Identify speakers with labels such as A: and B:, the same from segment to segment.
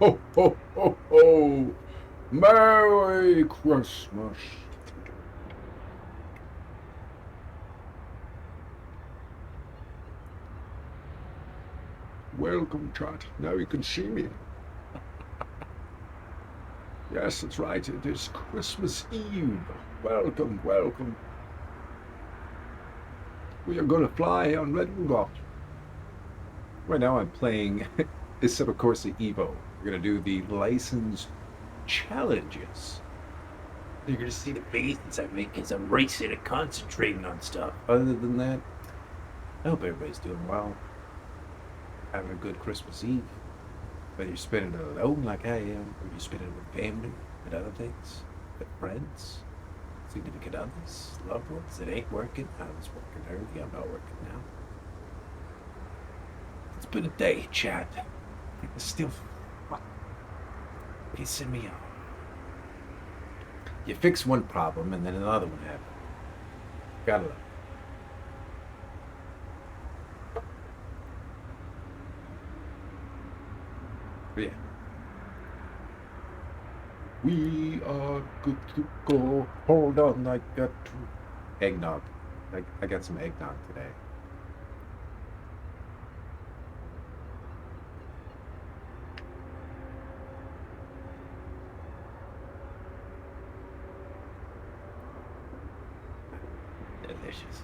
A: Ho, ho, ho, ho! Merry Christmas! Welcome, chat. Now you can see me. Yes, that's right. It is Christmas Eve. Welcome, welcome. We are going to fly on Red Rudolph. Right now I'm playing Assetto Corsa Evo. We're going to do the license challenges.
B: You're gonna see the faces I make as I'm racing and concentrating on stuff.
A: Other than that, I hope everybody's doing well. Having a good Christmas Eve. Whether you're spending it alone like I am, or you're spending it with family and other things, with friends, significant others, loved ones. It ain't working. I was working early. I'm not working now. It's been a day, Chad. It's still pissing me off. You fix one problem and then another one happens. Gotta love it. But yeah. We are good to go. Hold on, I got eggnog. I got some eggnog today.
B: Delicious.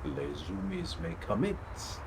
A: Les zoomies may commence.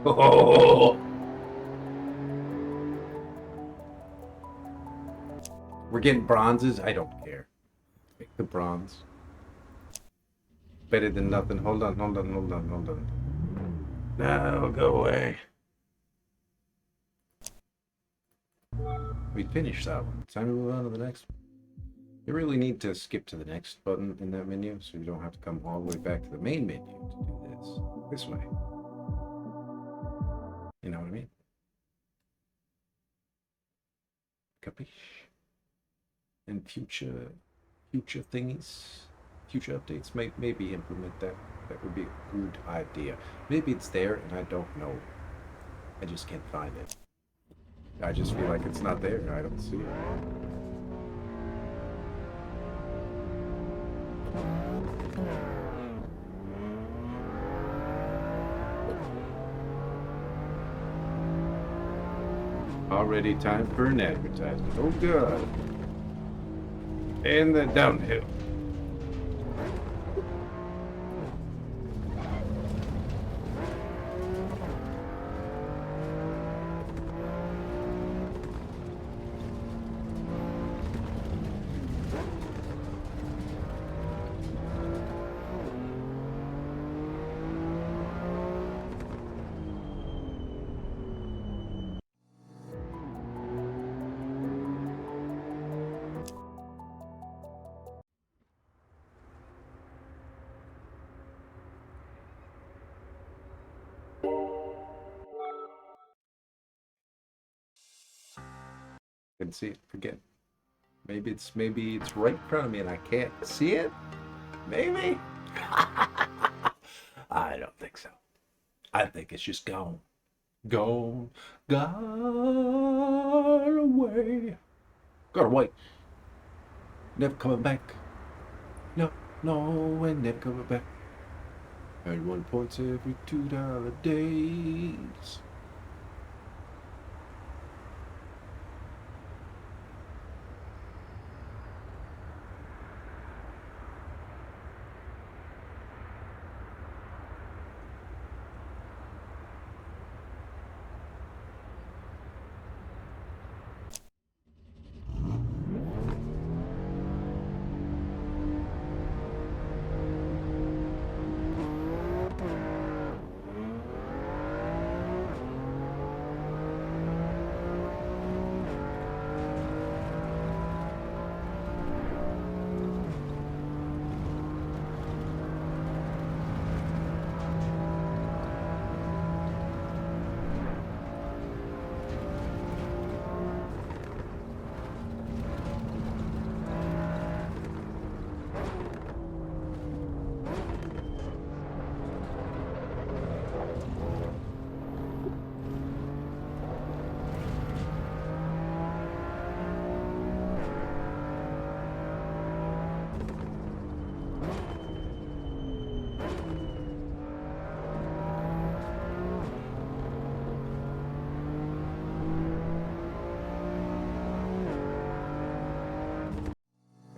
B: Oh,
A: We're getting bronzes. I don't care. Pick the bronze. Better than nothing. Hold on, hold on, hold on, hold on.
B: no, go away.
A: We finished that one. Time to move on to the next one. You really need to skip to the next button in that menu so you don't have to come all the way back to the main menu to do this way. You know what I mean? Capiche? And future thingies, future updates maybe implement that. That would be a good idea. Maybe it's there and I don't know. I just can't find it. I just feel like it's not there and I don't see it. Already time for an advertisement. Oh god. And then downhill. Can see it. Forget. Maybe it's right in front of me and I can't see it. Maybe.
B: I don't think so. I think it's just gone.
A: Gone, gone away. Got away. Never coming back. No, no, and never coming back. Earn 1 points every $2 days.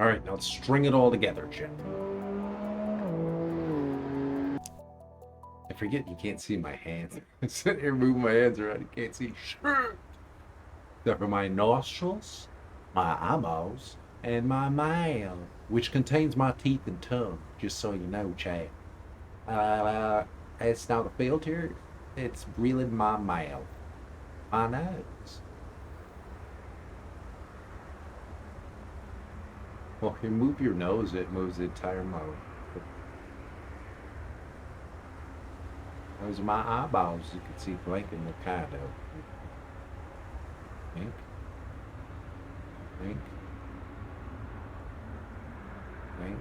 A: right, now let's string it all together, Jim. I forget you can't see my hands. I'm sitting here moving my hands around. You can't see shit. Except for my nostrils, my eyeballs, and my mouth, which contains my teeth and tongue, just so you know, Chad. It's not a filter. It's really my mouth. My nose. Well, if you move your nose, it moves the entire mouth. Those are my eyeballs. You can see blinking Mikado. Blink. Blink. Blink.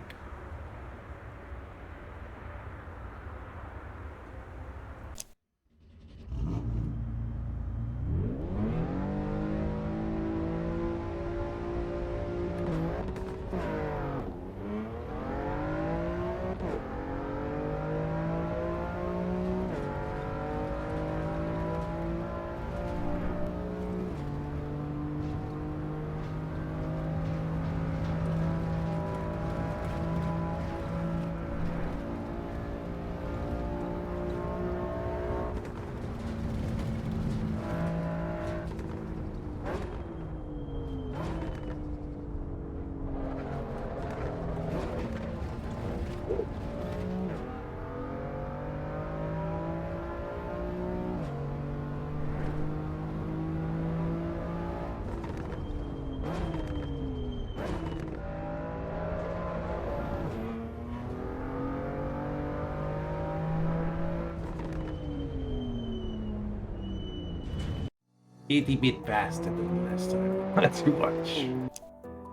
A: Itty bit faster than last time. Not too much.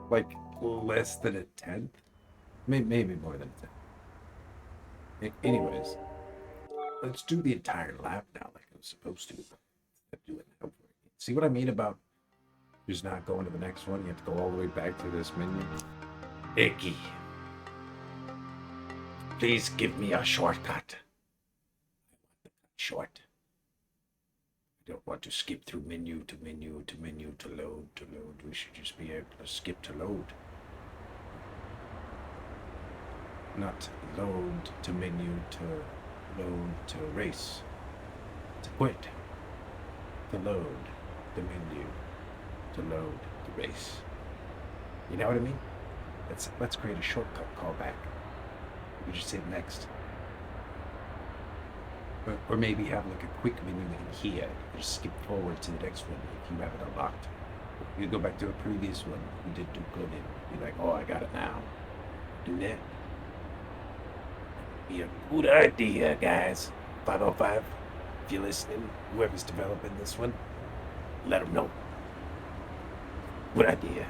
A: Like less than a tenth? Maybe more than a tenth. Anyways, let's do the entire lap now like I was supposed to. Do it now. See what I mean about just not going to the next one? You have to go all the way back to this menu.
B: Icky. Please give me a shortcut. Short. I don't want to skip through menu to menu to menu to load to load. We should just be able to skip to load.
A: Not load to menu to load to race. To quit. To load the menu. To load the race. You know what I mean? Let's create a shortcut callback. We just hit next. Or maybe have like a quick menu in here. Just skip forward to the next one if you have it unlocked. You go back to a previous one. You did do good in. Be like, oh, I got it now. Do that.
B: Be a good idea, guys. 505, if you're listening, whoever's developing this one, let them know. Good idea.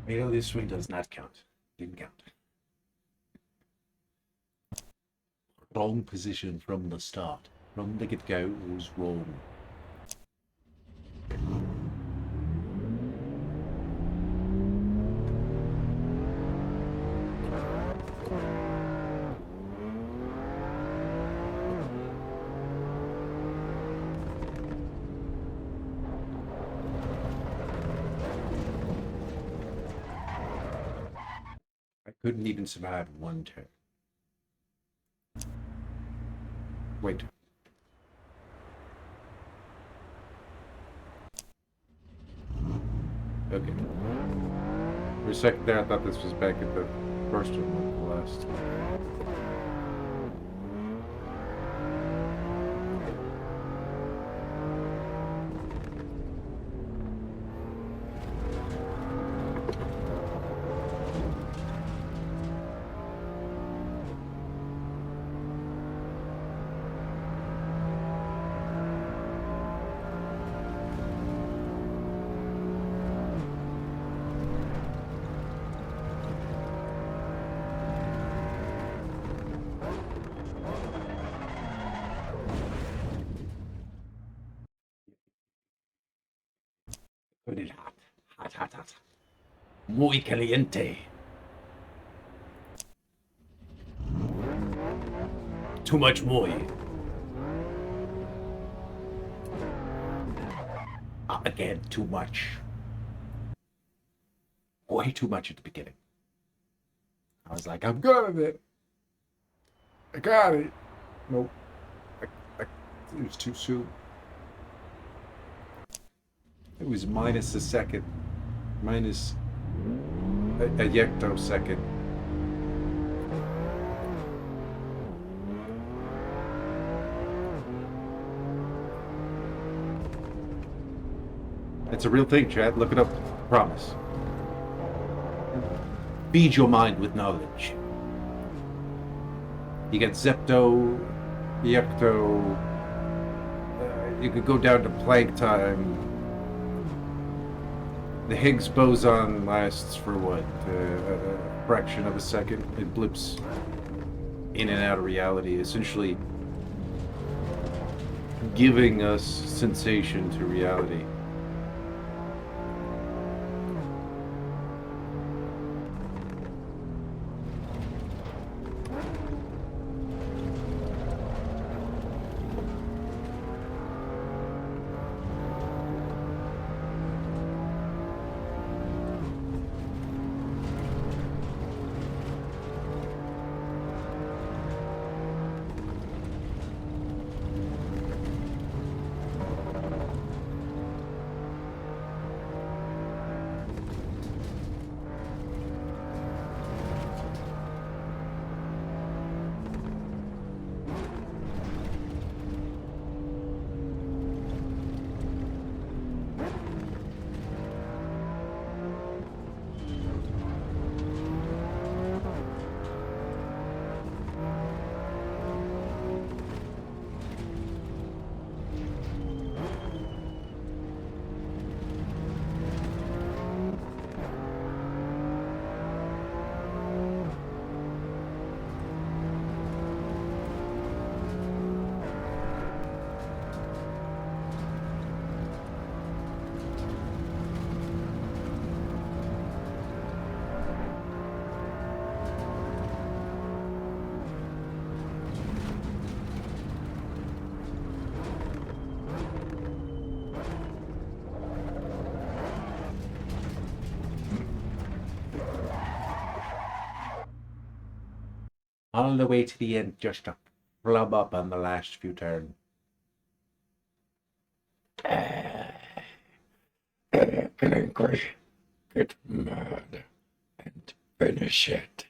A: You know, this one does not count. Didn't count. Wrong position from the start. From the get-go was wrong. I couldn't even survive one turn. Wait. Okay. For a second there, I thought this was back at the first one, not the last.
B: Put it hot. Hot, hot, hot. Muy caliente. Too much muy. Again, too much. Way too much at the beginning. I was like, I'm good at it. I got it. Nope. It was too soon. It was minus a second. Minus a yectosecond. It's a real thing, Chad. Look it up. Promise. Feed your mind with knowledge. You get Zepto, Yecto. You could go down to Planck time. The Higgs boson lasts for what? A fraction of a second. It blips in and out of reality, essentially giving us sensation to reality. All the way to the end, just to flub up on the last few turns.
C: Angry, get mad, and finish it.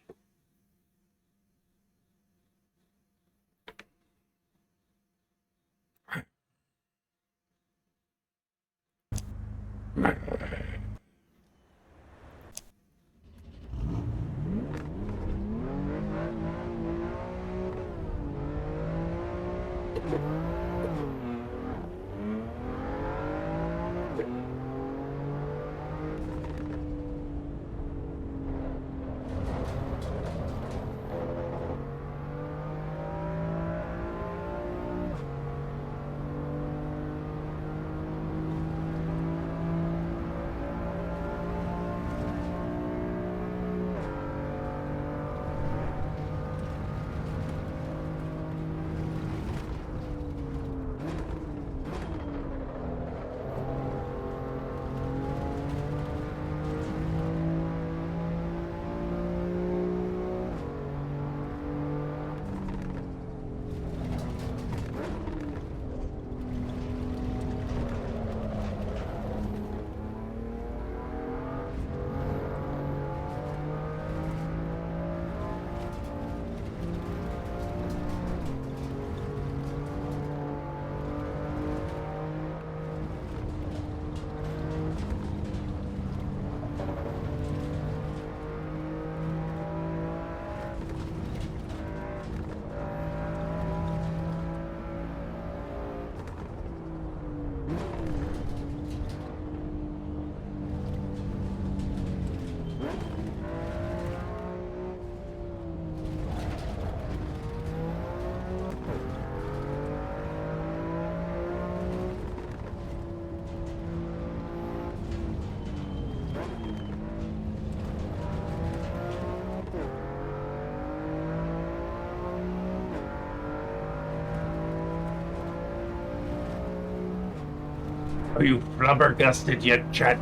B: Are you flabbergasted yet, Chad?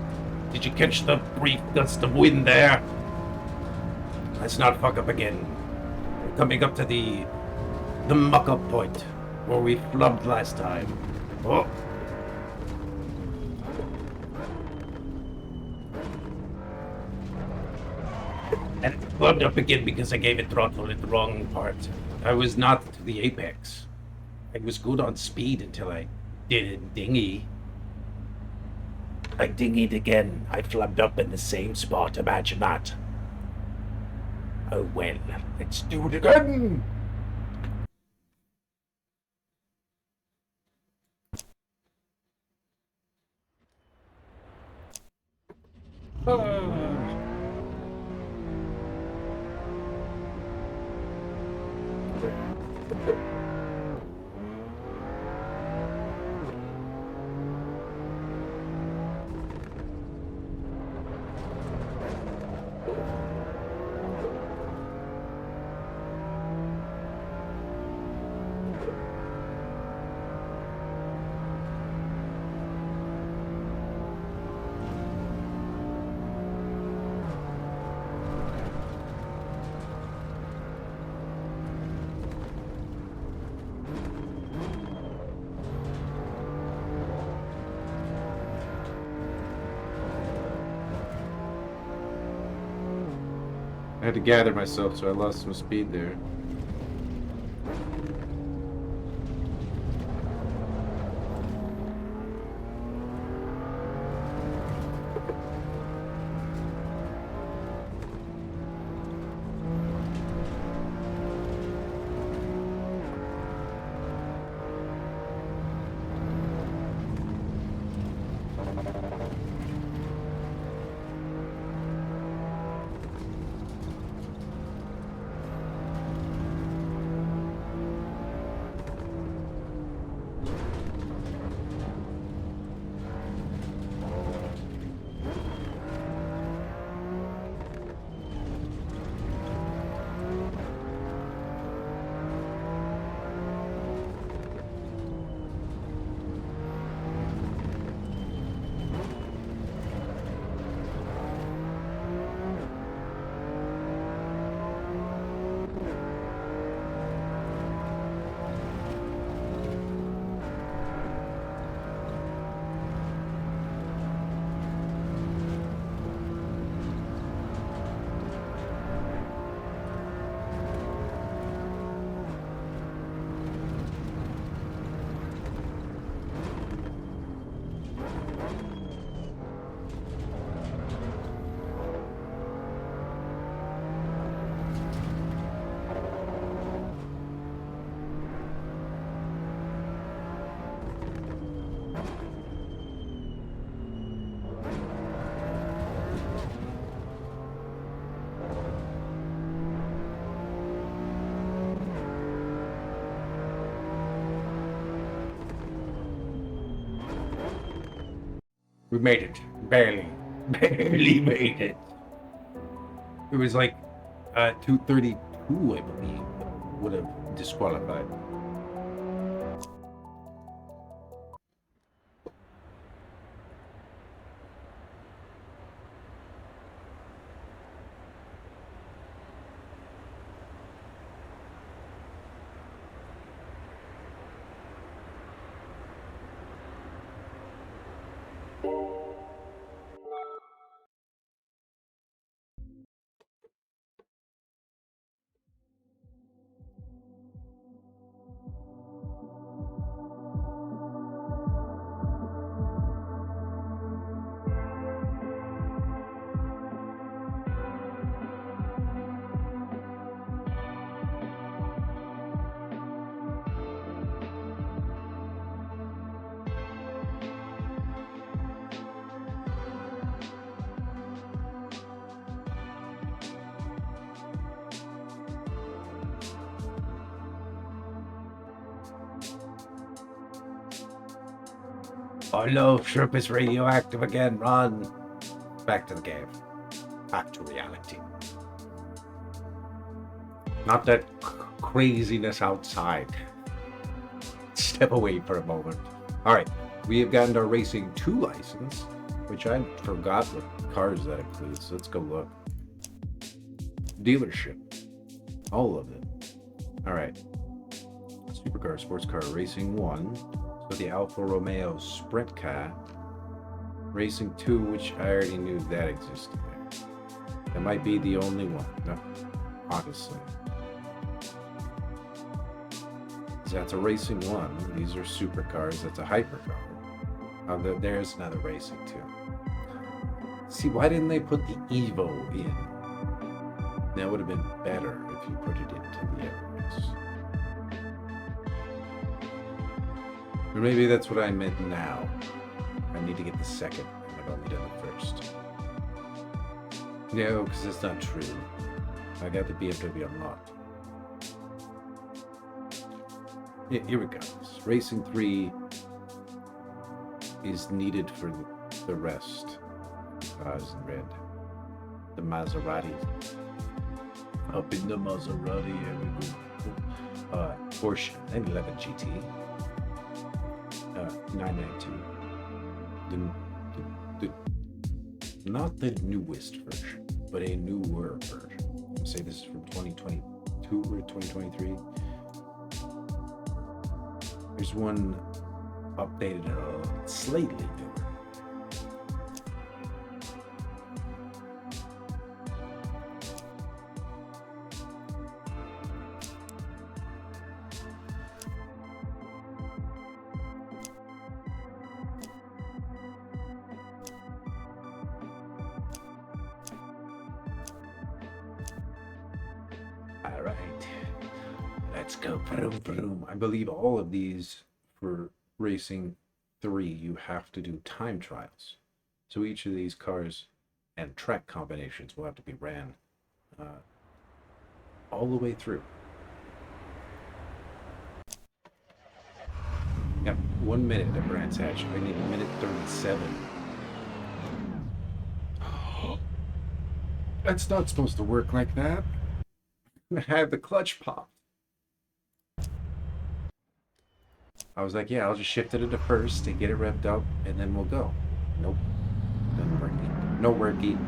B: Did you catch the brief gust of wind there? Let's not fuck up again. We're coming up to the muck-up point where we flubbed last time. Oh. And it flubbed up again because I gave it throttle at the wrong part. I was not to the apex. I was good on speed until I did a dinghy. I dinghied again. I flubbed up in the same spot. Imagine that. Oh well, let's do it again.
A: I had to gather myself, so I lost some speed there. We made it. Barely. Barely made it. It was like 232, I believe, would have disqualified. Oh no, Shrimp is radioactive again. Run. Back to the cave. Back to reality. Not that craziness outside. Step away for a moment. All right, We have gotten our Racing 2 license, which I forgot what cars that includes. So let's go look. Dealership. All of them. Alright. Supercar, sports car, Racing 1. So the Alfa Romeo Sprint car. Racing 2, which I already knew that existed there. That might be the only one. No, obviously. So that's a Racing 1. These are supercars. That's a hypercar. There's another Racing 2. See, why didn't they put the Evo in? That would have been better if you put it into the Everest. Or maybe that's what I meant now. I need to get the second. I've only done the first. No, because that's not true. I got the BMW unlocked. Yeah, here we go. Racing 3 is needed for the rest. Cars in red. The Maserati. Up in the Maserati, here we go. Porsche 911 GT. 992. Not the newest version, but a newer version. I'll say this is from 2022 or 2023. There's one updated slightly newer. All right, let's go. Vroom, vroom. I believe all of these for Racing 3, you have to do time trials. So each of these cars and track combinations will have to be ran all the way through. Yep, 1 minute at Brands Hatch. I need a minute 37. That's not supposed to work like that. I had the clutch popped. I was like, yeah, I'll just shift it into first and get it revved up, and then we'll go. Nope. Doesn't work. No worky.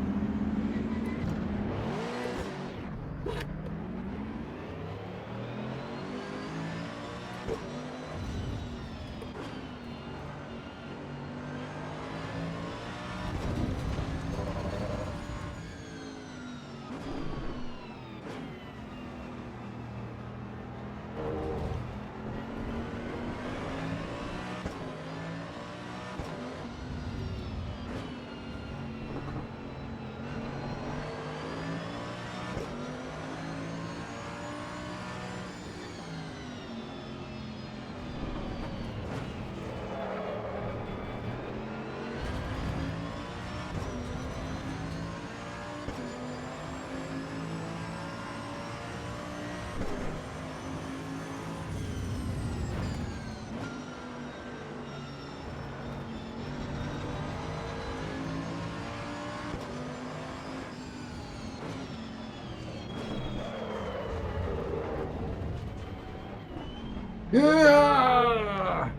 A: Yeah!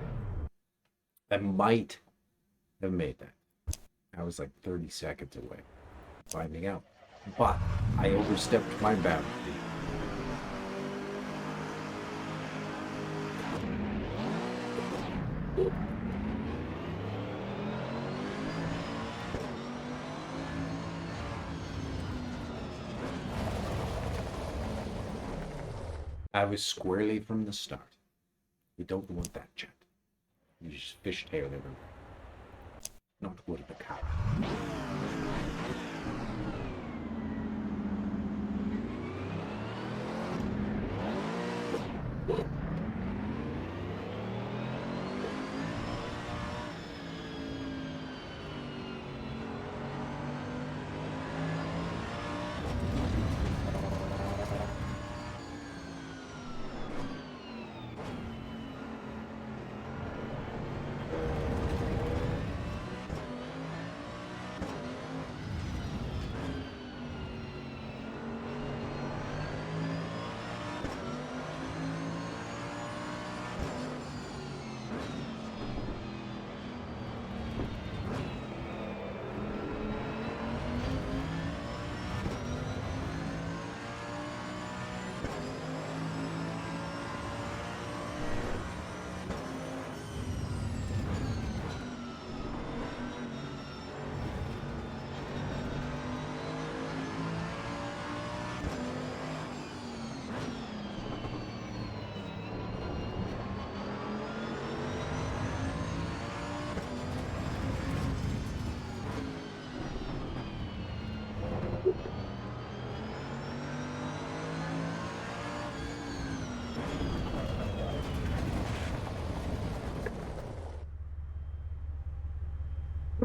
A: I might have made that. I was like 30 seconds away finding out. But I overstepped my boundary. I was squarely from the start. You don't want that, chat. You just fishtail everywhere. Not what the cow.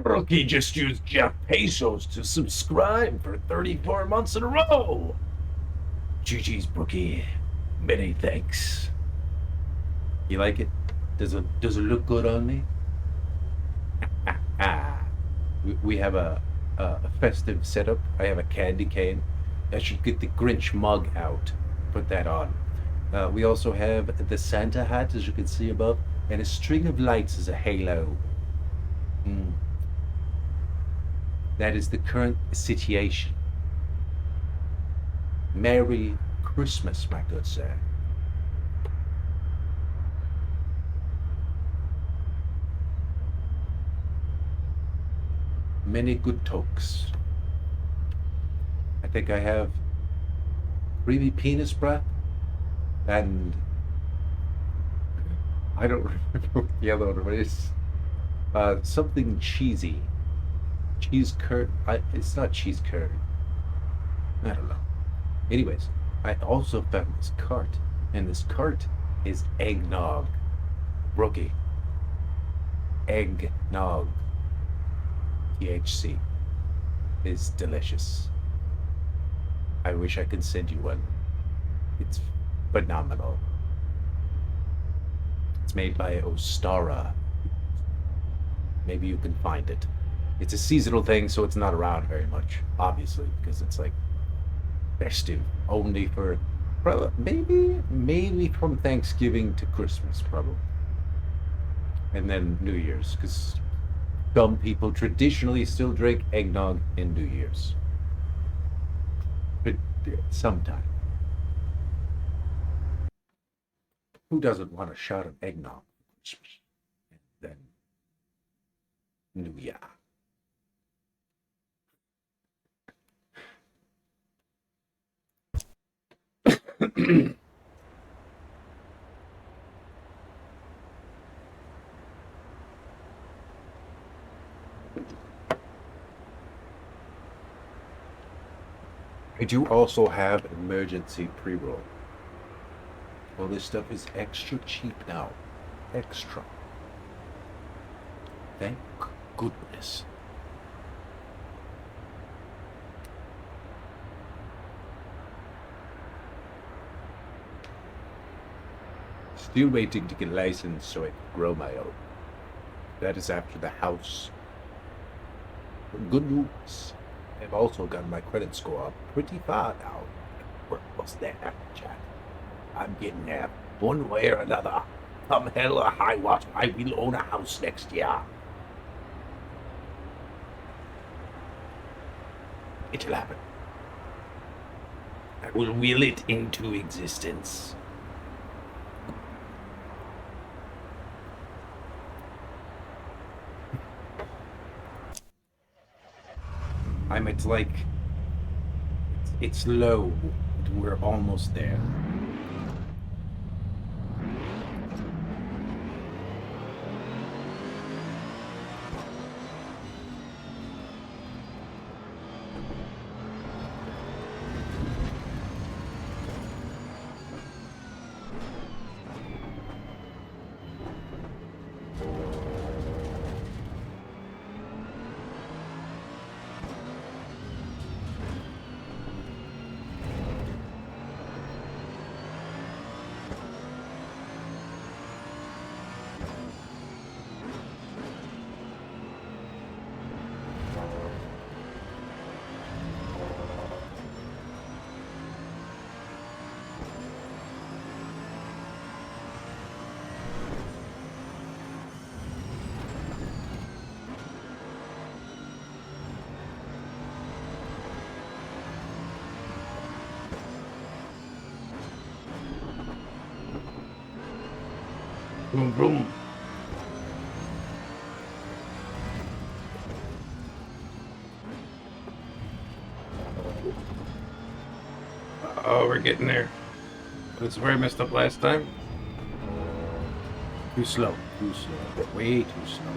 B: Rookie just used Jeff Bezos to subscribe for 34 months in a row. GG's, Brookie. Many thanks.
A: You like it? Does it look good on me? Ah, we have a festive setup. I have a candy cane. I should get the Grinch mug out. Put that on. We also have the Santa hat, as you can see above, and a string of lights as a halo. That is the current situation. Merry Christmas, my good sir. Many good tokes. I think I have creamy penis breath, and I don't remember what the other one is. Something cheesy. Cheese curd. It's not cheese curd. I don't know. Anyways, I also found this cart, and this cart is eggnog. Rookie. Eggnog. THC is delicious. I wish I could send you one. It's phenomenal. It's made by Ostara. Maybe you can find it. It's a seasonal thing, so it's not around very much, obviously, because it's like festive only for maybe from Thanksgiving to Christmas, probably, and then New Year's, because some people traditionally still drink eggnog in New Year's. But sometime. Who doesn't want a shot of eggnog for Christmas? And then New Year. I do also have emergency pre-roll. All this stuff is extra cheap now. Extra. Thank goodness. Still waiting to get licensed so I can grow my own. That is after the house. But good news. I've also got my credit score up pretty far now. We're almost there, Chad. I'm getting there one way or another. Come hell or high water, I will own a house next year. It'll happen. I will will it into existence. I'm at like, it's low, but we're almost there. Vroom, vroom. Oh, we're getting there. That's where I messed up last time. Too slow. Too slow. Way too slow.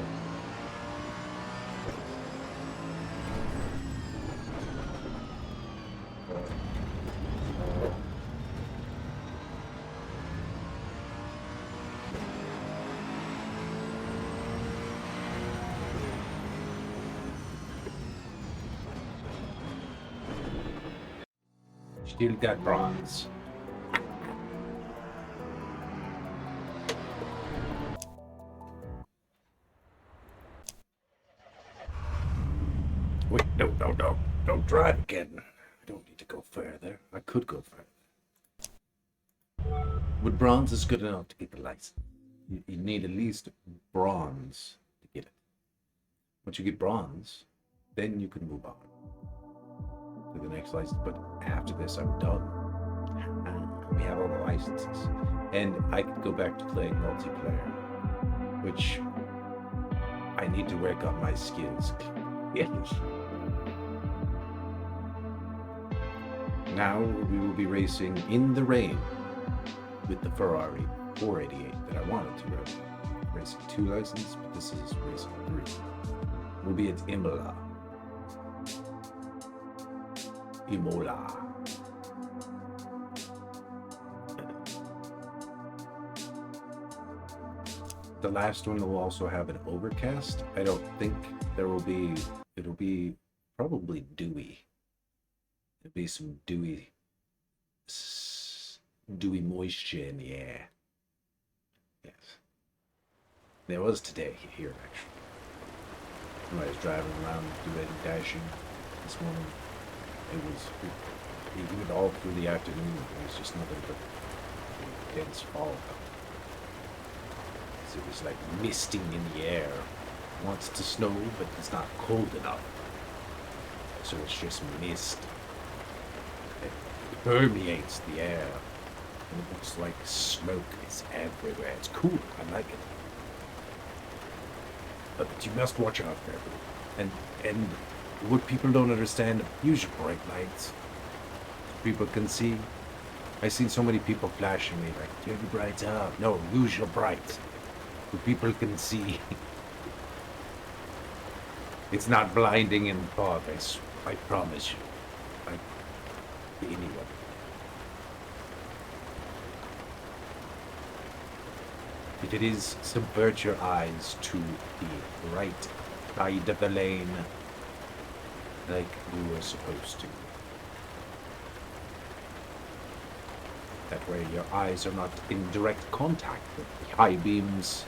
B: Still got bronze. Wait, no, no, no. Don't drive again. I don't need to go further. I could go further. But bronze is good enough to get the license. You need at least bronze to get it. Once you get bronze, then you can move on to the next license. But after this, I'm done. We have all the licenses. And I can go back to playing multiplayer, which I need to work on my skills. Yes. Now we will be racing in the rain with the Ferrari 488 that I wanted to run. Racing 2 license, but this is racing 3. We'll be at Imola. Imola. The last one will also have an overcast. I don't think there will be, it'll be probably dewy. There'll be some dewy moisture in the air. Yes. There was today here, actually. When I was driving around doing dashing this morning, even all through the afternoon, it was just nothing but dense fog. So it was like misting in the air. It wants to snow, but it's not cold enough. So it's just mist. It permeates the air. And it looks like smoke is everywhere. It's cool. I like it. But you must watch out for everything. And what people don't understand, use your bright lights. People can see. I've seen so many people flashing me like, do you have your brights out? No, use your brights. So people can see. It's not blinding in fog, I promise you. Like anyone. If it is, subvert your eyes to the right side of the lane, like you were supposed to. That way your eyes are not in direct contact with the high beams,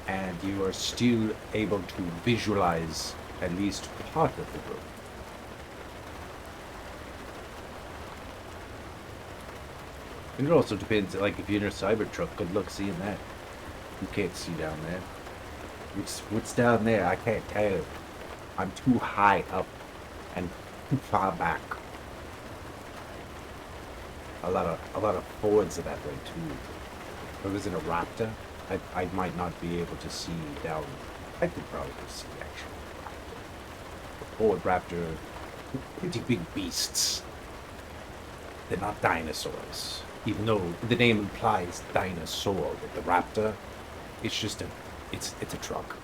B: and you are still able to visualize at least part of the road. And it also depends, like if you're in a Cybertruck, good luck seeing that. You can't see down there. What's down there? I can't tell. I'm too high up and too far back. A lot of Fords are that way too. If I was in a Raptor, I might not be able to see down. I could probably see actually. The Ford Raptor, pretty big beasts. They're not dinosaurs. Even though the name implies dinosaur with the Raptor, it's just it's a truck.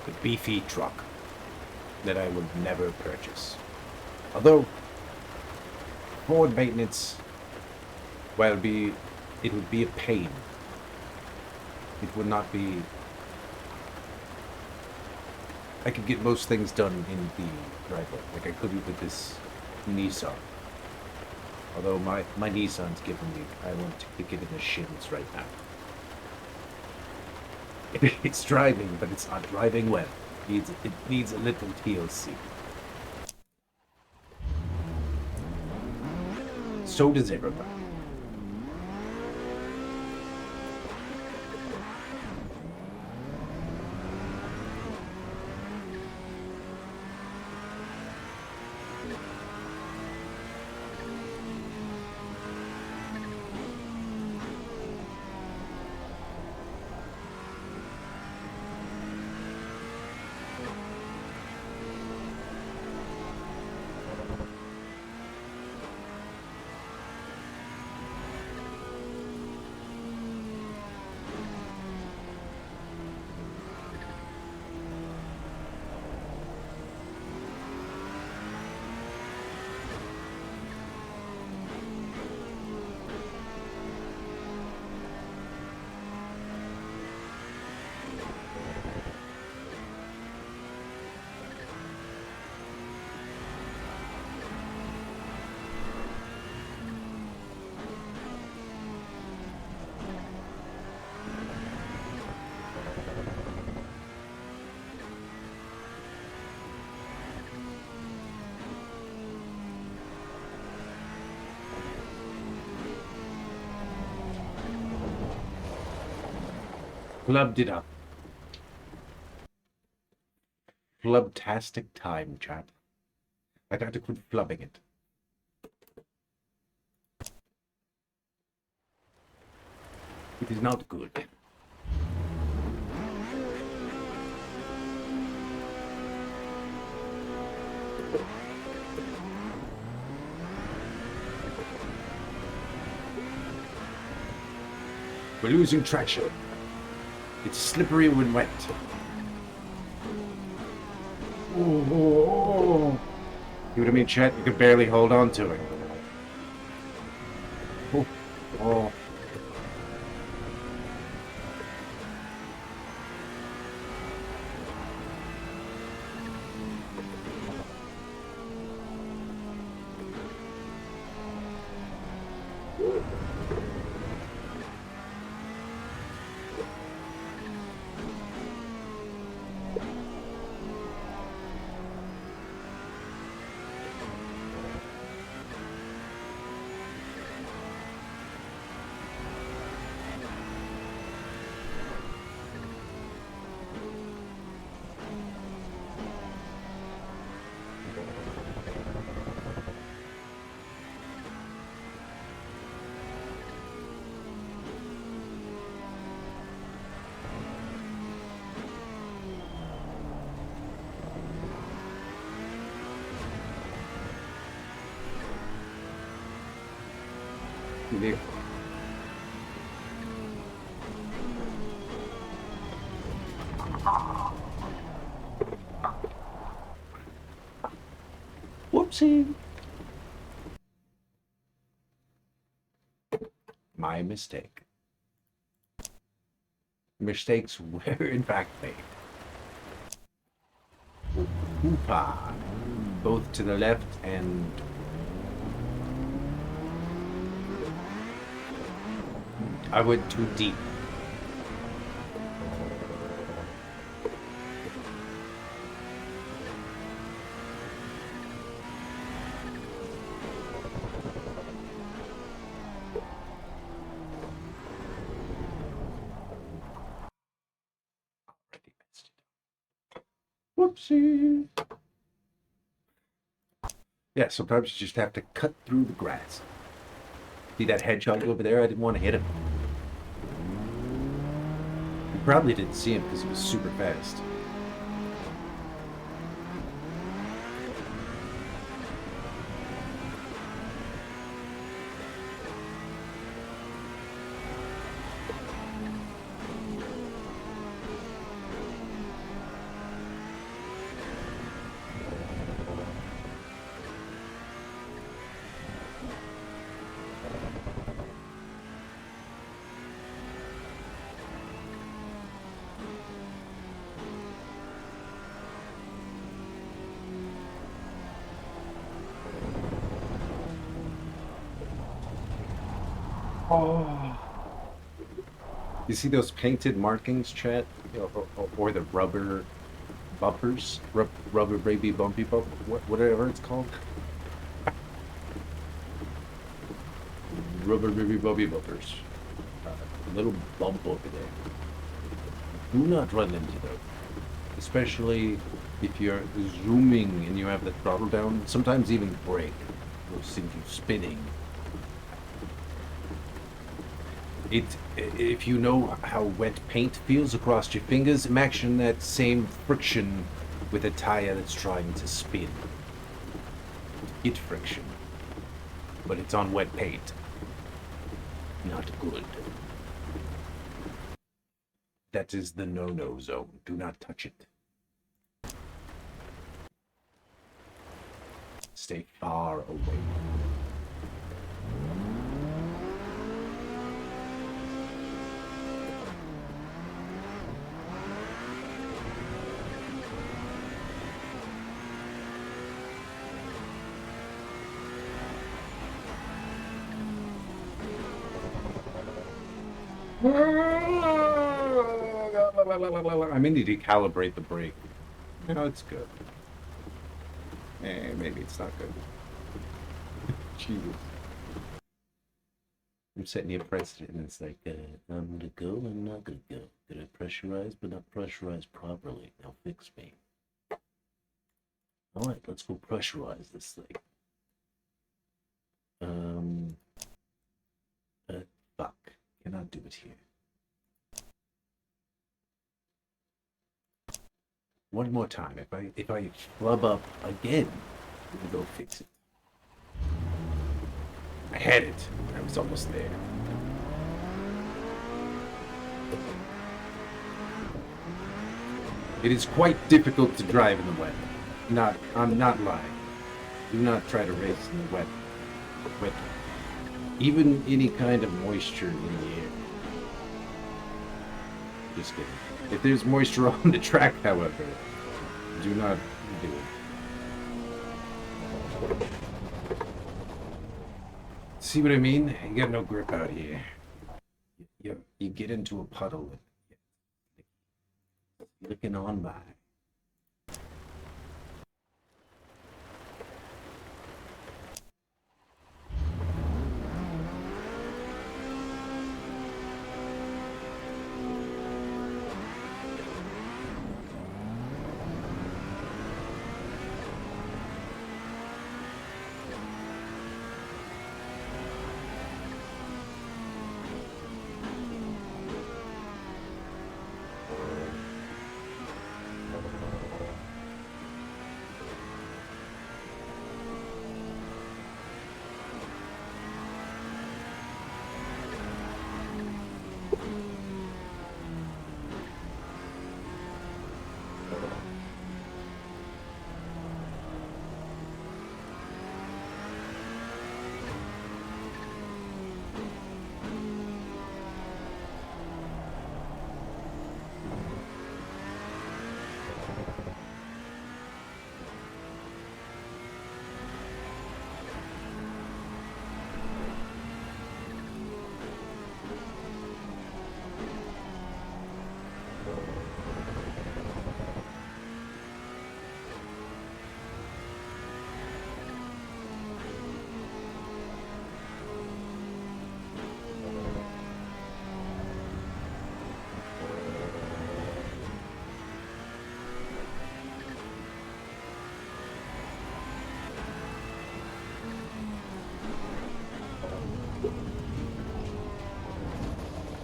B: A beefy truck that I would never purchase. Although Ford maintenance, while it would be a pain. It would not be. I could get most things done in the driveway, like I could with this Nissan. Although my Nissan's giving me, I want to kick it in the shins right now. It's driving, but it's not driving well. It needs a little TLC. So does everybody. Flubbed it up. Flubtastic time, chat. I got to quit flubbing it. It is not good. We're losing traction. It's slippery when wet. Oh. You know what I mean, chat? You could barely hold on to it. Oh. Oh. Nick. Whoopsie. My mistake. Mistakes were in fact made. Hoopa. Both to the left and I went too deep. Whoopsie. Yeah, sometimes you just have to cut through the grass. See that hedgehog over there? I didn't want to hit him. You probably didn't see him because he was super fast. Oh. You see those painted markings, chat? Or the rubber bumpers? Rubber baby bumpy bump? Whatever it's called? Rubber baby bumpy bumpers. A little bump over there. Do not run into those. Especially if you're zooming and you have the throttle down. Sometimes even brake. Those things are spinning. If you know how wet paint feels across your fingers, imagine that same friction with a tire that's trying to spin. It's friction, but it's on wet paint. Not good. That is the no-no zone. Do not touch it. Stay far away. I may need to calibrate the brake. No, it's good. Maybe it's not good. Jesus. I'm setting you a precedent, and it's like, I'm gonna go, I'm not gonna go.
D: Did I pressurize, but not pressurize properly? Now fix me. All right, let's go pressurize this thing. Fuck.
A: Cannot do it here. One more time. If I flub up again, we'll go fix it. I had it. I was almost there. It is quite difficult to drive in the wet. I'm not lying. Do not try to race in the wet. Even any kind of moisture in the air. Just kidding. If there's moisture on the track, however, do not do it. See what I mean? You got no grip out here. You get into a puddle and looking on by.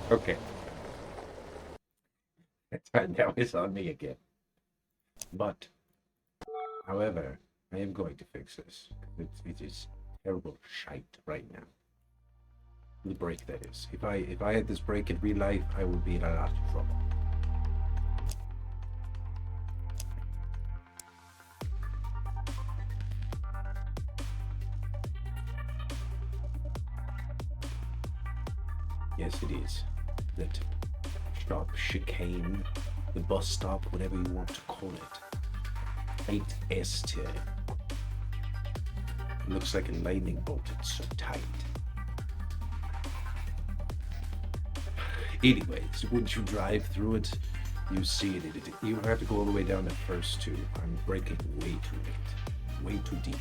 A: Okay. Now it's on me again. But, however, I am going to fix this. It is terrible shite right now. The brake, that is. If I had this brake in real life, I would be in a lot of trouble. Yes, it is. That stop chicane, the bus stop, whatever you want to call it. Tight S-turn. It looks like a lightning bolt. It's so tight. Anyways, once you drive through it, you see it. You have to go all the way down at first too. I'm braking way too late. Way too deep.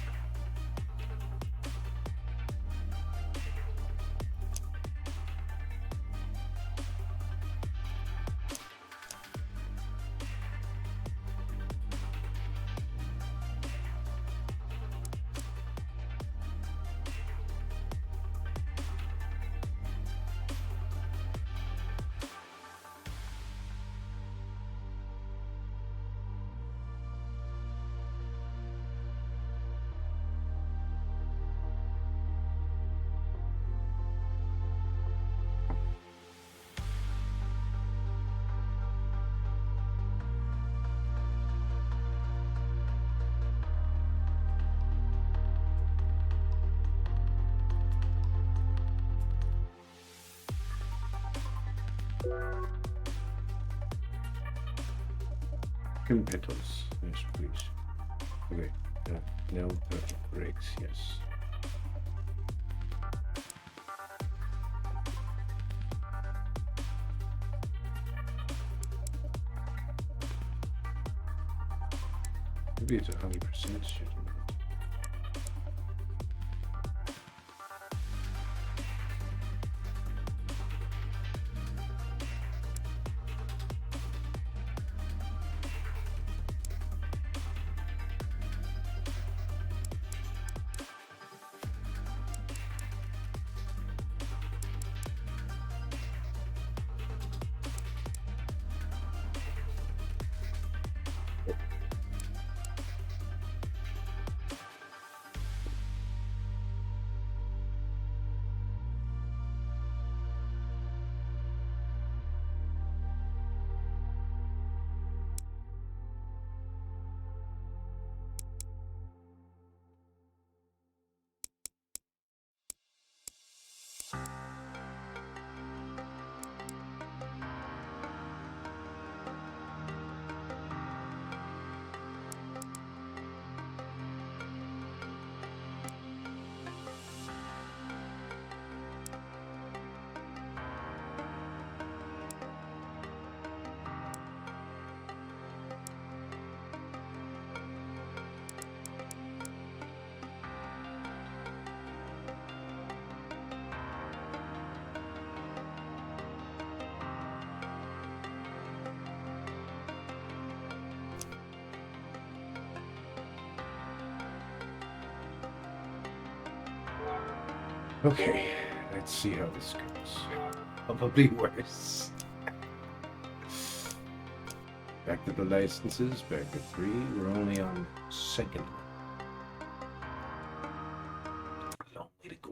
A: Petals. Yes, please. Okay. Now the brakes. Yes. Maybe it's 100% shit. Okay, let's see how this goes. Probably worse. Back to the licenses, back to 3. We're only on second one. A long way to go.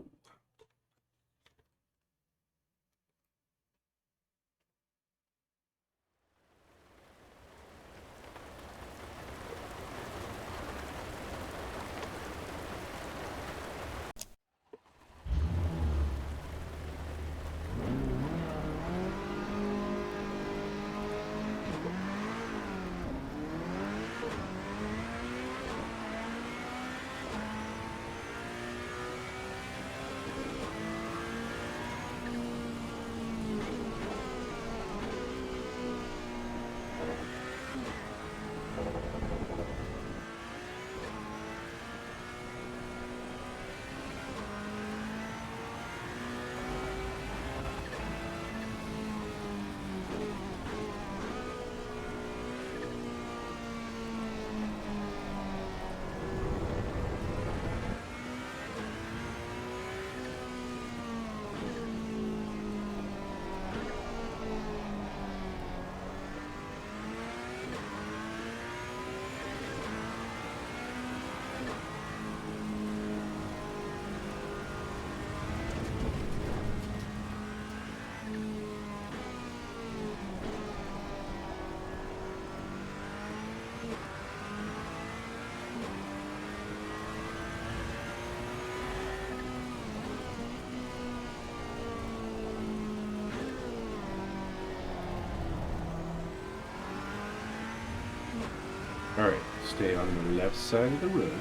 A: Alright, stay on the left side of the road.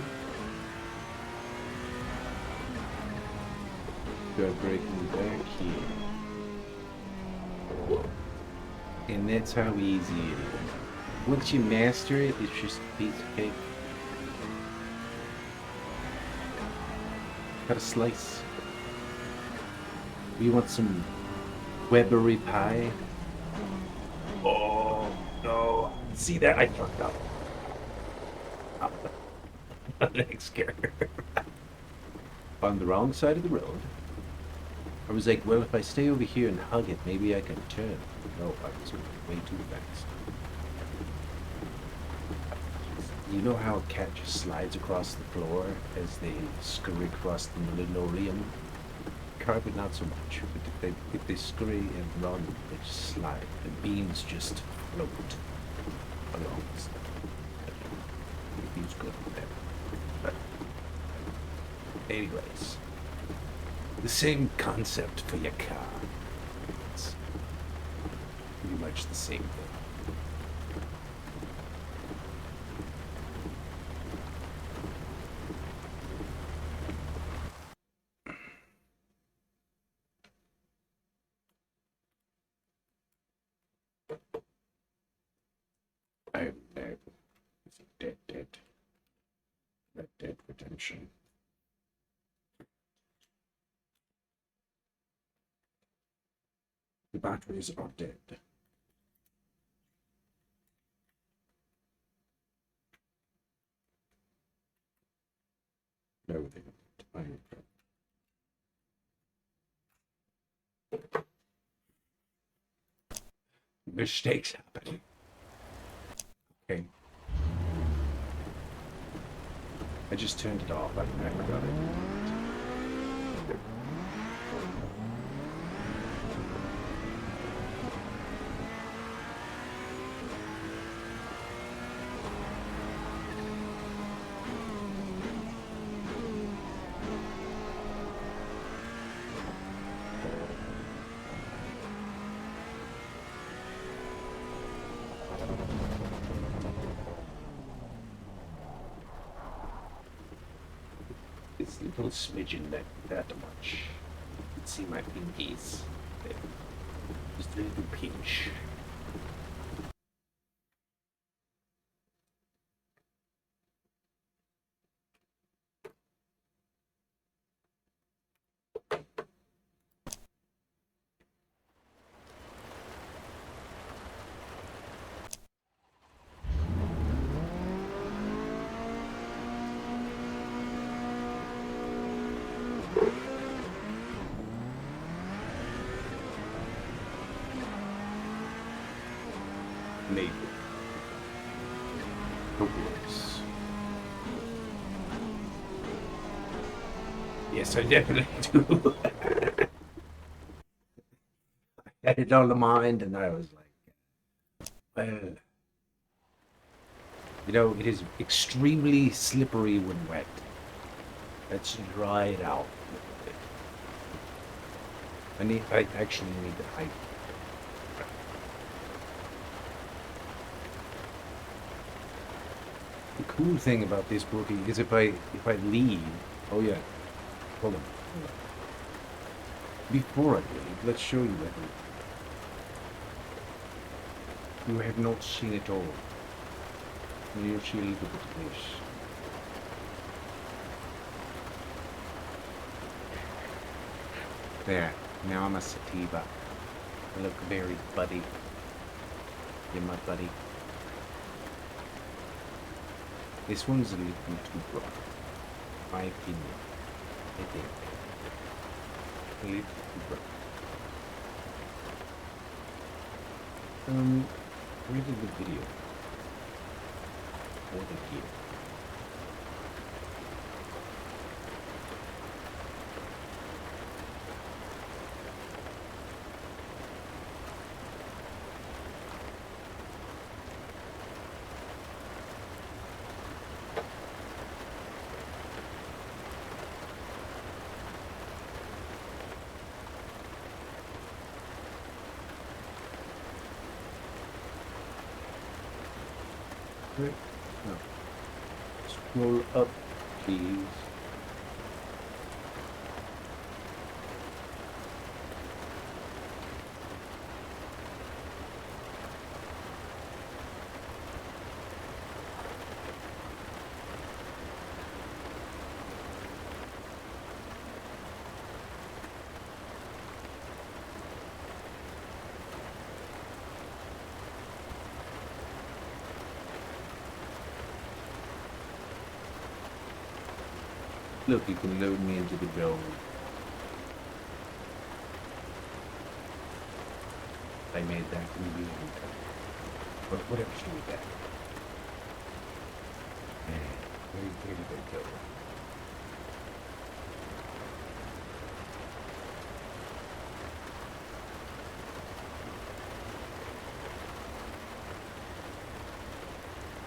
A: Start braking back here. And that's how easy it is. Once you master it, it's just a piece of cake. Got a slice. You want some Weberry pie? Oh, no. See that? I fucked up. Next character. On the wrong side of the road. I was like, well, if I stay over here and hug it, maybe I can turn. No, I was going way too fast. You know how a cat just slides across the floor as they scurry across the linoleum? Carpet, not so much. But if they scurry and run, they just slide. The beams just float along. It feels good with them. But anyways, the same concept for your car. It's pretty much the same thing. I'm dead. Dead, dead. Red Dead Redemption. The batteries are dead. No, they don't. Mistakes happen. Okay. I just turned it off. I forgot it. It's a little smidgen that much. You can see my pinkies there. Just a little pinch. Maybe. Hope works.
B: Yes, I definitely do. I had it on the mind, and I was like, well, you know, it is extremely slippery when wet. Let's dry it out a little bit. I actually need to hide. The cool thing about this bookie is if I leave. Oh yeah, hold on. Before I leave, let's show you everything. You have not seen it all. You see a little bit of this. There. Now I'm a sativa. I look very buddy. You're my buddy. This one's a little too broad. My opinion. I think. A little too broad. Where did the video? Or the gear? Right. No. Scroll up, please. Look, you can load me into the drone. I made that in the But whatever should we get? Where did they go?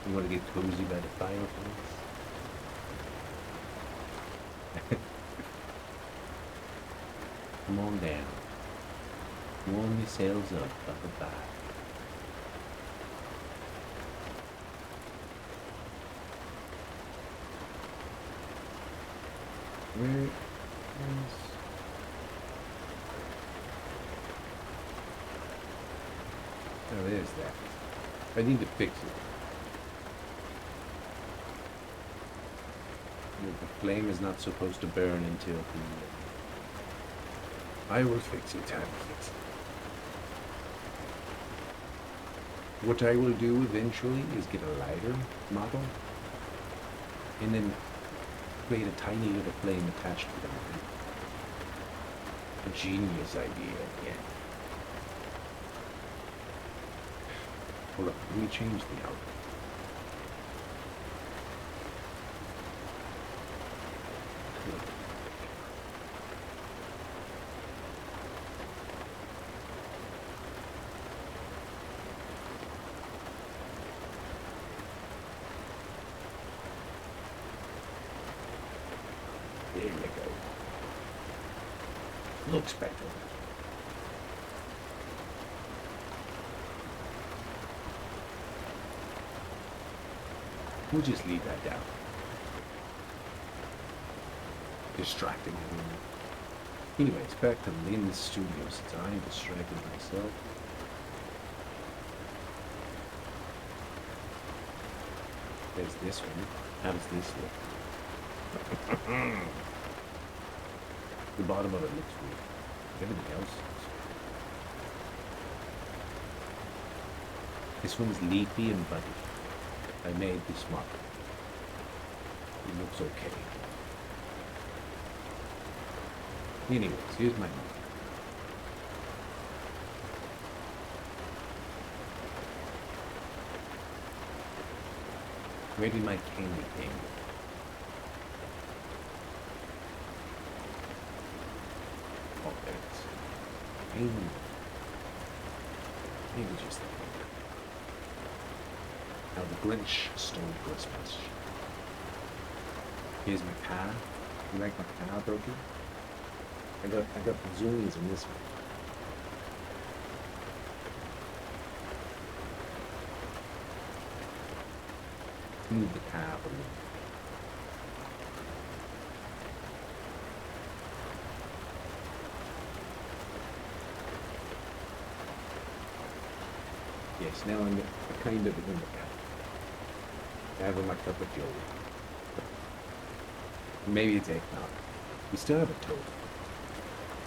B: You want to get cozy by the fireplace? Come on down. Warm yourselves up above. Where is... Oh, there's that. I need to fix it. The flame is not supposed to burn until the... I will fix it, I will fix it. What I will do eventually is get a lighter model and then create a tiny little flame attached to them. A genius idea, yeah. Hold up, let me change the outfit. There you go. Looks better. We'll just leave that down. Distracting everyone. Anyways, back to Lynn's studio since I distracted myself. There's this one. How does this look? The bottom of it looks weird. Everything else looks weird. This one's leafy and buddy. I made this model. It looks okay. Anyways, here's my model.
A: Maybe my candy cane. Oh, there it is. Maybe just that. Now the Grinch stole Christmas. Here's my car. You like my car, Brokey? I got the zoomies in this one. Move the car a little. Yes, now I'm kind of in the car. Having my cup of joe. Maybe it's eggnog. We still have a toad.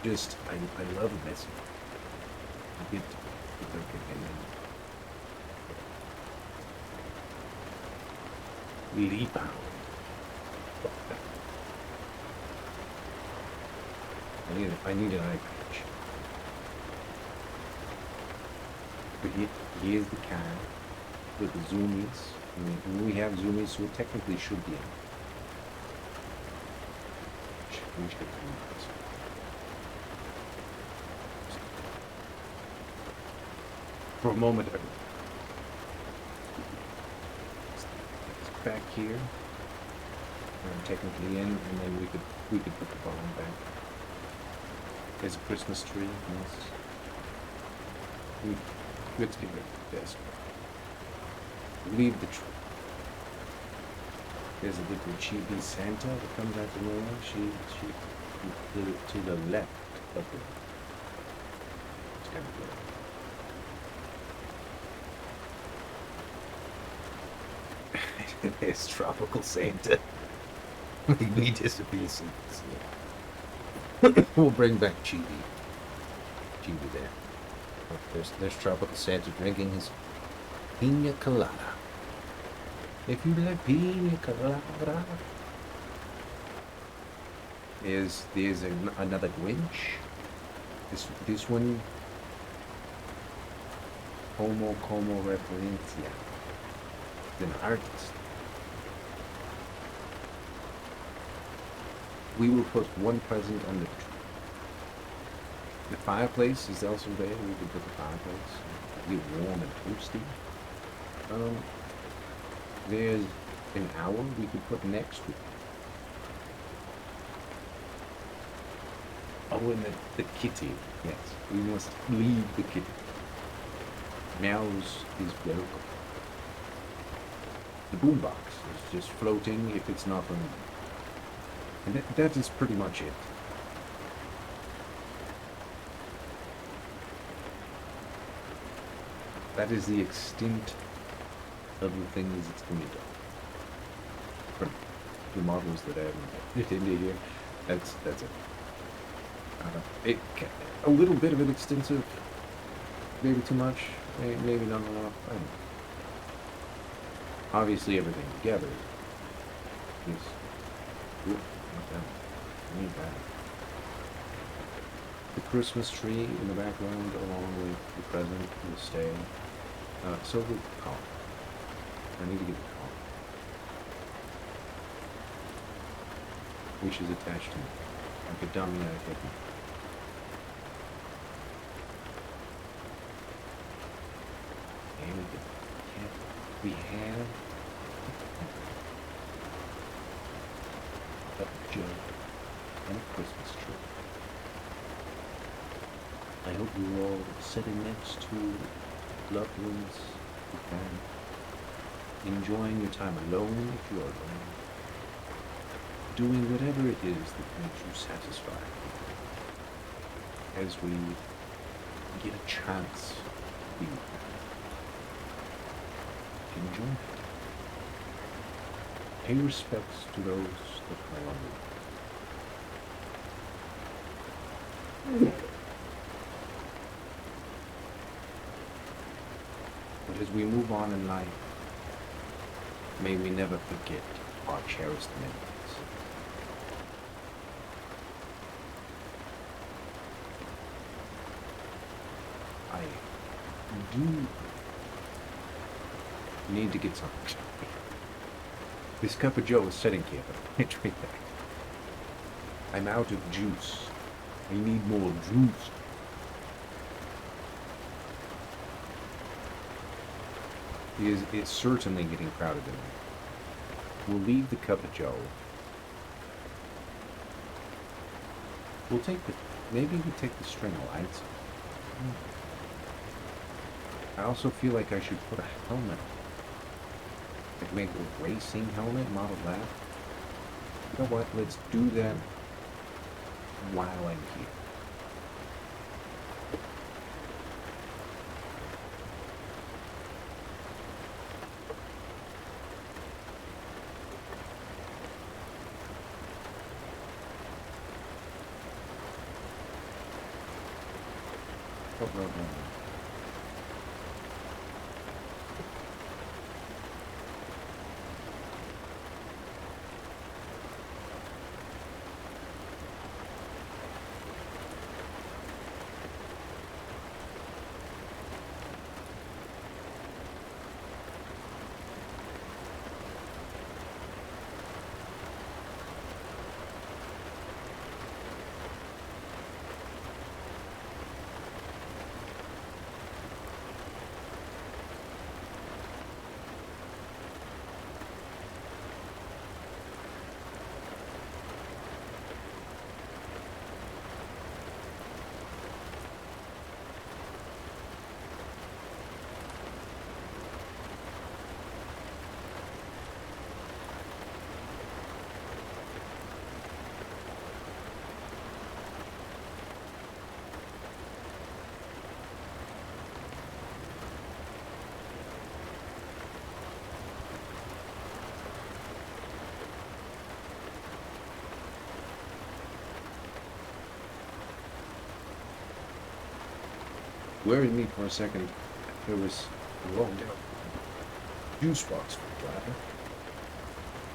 A: Just, I love a messy. I get and then leap out. I need an eye patch. But here's the can with the zoomies. I mean, we have zoomies, so it technically should be in. We should do this. For a moment, it's back here. I'm technically in, and then we could put the barn back. There's a Christmas tree. Let's get rid of the desk. Leave the tree. There's a little chibi Santa that comes out of nowhere. She to the left of the. It's kind of weird. There's tropical Santa. We disappear. We'll bring back Chibi. Chibi there. Oh, there's tropical Santa drinking his pina colada. If you like pina colada. There's another Grinch. This one. Como referencia. An artist. We will put one present under the tree. The fireplace is also there. We can put the fireplace. Get warm and toasty. There's an owl we could put next to it. Oh, and the kitty. Yes, we must leave the kitty. Meows is welcome. The boombox is just floating if it's not on. And that is pretty much it. That is the extent of the things it's going to do. For the models that I haven't fit into here, that's it. A little bit of it extensive, maybe too much, maybe not enough. I don't know. Obviously, everything together is good. Not bad. Ain't bad. The Christmas tree in the background, along with the present, will stay. So will the car. I need to get the car, which is attached to me. Like a dummy, I think. And we have a jug and a Christmas tree.
D: I hope you're all sitting next to loved ones, your family,
A: Enjoying your time alone if you are alone. Doing whatever it is that makes you satisfied. As we get a chance to be enjoy it. Pay respects to those that are on. But as we move on in life, may we never forget our cherished memories. I do need to get something. This cup of Joe is setting camp. I can't drink that. I'm out of juice. I need more juice. It's certainly getting crowded in there. We'll leave the cup of Joe. We'll take the... Maybe we take the string lights. I also feel like I should put a helmet. Like make a racing helmet, model that. You know what? Let's do that while I'm here. Oh, no, no, no. Worried me for a second. There was a long juice box for the driver.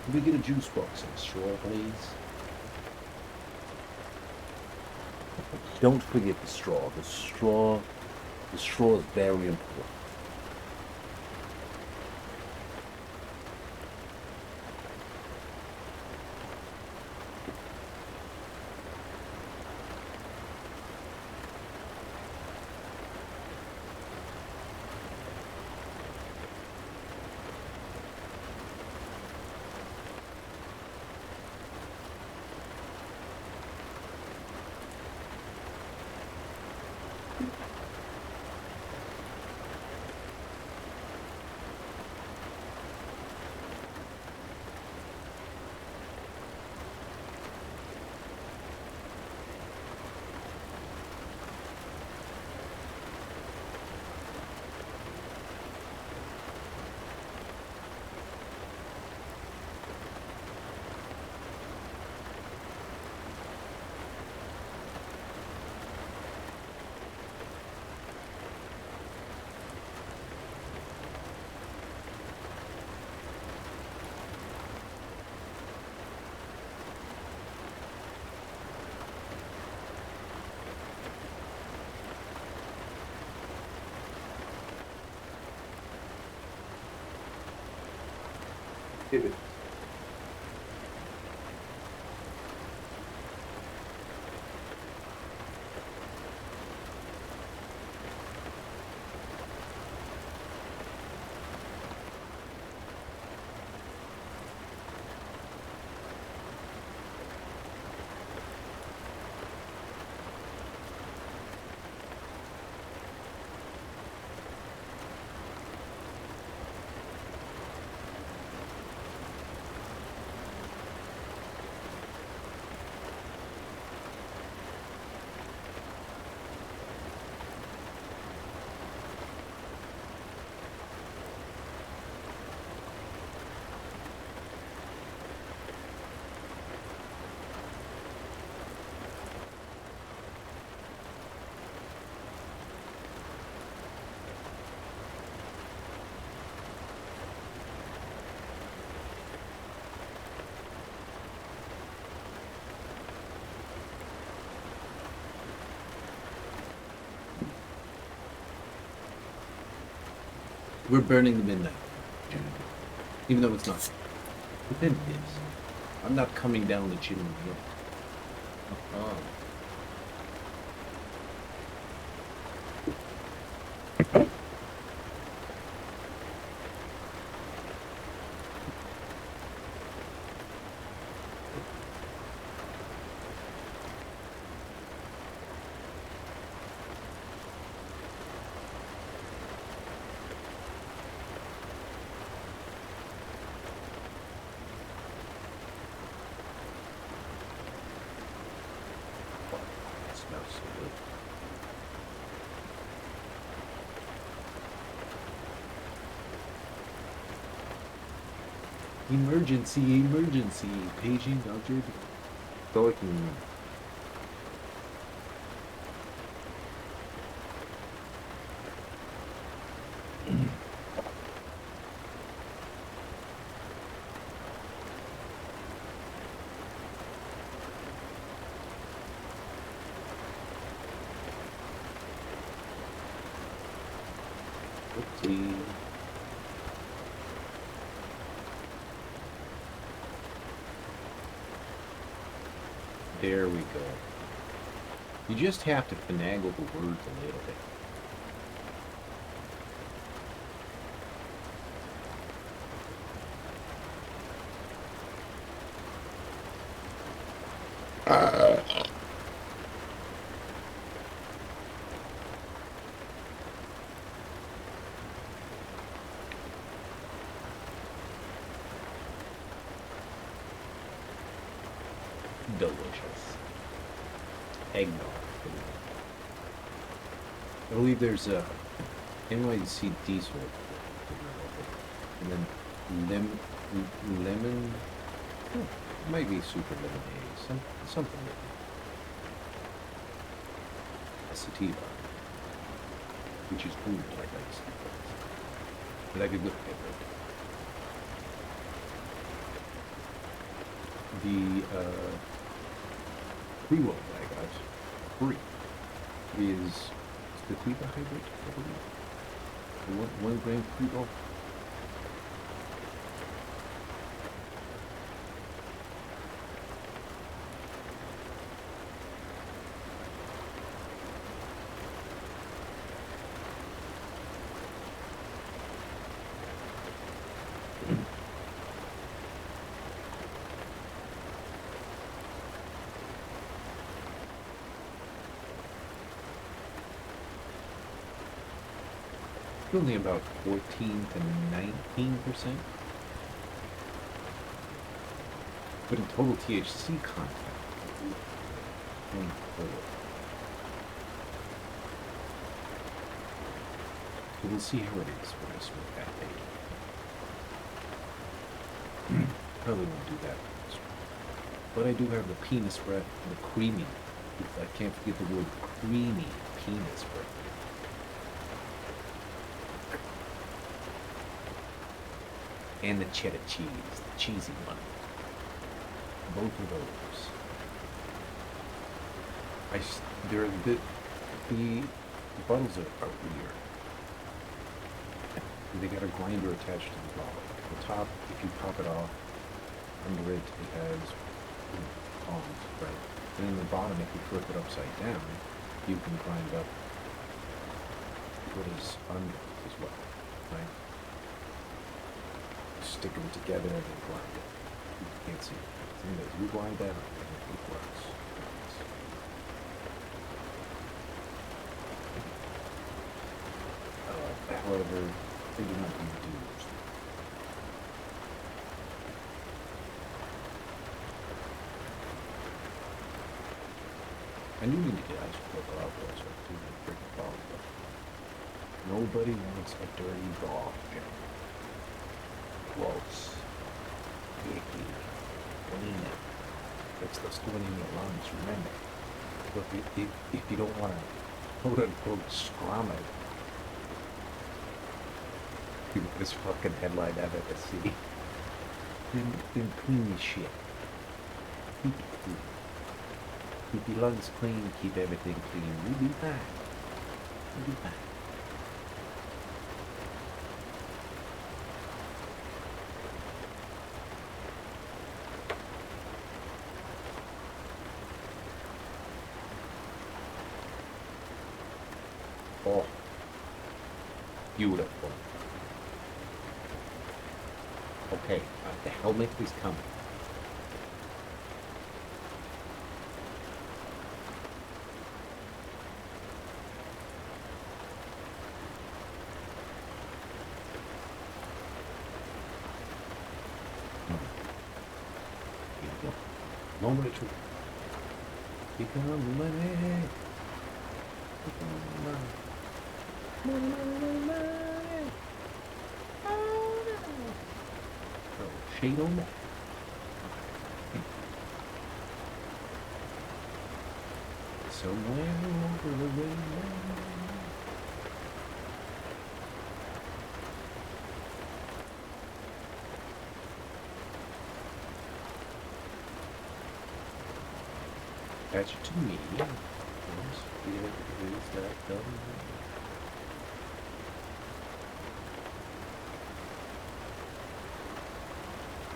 A: Can we get a juice box and a straw, please?
D: Don't forget the straw. The straw is very important.
A: Give it. We're burning the midnight. Even though it's not. But then it is. I'm not coming down the chimney yet.
D: Uh-huh.
A: It smells so good. Emergency, emergency. Paging Dr. Thornton. Oopsie. There we go. You just have to finagle the words a little bit. Delicious. Eggnog. I believe there's a NYC diesel. And then lemon. It might be super lemonade. Something like that. A sativa. Which is food, like sativa. But I could look at it. The pre-roll that I got, free, is sativa hybrid, I believe. 1 gram pre-roll. Only about 14 to 19%. But in total THC content, 24. So we'll see how it is when I smoke that data. Probably won't do that. But I do have the penis breath, the creamy. I can't forget the word creamy penis breath. And the cheddar cheese, the cheesy one. Both of those. They're the bottles are weird. They got a grinder attached to the bottle. The top, if you pop it off, under it has palms, right? And in the bottom, if you flip it upside down, you can grind up what is under it as well, right? Stick them together and then grind it. You can't see it. Anyways, you grind that up and it works. However, they do not be used. I knew we needed to ask for a out there, so I do the freaking ball. Nobody wants a dirty ball. Gross. Icky. Clean it. It's the going in your lungs, remember. But if you don't want to, quote unquote, scrum it, this fucking headline I've ever seen. Then clean your shit. Keep it clean. Keep your lungs clean, keep everything clean. You'll be fine. You'll be fine. Oh, beautiful. Okay, the helmet is coming. Here we go. Moment of truth. Become money. Become money. Money, money, money, money. Oh, no. Oh, shade on that. Somewhere over the rainbow. Attach it to me. Yes, it is that done.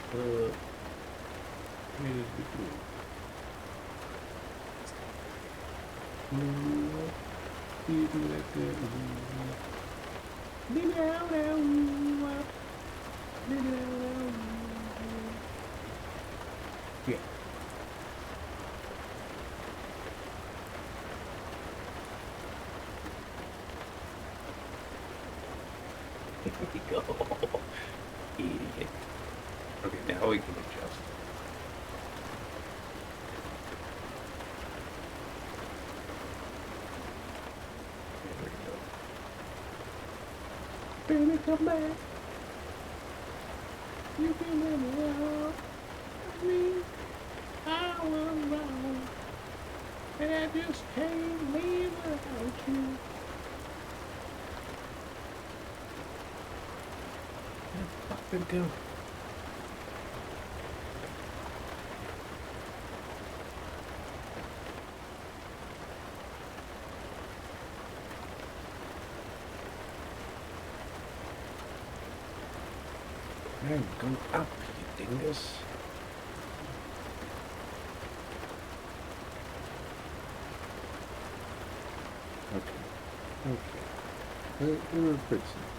A: Where is the glue? Yeah. There we go. Idiot. Okay, now we can adjust. There we go. Baby, come back. You can let me out. I mean, I was wrong. And I just can't live without you. Where the fuck did it go? Now go up, you dingus. Okay. We're fixing it.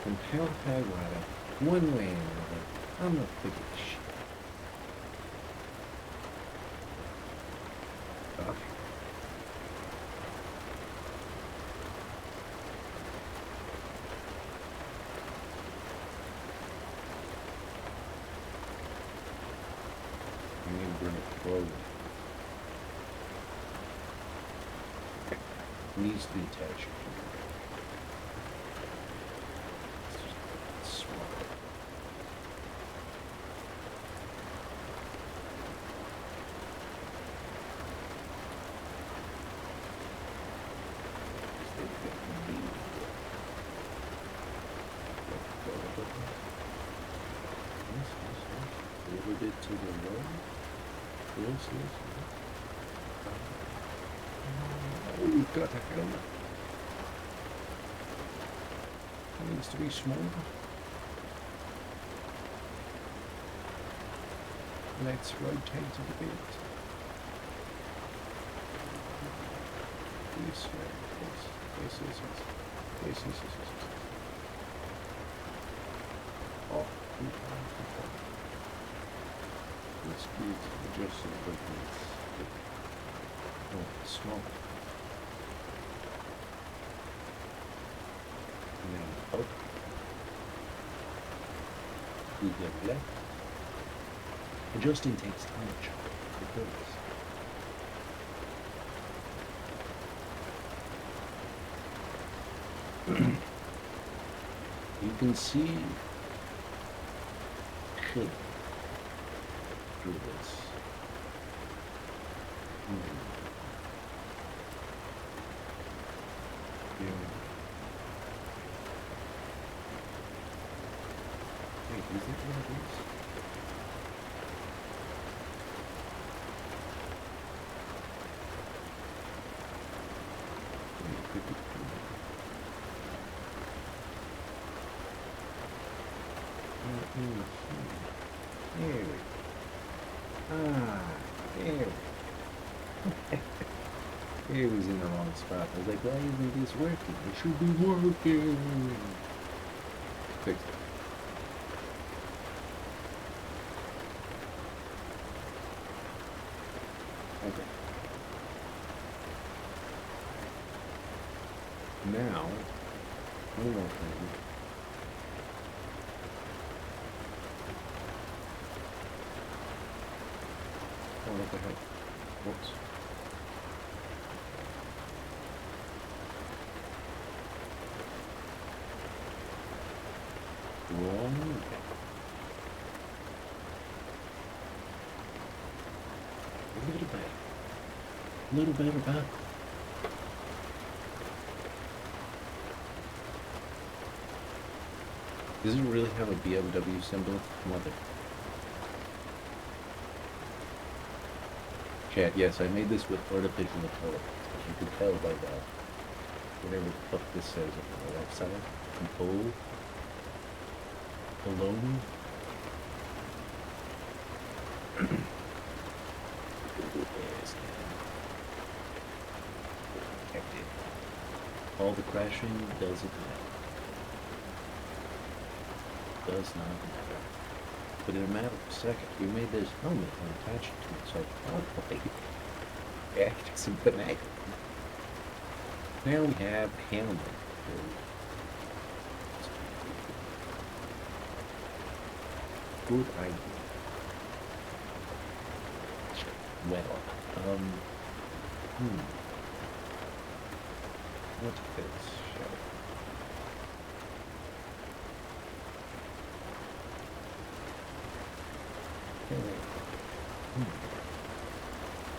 A: From hell to high water, one way or another, I'm not thinking shit. Okay. I need to bring it forward. Needs to be attached. Small. Delivered it to the road. Yes. Oh, you've got a helmet. It needs to be smaller. Let's rotate it a bit. This way. Yes. Oh, let's keep adjusting the buttons. Oh, it's small. Now up. We get left. Adjusting takes time, Chuck. It does. You can see shape through this. Yeah. Wait, is it one of these? There we go. There we go. It was in the wrong spot. I was like, why isn't this working? It should be working. Fixed it. Okay. Now, one more thing. Oh, what the heck? Whoops. Wrong. A little better. A little better back. Does it really have a BMW symbol? Mother. Chat, yes, I made this with artificial intelligence. As you can tell by that. Whatever the fuck this says on the left side. Compose. Alone. Yes, detected. All the crashing doesn't matter. Does not matter. But in a matter of seconds, we made this helmet and attached it to it, so probably act some finagling. Now we have a helmet. Good idea. Well, what fits, shall we?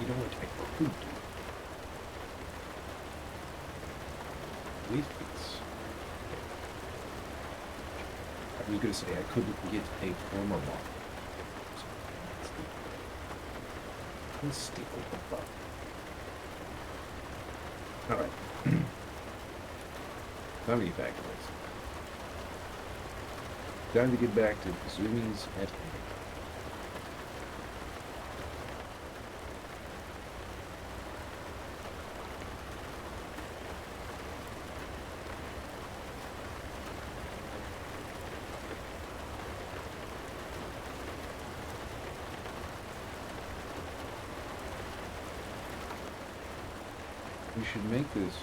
A: You know what I could do? With this. I was gonna say I couldn't get a former one. Let's stick with the fuck. Alright. Time to get back to this. Time to get back to the zoomies at hand. We should make this.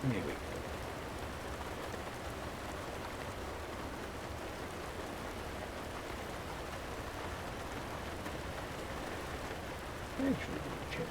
A: Here we go. Actually, check.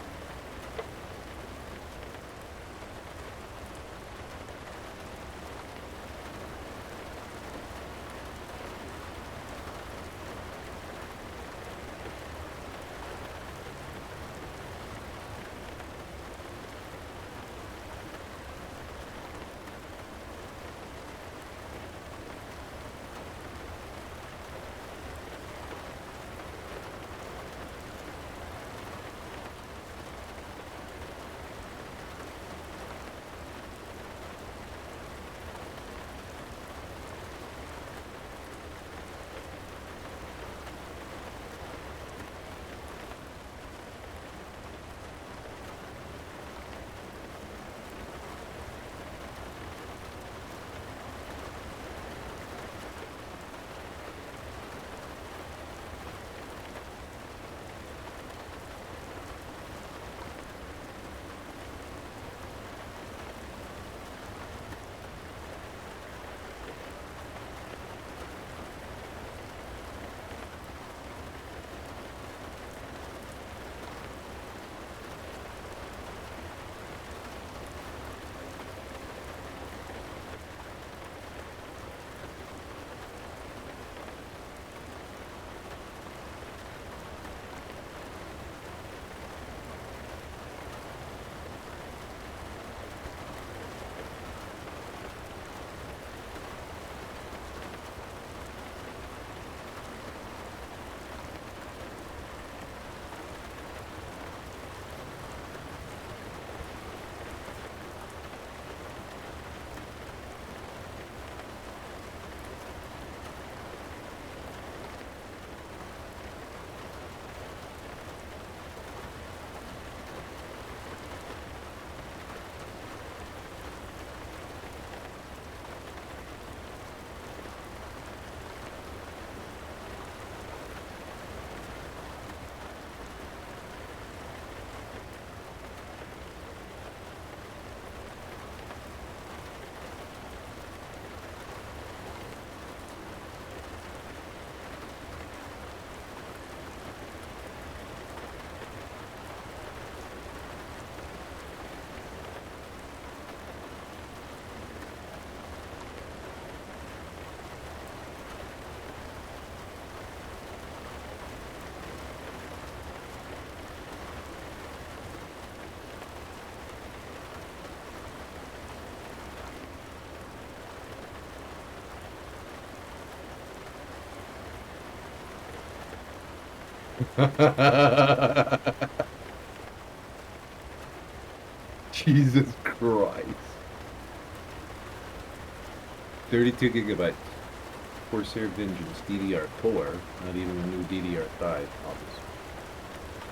A: Jesus Christ. 32 gigabytes. Corsair Vengeance DDR4, not even a new DDR5, obviously.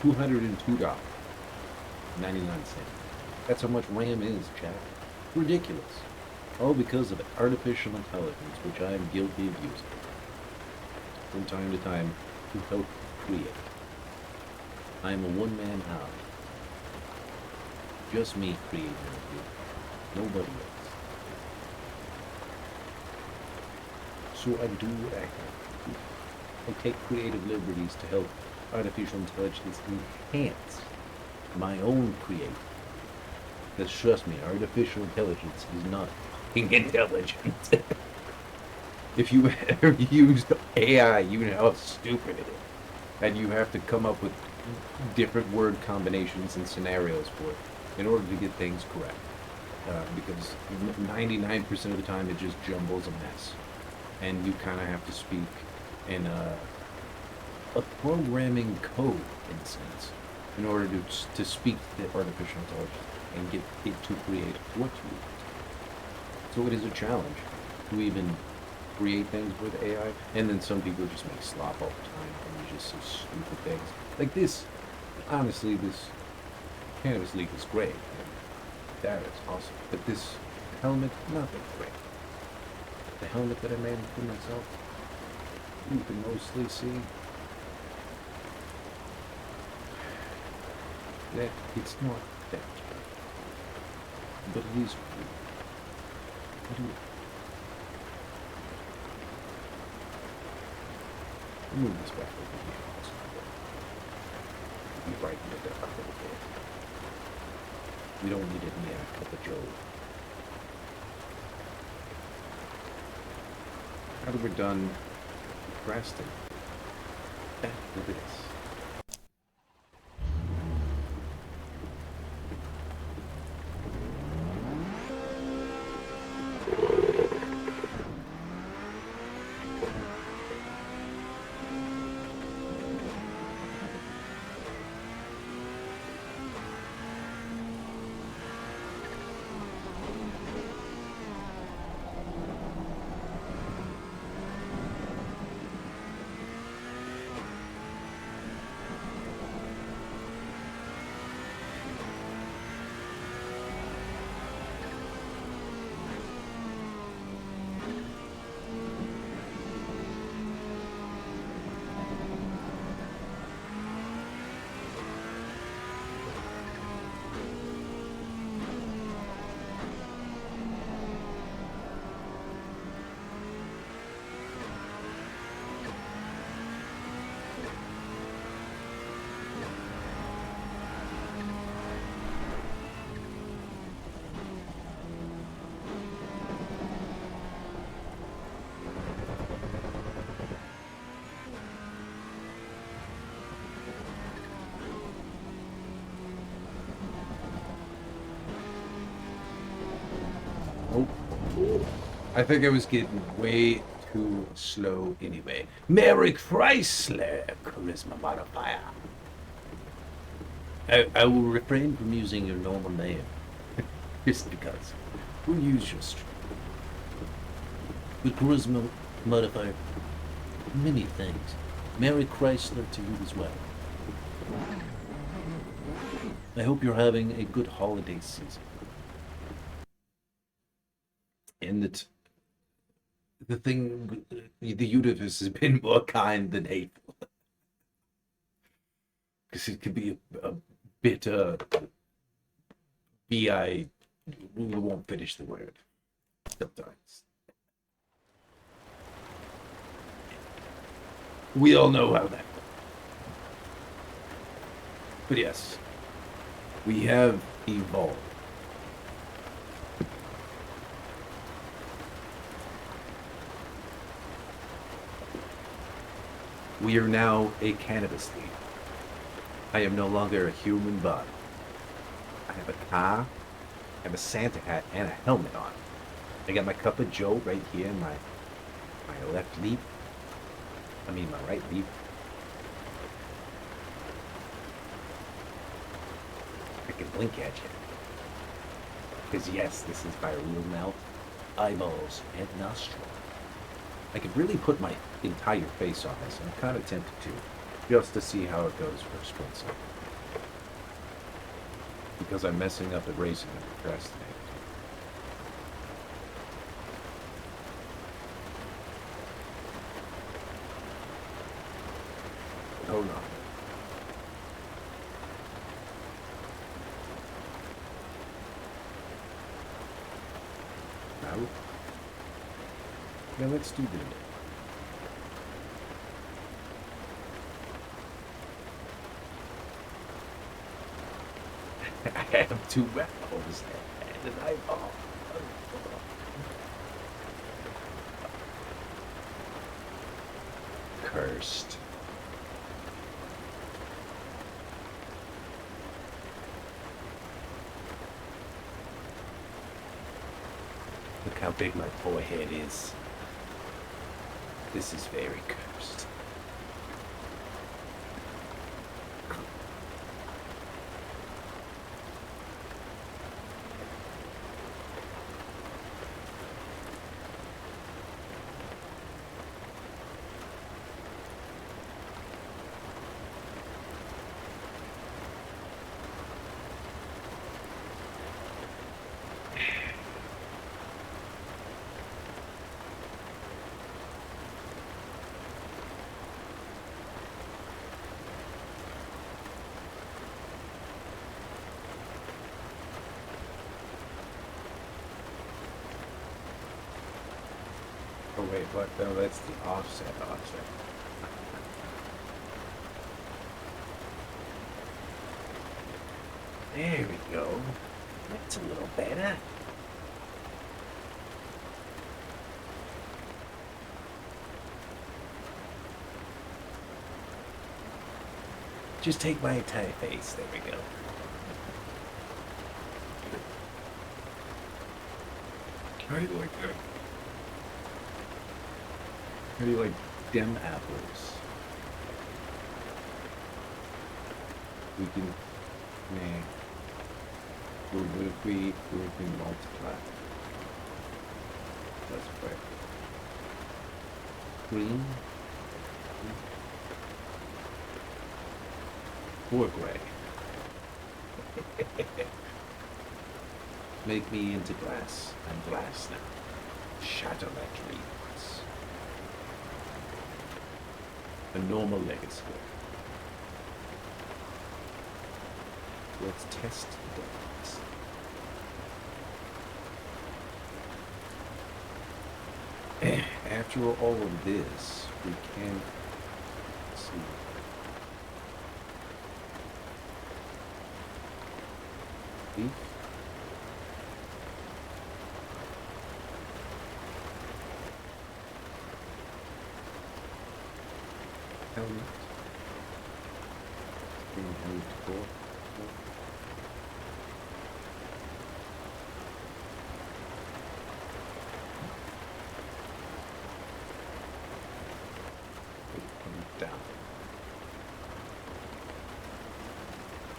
A: $202. 99 cents. That's how much RAM is, chat. Ridiculous. All because of artificial intelligence, which I am guilty of using from time to time to help create. I am a one-man hound. Just me creating it. Nobody else. So I do what I can. I take creative liberties to help artificial intelligence enhance my own creative. Because trust me, artificial intelligence is not intelligent. If you ever used AI, you know how stupid it is. And you have to come up with different word combinations and scenarios for it in order to get things correct. Because 99% of the time it just jumbles a mess. And you kind of have to speak in a programming code, in a sense, in order to speak to the artificial intelligence and get it to create what you want. So it is a challenge to even create things with AI, and then some people just make slop all the time and you just say stupid things. Like this, honestly, this Cannabis League is great. That is awesome. But this helmet, not that great. The helmet that I made for myself, you can mostly see that it's not that bad. But it is cool. What do you move this back over here? Be right in the dark a little bit. We don't need it near a cup of joe. Now that we're done resting, back to this. I think I was getting way too slow anyway. Merry Chrysler, charisma modifier. I will refrain from using your normal name. Just because. We'll use your stream. With charisma modifier, many things. Merry Chrysler to you as well. I hope you're having a good holiday season. And that the thing, the universe has been more kind than hateful. Because it could be a bit, we won't finish the word sometimes. We all know how that goes. But yes, we have evolved. We are now a cannabis league. I am no longer a human body. I have a car, I have a Santa hat, and a helmet on. I got my cup of joe right here in my left leaf. I mean my right leaf.
B: can blink at you. Because yes, this is my real mouth, eyeballs, and nostril. I could really put my entire face on this. I'm kind of tempted to, just to see how it goes for a split second. Because I'm messing up at racing and procrastinating. Hold on. Now, let's do this. I have two mouths and an eyeball. Cursed. Look how big my forehead is. This is very cursed. Oh wait, what? No, that's the offset. There we go. That's a little better. Just take my entire face. There we go.
A: How do you like that? How do you like dim apples? We can, man. What if we multiply? That's fair. Green or gray. Make me into glass. I'm glass now. Shatter my dreams. A normal legacy. Let's test the dots. After all of this, we can see. Beef. Helmet. Being moved forward. Down.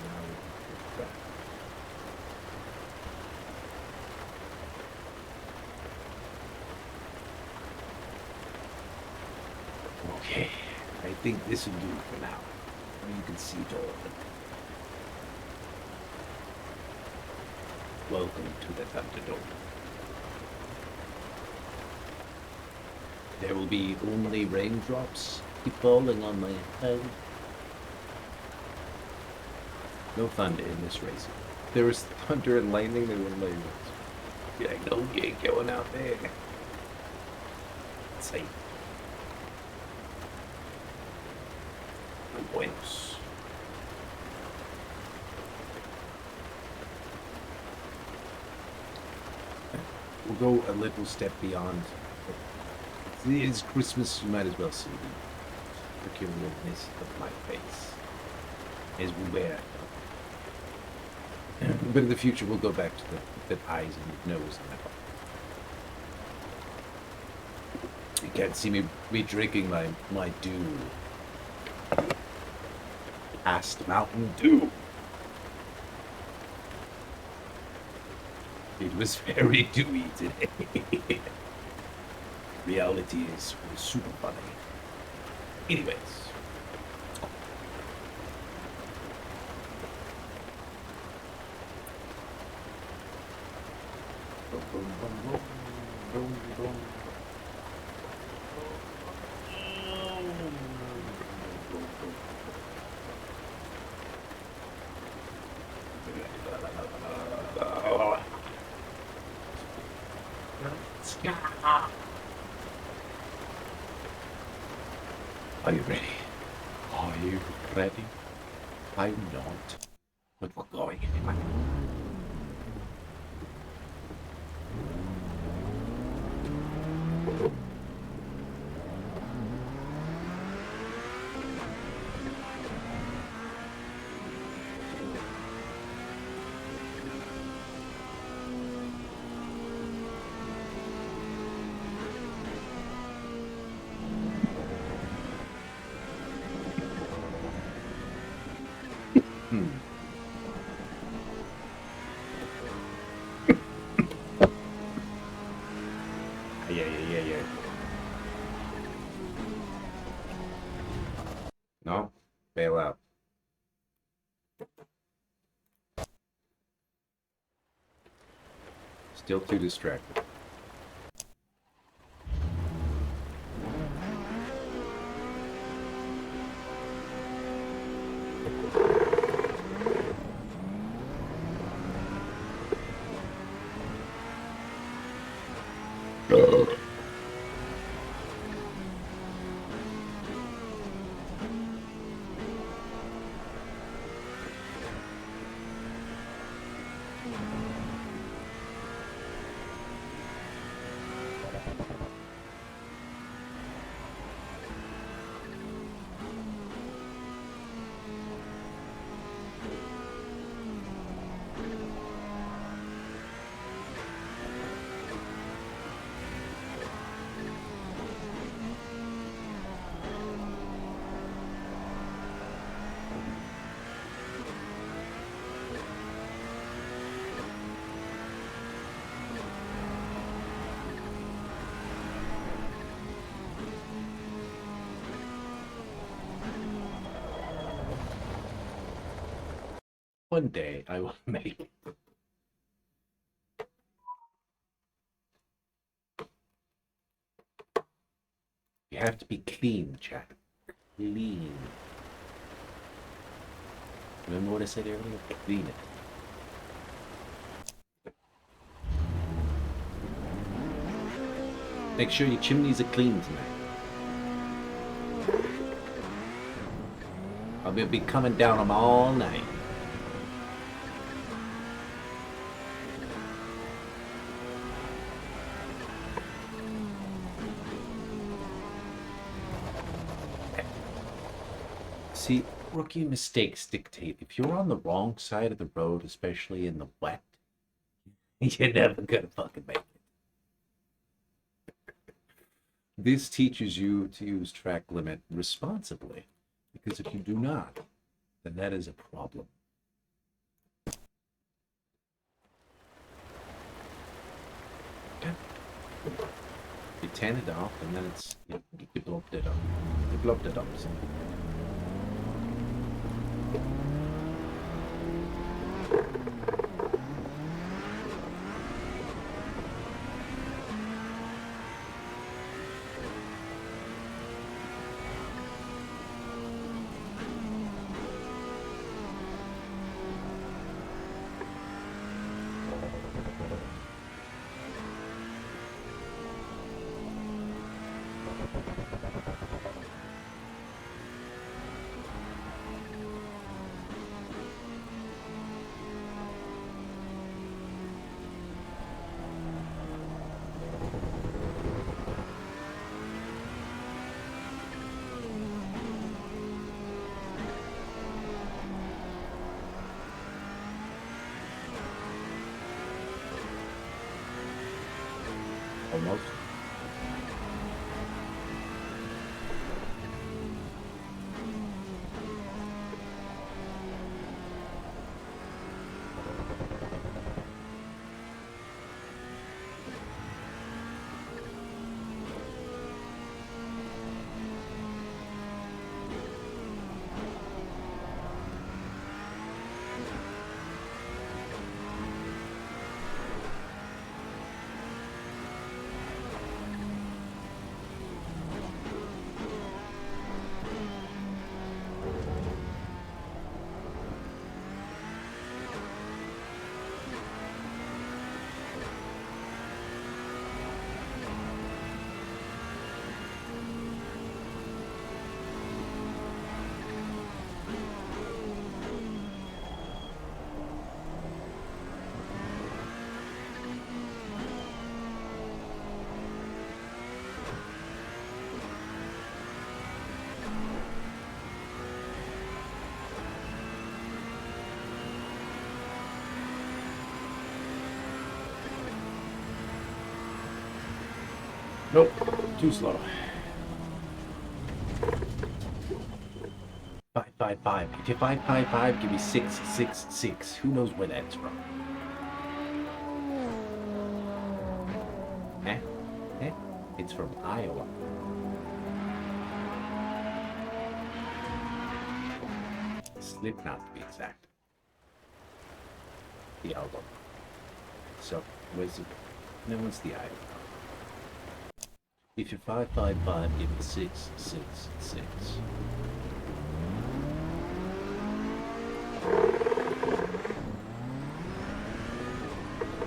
A: Now we can get back. Okay, I think this will do for now. You can see it all. Welcome to the Thunderdome. There will be only raindrops keep falling on my head. No thunder in this race. If there was thunder and lightning, they wouldn't let you race. Be like, no, you ain't going out there. It's safe. No buenos. We'll go a little step beyond. It's Christmas, you might as well see the peculiarness of my face as we wear it. But in the future, we'll go back to the eyes and nose and that. You can't see me drinking my dew. Past Mountain Dew.
B: It was very dewy today. Reality is super funny. Anyways. Boom, boom, boom, boom, boom, boom. Are you ready?
D: Are you ready? I'm not.
B: But we're going anyway. Yeah. No, bail out. Still too distracted. One day I will make it. You have to be clean, Jack. Clean. Remember what I said earlier? Clean it. Make sure your chimneys are clean tonight. I'll be coming down them all night. See, rookie mistakes dictate if you're on the wrong side of the road, especially in the wet, you're never gonna fucking make it. This teaches you to use track limit responsibly, because if you do not, then that is a problem. Okay. You tan it off, and then it's you developed it up. Developed it up. So. Almost. Nope, too slow. 555. If you 555, give me 666. Who knows where that's from? Eh? Eh? It's from Iowa. Slipknot to be exact. The album. So, where's it? No one's the Iowa. If you're 555, give me 666.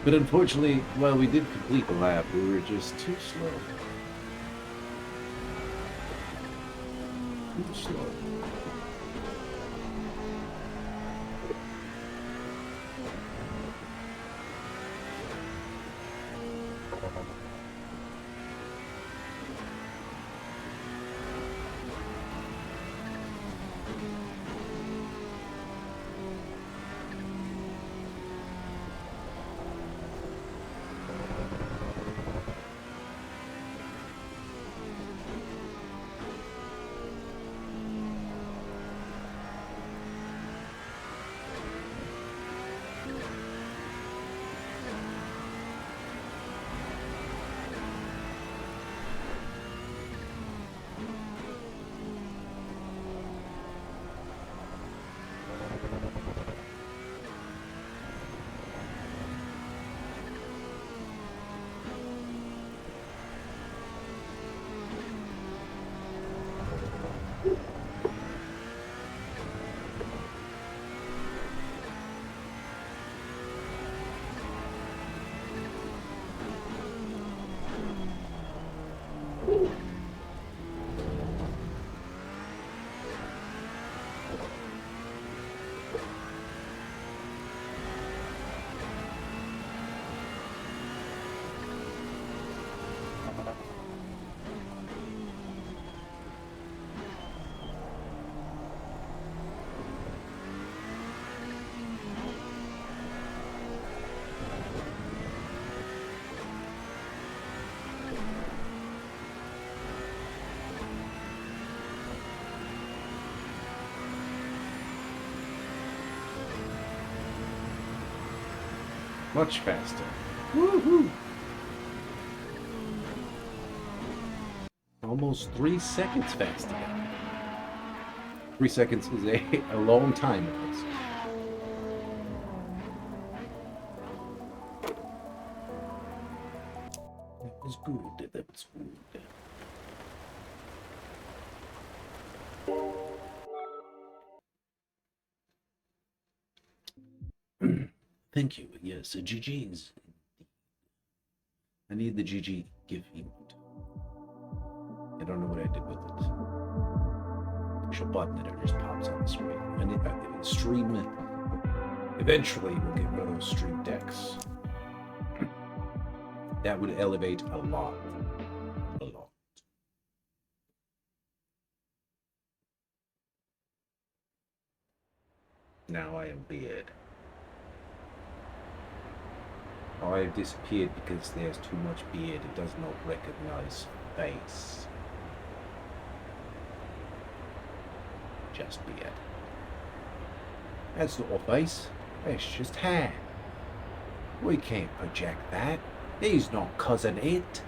B: But unfortunately, while we did complete the lap, we were just too slow. Too slow. Much faster. Woohoo! Almost 3 seconds faster. 3 seconds is a long time. That was good. That was good. Thank you. Yes, GG's. I need the GG gift emote. I don't know what I did with it. Push a button and it just pops on the screen. I need stream it. Eventually, we'll get one of those stream decks. That would elevate a lot. A lot. Now I am beard. I have disappeared because there's too much beard. It does not recognize face. Just beard. That's not a face. That's just hair. We can't project that. He's not cousin it.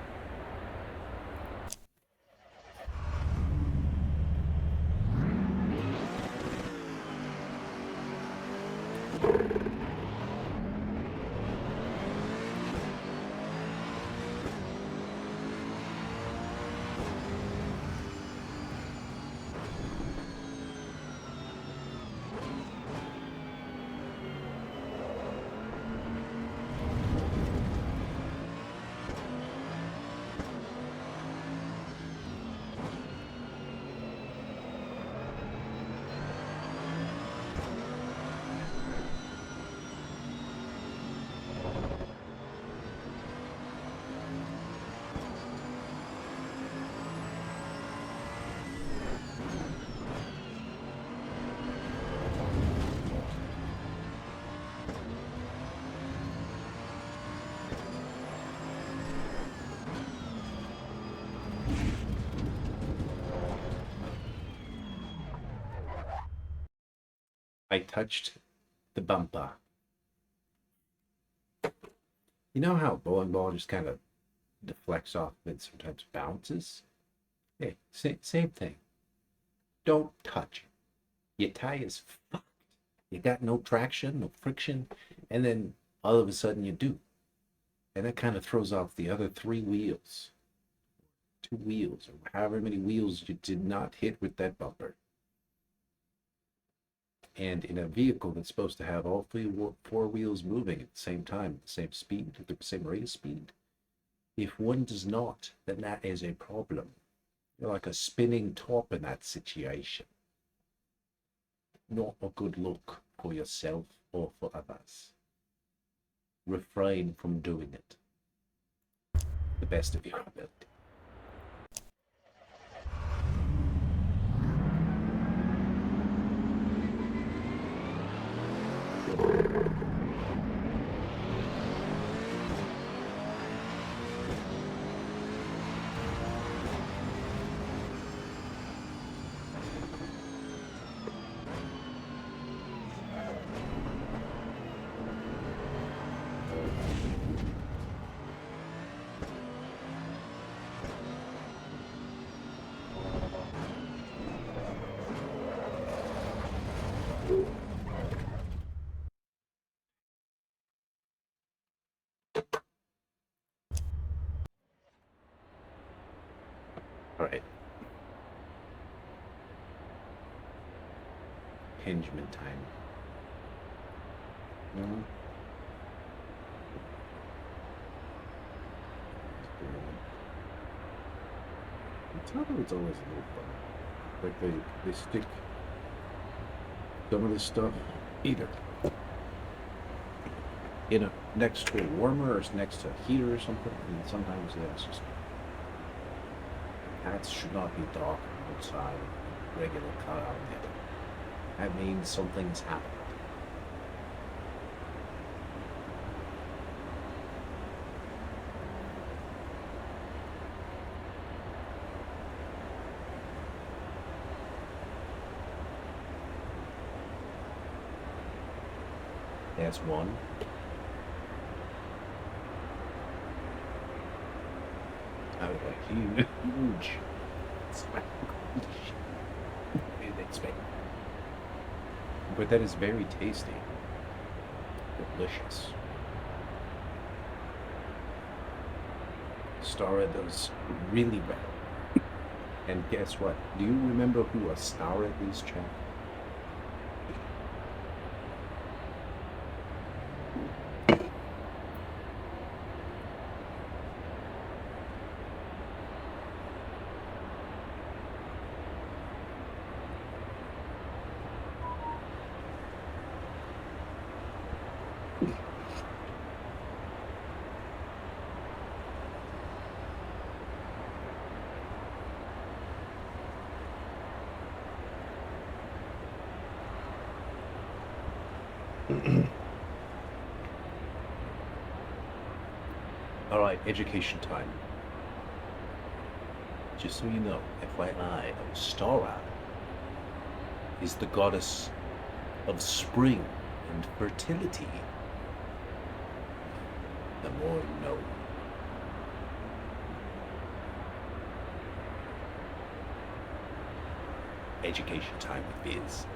B: I touched the bumper. You know how bowling ball just kind of deflects off and sometimes bounces? Hey, same thing. Don't touch it. Your tire is fucked. You got no traction, no friction, and then all of a sudden you do. And that kind of throws off the other 3 wheels, 2 wheels, or however many wheels you did not hit with that bumper. And in a vehicle that's supposed to have all 4 wheels moving at the same time, at the same speed, at the same rate of speed, if one does not, then that is a problem. You're like a spinning top in that situation. Not a good look for yourself or for others. Refrain from doing it. The best of your ability. All right. Hingement time.
A: It's not that it's always a little fun. Like they stick some of this stuff either in a next to a warmer or next to a heater or something, and sometimes it's just hats should not be dark outside, regular cut out there. That means something's happened. That's one. I was like, huge. Didn't expect. But that is very tasty. Delicious. Stara does really well. And guess what? Do you remember who Astara is, Chad? All right, education time. Just so you know, FYI, Ostara is the goddess of spring and fertility. The more you know. Education time with Biz.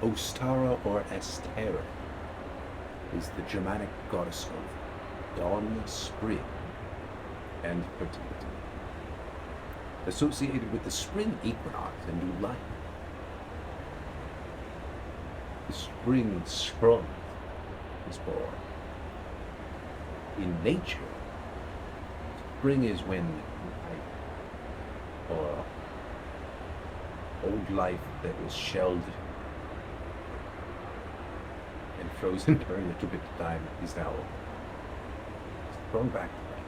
A: Ostara or Estera is the Germanic goddess of dawn, spring, and fertility, associated with the spring equinox and new life. The spring sprung is born. In nature, spring is when life, or old life that was shelled and frozen for a little bit of time is now sprung back to life.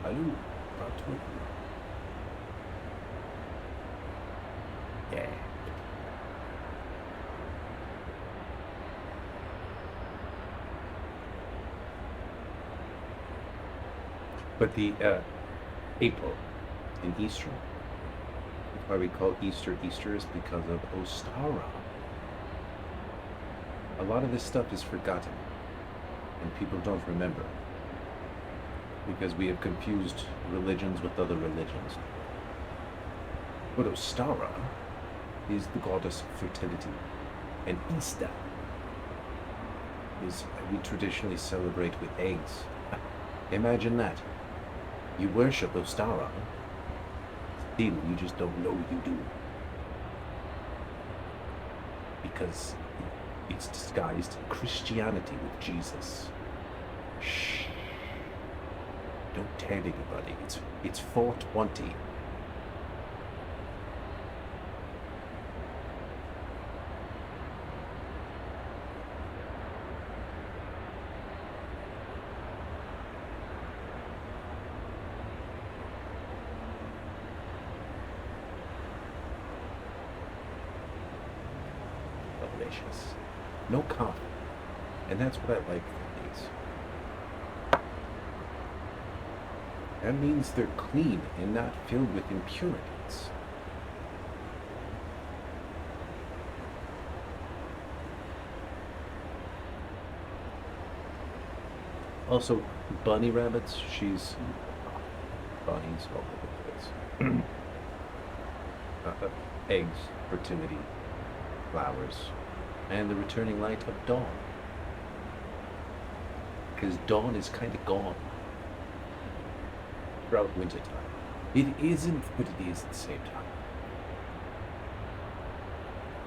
A: Hello, about to yeah. But the April in Easter. That's why we call Easter Easter is because of Ostara. A lot of this stuff is forgotten and people don't remember because we have confused religions with other religions. But Ostara is the goddess of fertility, and Easter is we traditionally celebrate with eggs. Imagine that. You worship Ostara, still you just don't know you do. Because it's disguised Christianity with Jesus. Shh. Don't tell anybody. It's 420. Delicious. No coffee. And that's what I like from these. That means they're clean and not filled with impurities. Also, bunny rabbits, she's bunnies all over the place. Eggs, fertility, flowers, and the returning light of dawn. Because dawn is kind of gone throughout winter time. It isn't, but it is at the same time.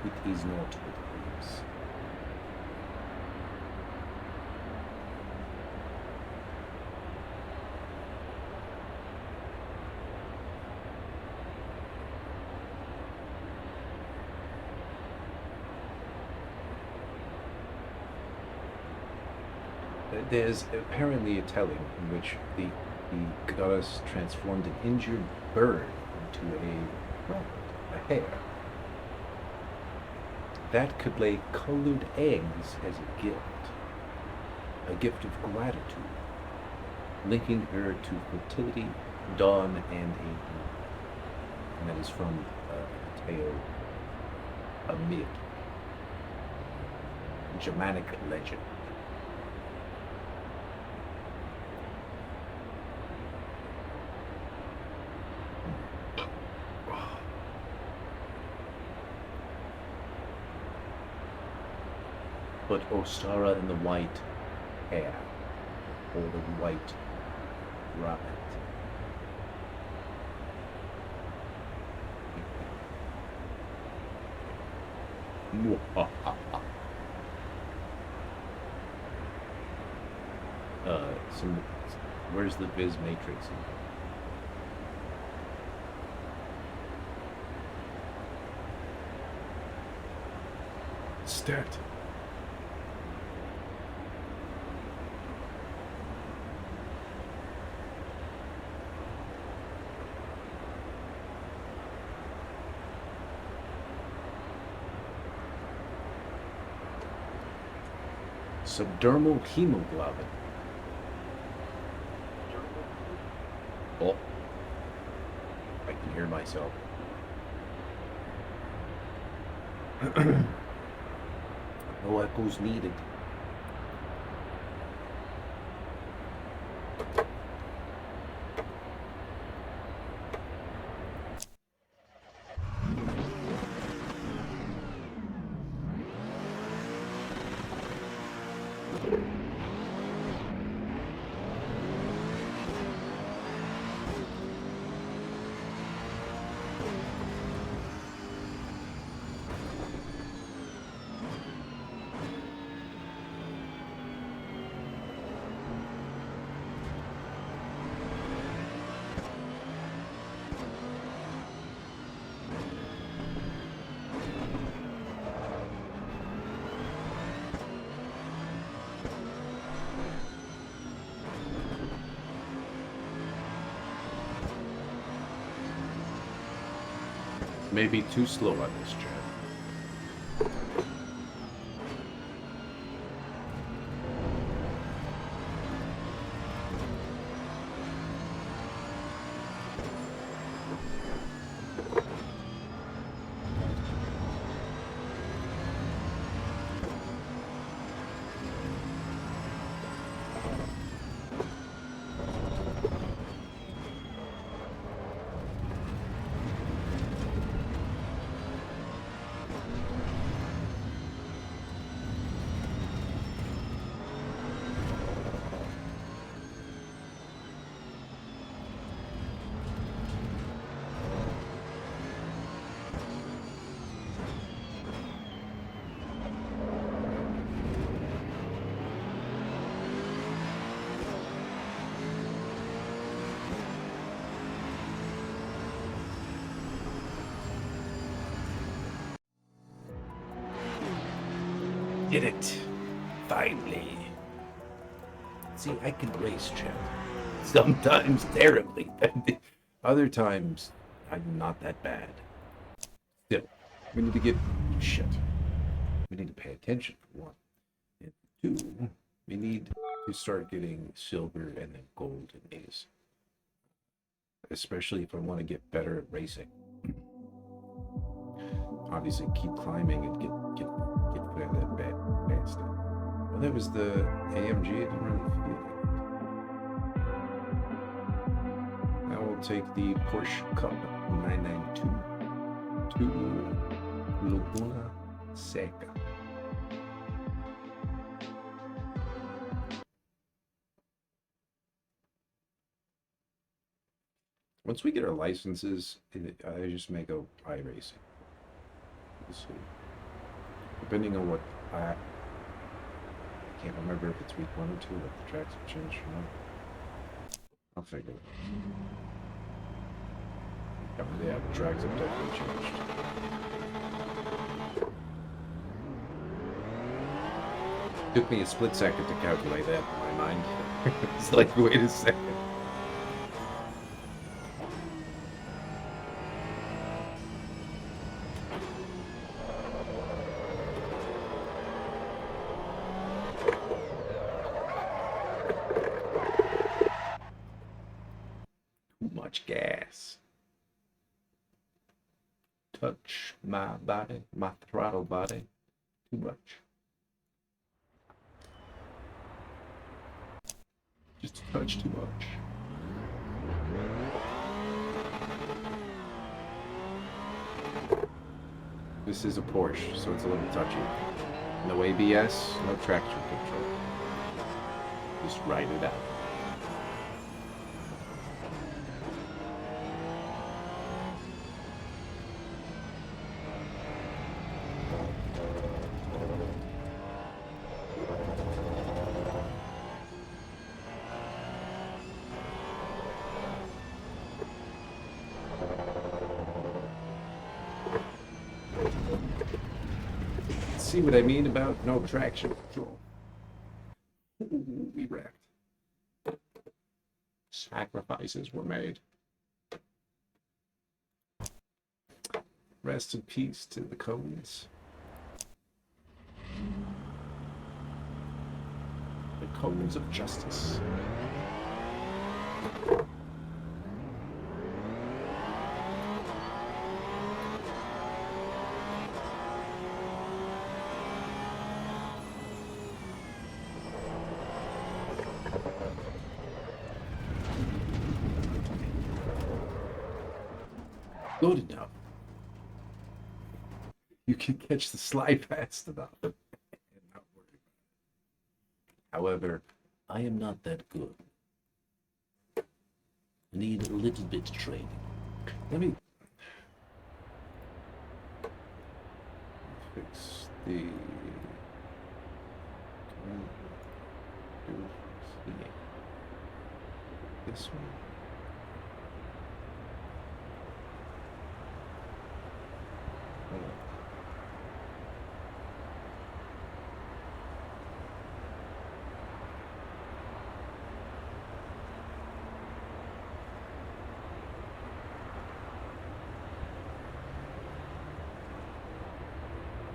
A: It is not, but it is. There's apparently a telling in which the goddess transformed an injured bird into a hare that could lay colored eggs as a gift of gratitude, linking her to fertility, dawn, and a and that is from a tale, a myth, Germanic legend. But Ostara and the white hare, or the white rabbit. Where's the Viz Matrix? Stat. Subdermal hemoglobin. Oh, I can hear myself. No echoes needed. Maybe too slow on this jet.
B: Did it. Finally. See, I can race, Chad. Sometimes terribly. Other times, I'm not that bad. Still, we need to get shit. We need to pay attention for one. And two, we need to start getting silver and then gold in these. Especially if I want to get better at racing. Obviously, keep climbing and get that bad fast. Well, that was the AMG. I didn't really feel it. Now we'll take the Porsche Cup 992 to Laguna Seca. Once we get our licenses, I just may go iRacing. We'll see. Depending on what I can't remember if it's week 1 or 2, if the tracks have changed or not. I'll figure it out. Yeah, the tracks have definitely changed. Took me a split second to calculate that in my mind. It's like, wait a second. Too much gas. Touch my body, my throttle body. Too much. Just a touch too much. This is a Porsche, so it's a little touchy. No ABS, no traction control. Just ride it out. See what I mean about no traction control? Ooh, we wrecked. Sacrifices were made. Rest in peace to the cones. The cones of justice. Good enough. You can catch the slide fast enough and not worry about it. However, I am not that good. I need a little bit of training. Let me fix the this one.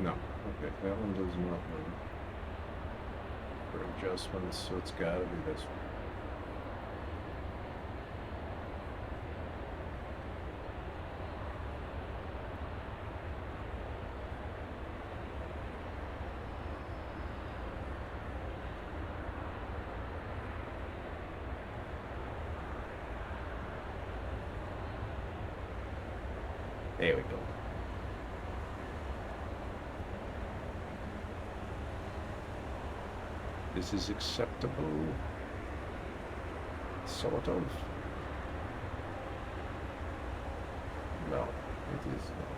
B: No. Okay, that one does not work. For adjustments, so it's gotta be this one. There we go. This is acceptable. Sort of. No, it is not.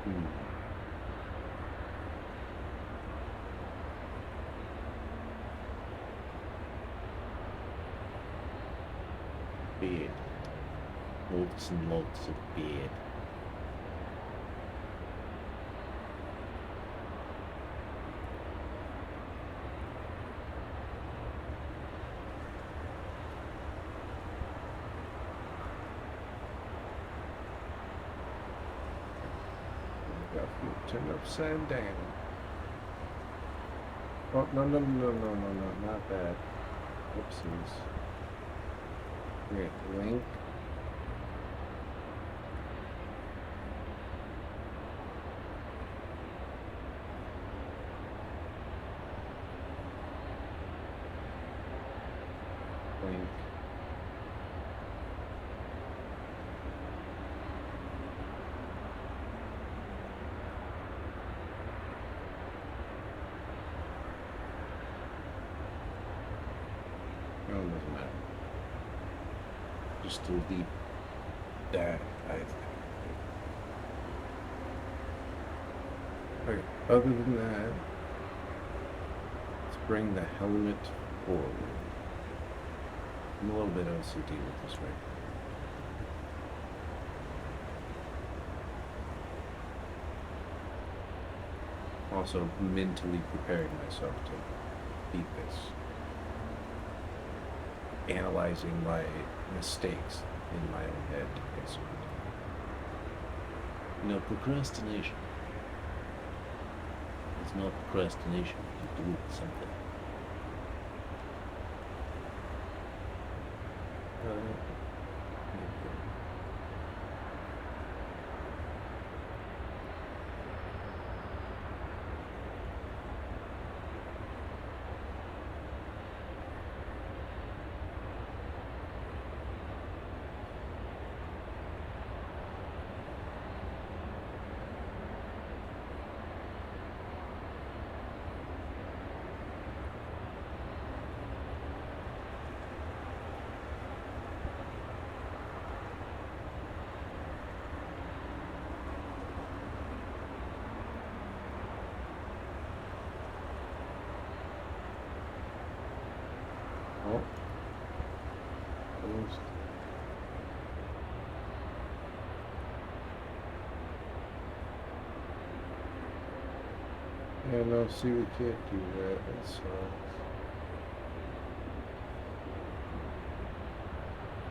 A: Hmm.
D: Beard. Loads and loads of beard.
A: Got you turned upside down. Oh, no, no, no, no, no, no, no, not that. Whoopsies. Wait, link. Link. No, it doesn't matter. Just delete that, I think. Okay, other than that, let's bring the helmet forward. I'm a little bit OCD with this right now. Also, mentally preparing myself to beat this. Analyzing my mistakes in my own head, basically.
D: No procrastination. It's not procrastination. You do something.
A: Oh. Closed. Yeah, no, see, we can't do that. That sucks.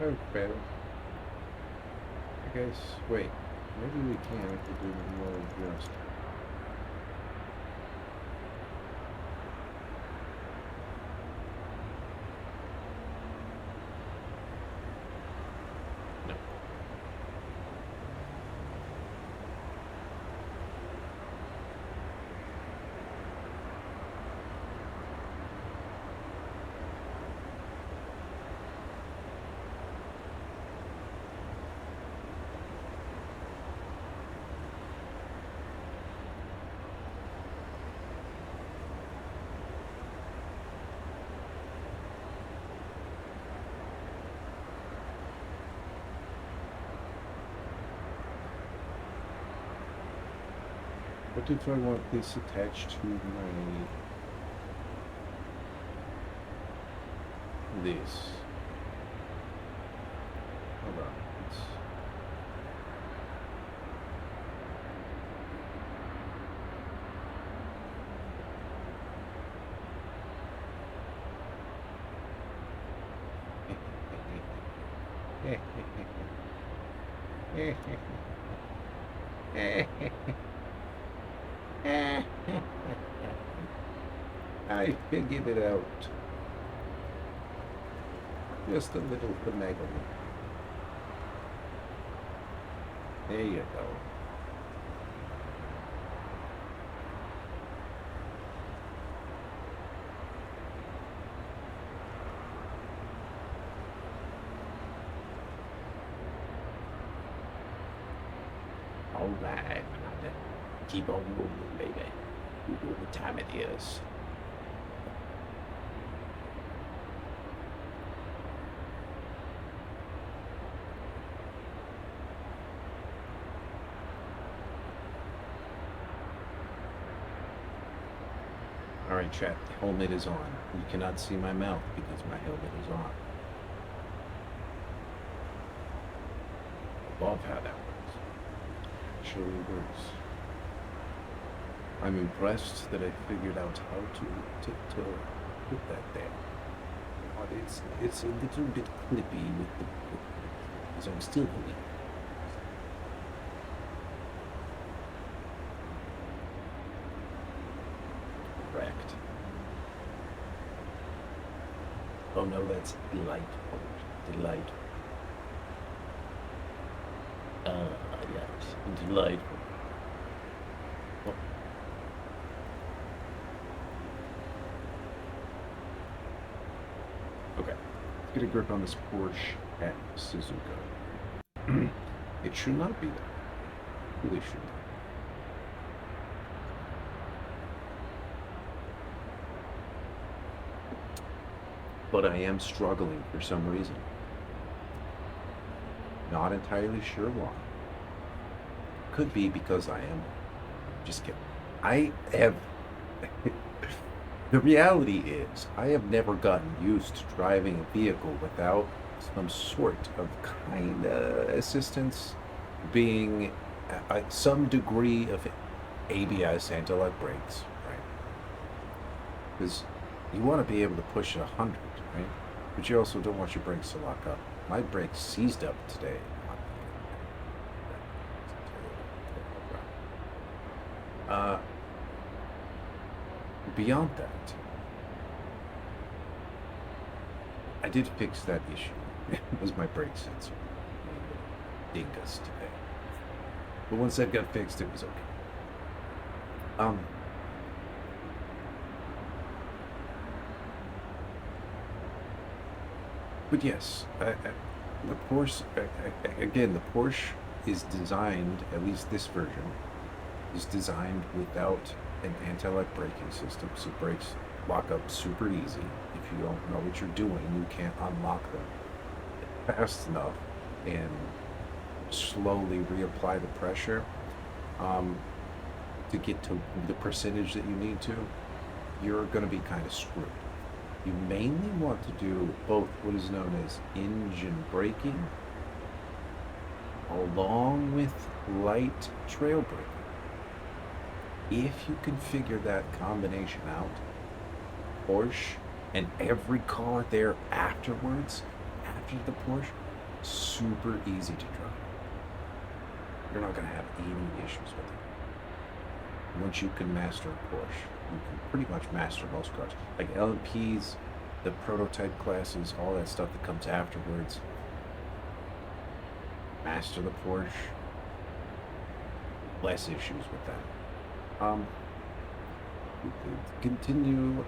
A: Okay. I guess, wait. Maybe we can if we do more adjust.
D: No.
A: What if I want this attached to my... this? Hold on. It's... I figured it out. Just a little finagling. There you go.
B: All right, brother. Keep on moving, baby. You know what time it is.
A: Alright, chat. The helmet is on. You cannot see my mouth because my helmet is on. Love how that works. Actually works. I'm impressed that I figured out how to put that there. But it's a little bit clippy with the because I'm still holding. Correct. Oh no, that's delightful. Delightful. Yes, delightful. Oh. Okay, let's get a grip on this Porsche at Suzuka. It should not be that. Really should not. But I am struggling for some reason. Not entirely sure why. Could be because I am. Just kidding. I have. The reality is, I have never gotten used to driving a vehicle without some sort of kind of assistance, being some degree of ABS, anti-lock brakes, right? Because you want to be able to push 100, right? But you also don't want your brakes to lock up. My brakes seized up today. Beyond that, I did fix that issue. It was my brake sensor. Dingus today. But once that got fixed, it was okay. But yes, the Porsche, again, the Porsche is designed, at least this version, is designed without an anti-lock braking system, so brakes lock up super easy. If you don't know what you're doing, you can't unlock them fast enough and slowly reapply the pressure to get to the percentage that you need to. You're going to be kind of screwed. You mainly want to do both what is known as engine braking along with light trail braking. If you can figure that combination out, Porsche and every car there afterwards, after the Porsche, super easy to drive. You're not going to have any issues with it. Once you can master a Porsche, you can pretty much master most cars. Like LMPs, the prototype classes, all that stuff that comes afterwards. Master the Porsche, less issues with that. Continue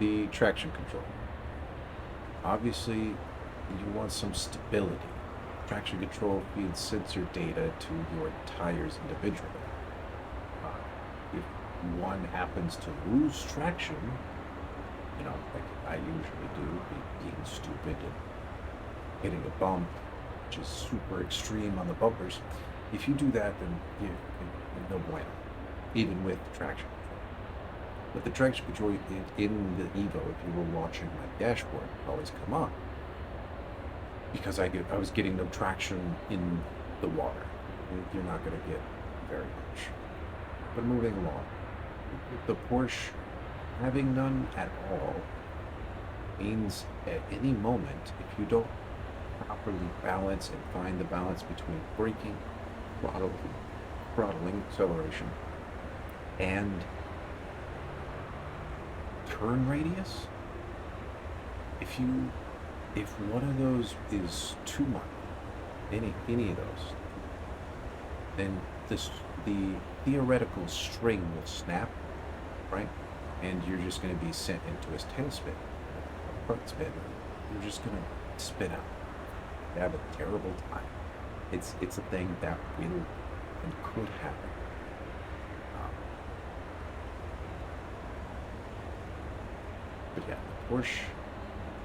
A: the traction control. Obviously, you want some stability. Traction control feeds sensor data to your tires individually. If one happens to lose traction, you know, like I usually do, being stupid and hitting a bump, which is super extreme on the bumpers. If you do that, then you're no bueno, even with traction control. But the traction control in the Evo, if you were watching my dashboard, would always come up because I was getting no traction in the water. You're not going to get very much. But moving along, the Porsche having none at all means at any moment, if you don't properly balance and find the balance between braking, throttling, acceleration, and turn radius, if one of those is too much, any of those, then the theoretical string will snap, right? And you're just going to be sent into his tailspin, a front spin. You're just going to spin out. You have a terrible time. It's a thing that will and could happen. But yeah, the Porsche,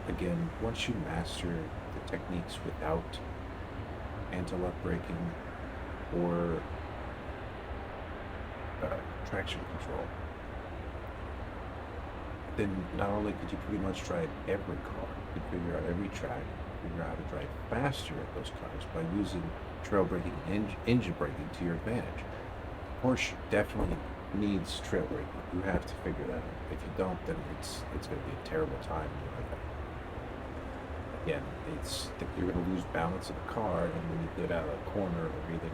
A: again, once you master the techniques without anti-lock braking or traction control, then not only could you pretty much drive every car, you could figure out every track, figure out how to drive faster at those cars by using trail braking and engine braking to your advantage. Porsche definitely needs trail braking. You have to figure that out. If you don't, then it's going to be a terrible time. Again, you're going to lose balance of the car, and when you get out of a corner or even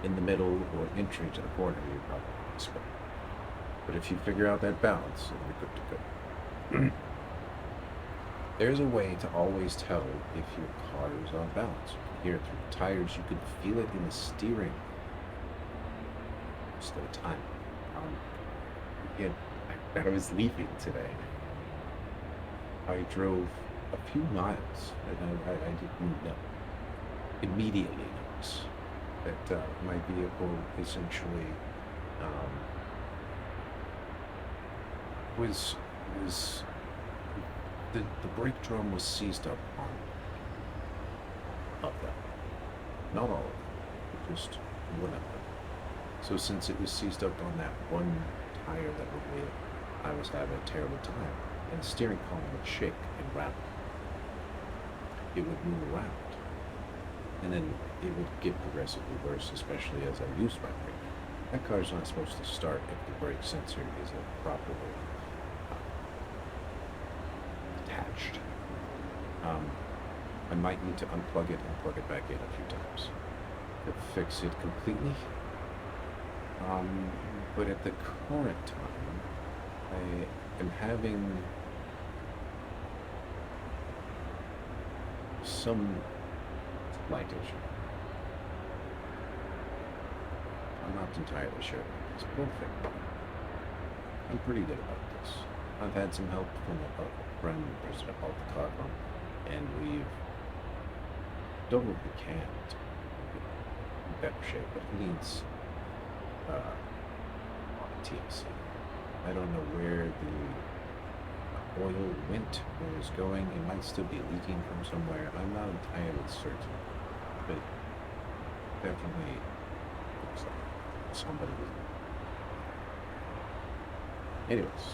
A: in the middle or entry to the corner, you're probably going to spin. But if you figure out that balance, then you're good to go. There's a way to always tell if your car is on balance. You can hear it through the tires. You can feel it in the steering. Most of the time. Again, I was leaving today. I drove a few miles, and I didn't know, immediately notice that my vehicle essentially was the brake drum was seized up on of them. Not all of them, just one of them. So since it was seized up on that one tire that would wheel, I was having a terrible time. And the steering column would shake and rattle. It would move around. And then it would get progressively worse, especially as I used my brake. That car's not supposed to start if the brake sensor isn't properly attached. I might need to unplug it and plug it back in a few times to fix it completely. But at the current time, I am having some light issue. I'm not entirely sure it's perfect. I'm pretty good about this. I've had some help from a friend who's about the car from, and we've done what we can to get in better shape, but it needs TLC. I don't know where the oil went, where it's going. It might still be leaking from somewhere. I'm not entirely certain, but definitely looks like somebody was. Anyways.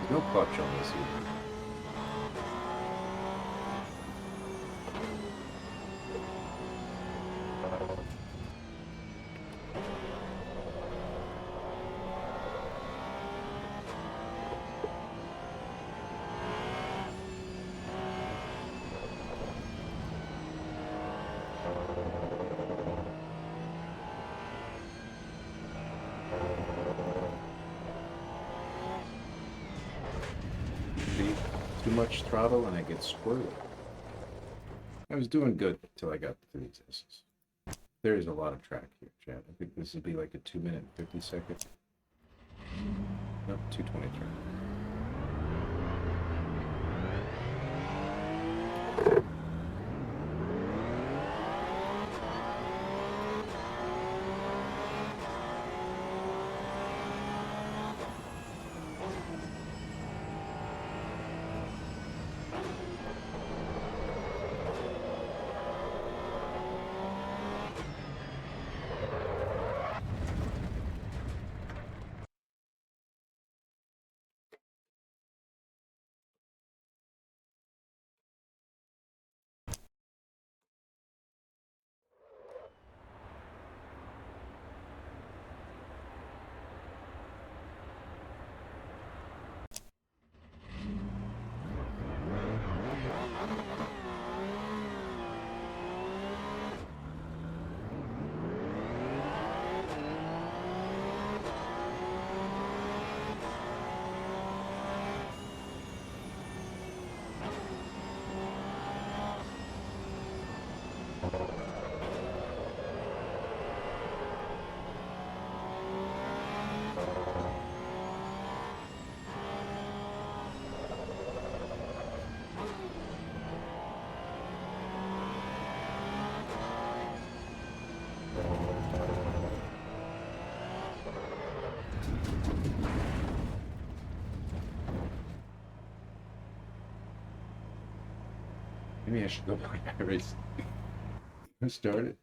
A: No clutch on this either. Too much throttle and I get squirrely. I was doing good until I got to these S's. There is a lot of track here, Chad. I think this would be like a 2-minute 50-second. Nope, 2:23. Maybe I should go back. I already started.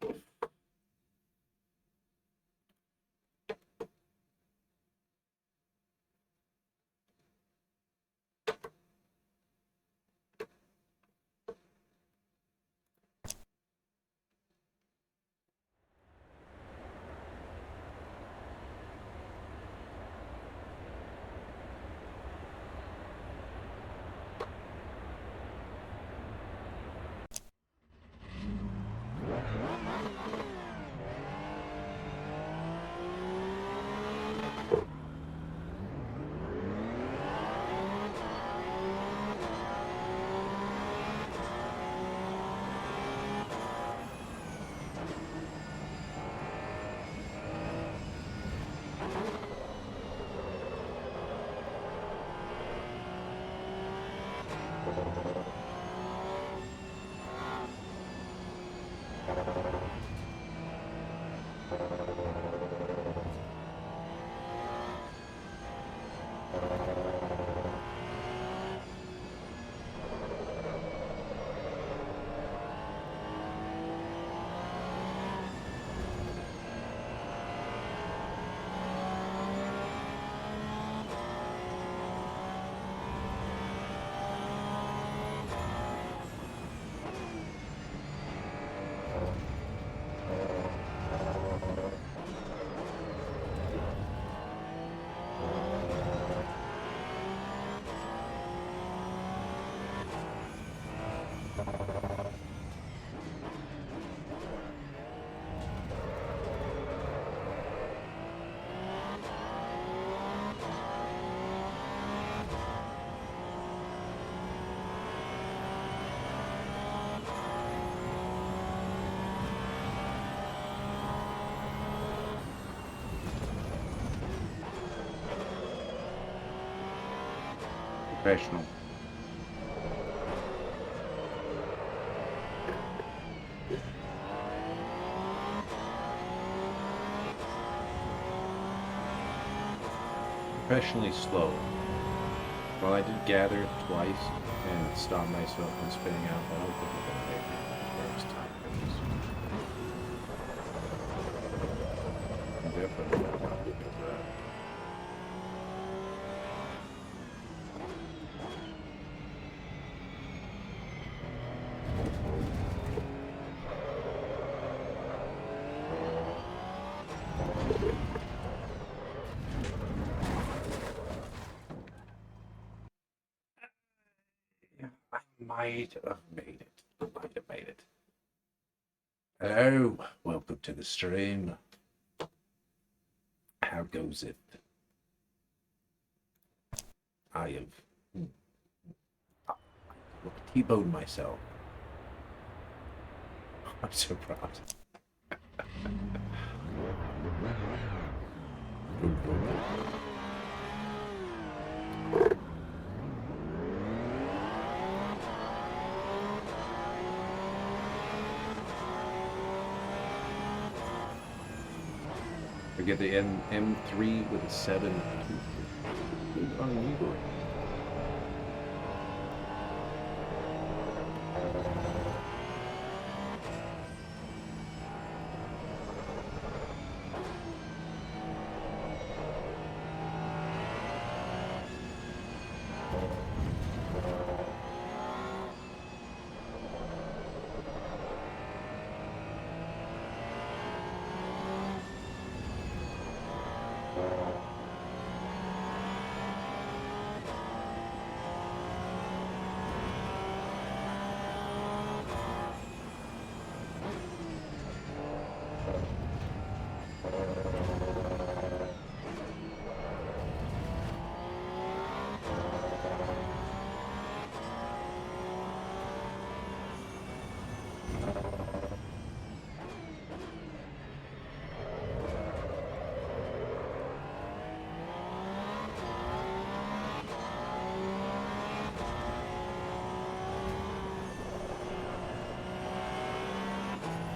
A: Professional. Professionally slow. Well, I did gather it twice and stop myself from spinning out. I don't think I'm gonna make it first time. I'm definitely not doing that. Yeah, I might have made it. Might have made it. Hello, welcome to the stream. How goes it? I have T-boned myself. I'm so proud. I get the M3 with a 7. On Igor.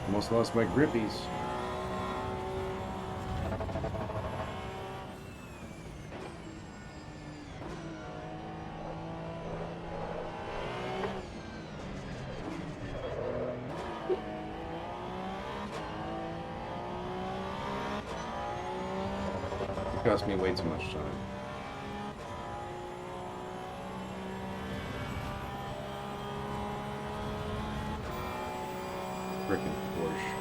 A: Almost lost my grippies. Cost me way too much time. Frickin' Porsche.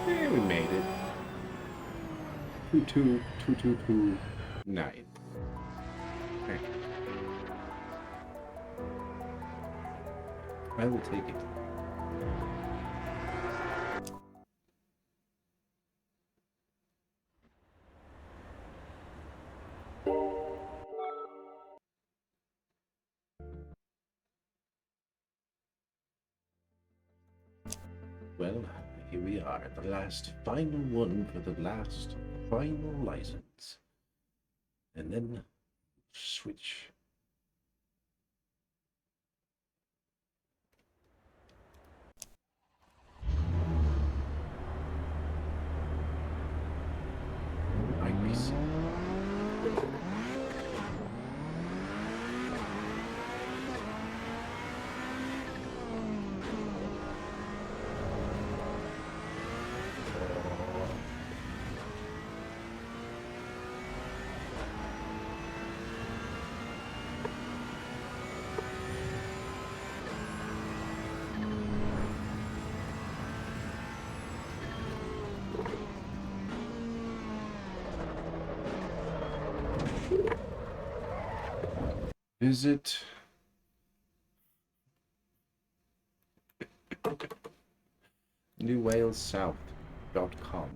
A: Yeah, we made it. 22229. Okay. I will take it. Well, here we are, the last final one for the last final license. And then switch. IPC. Visit newwalessouth.com.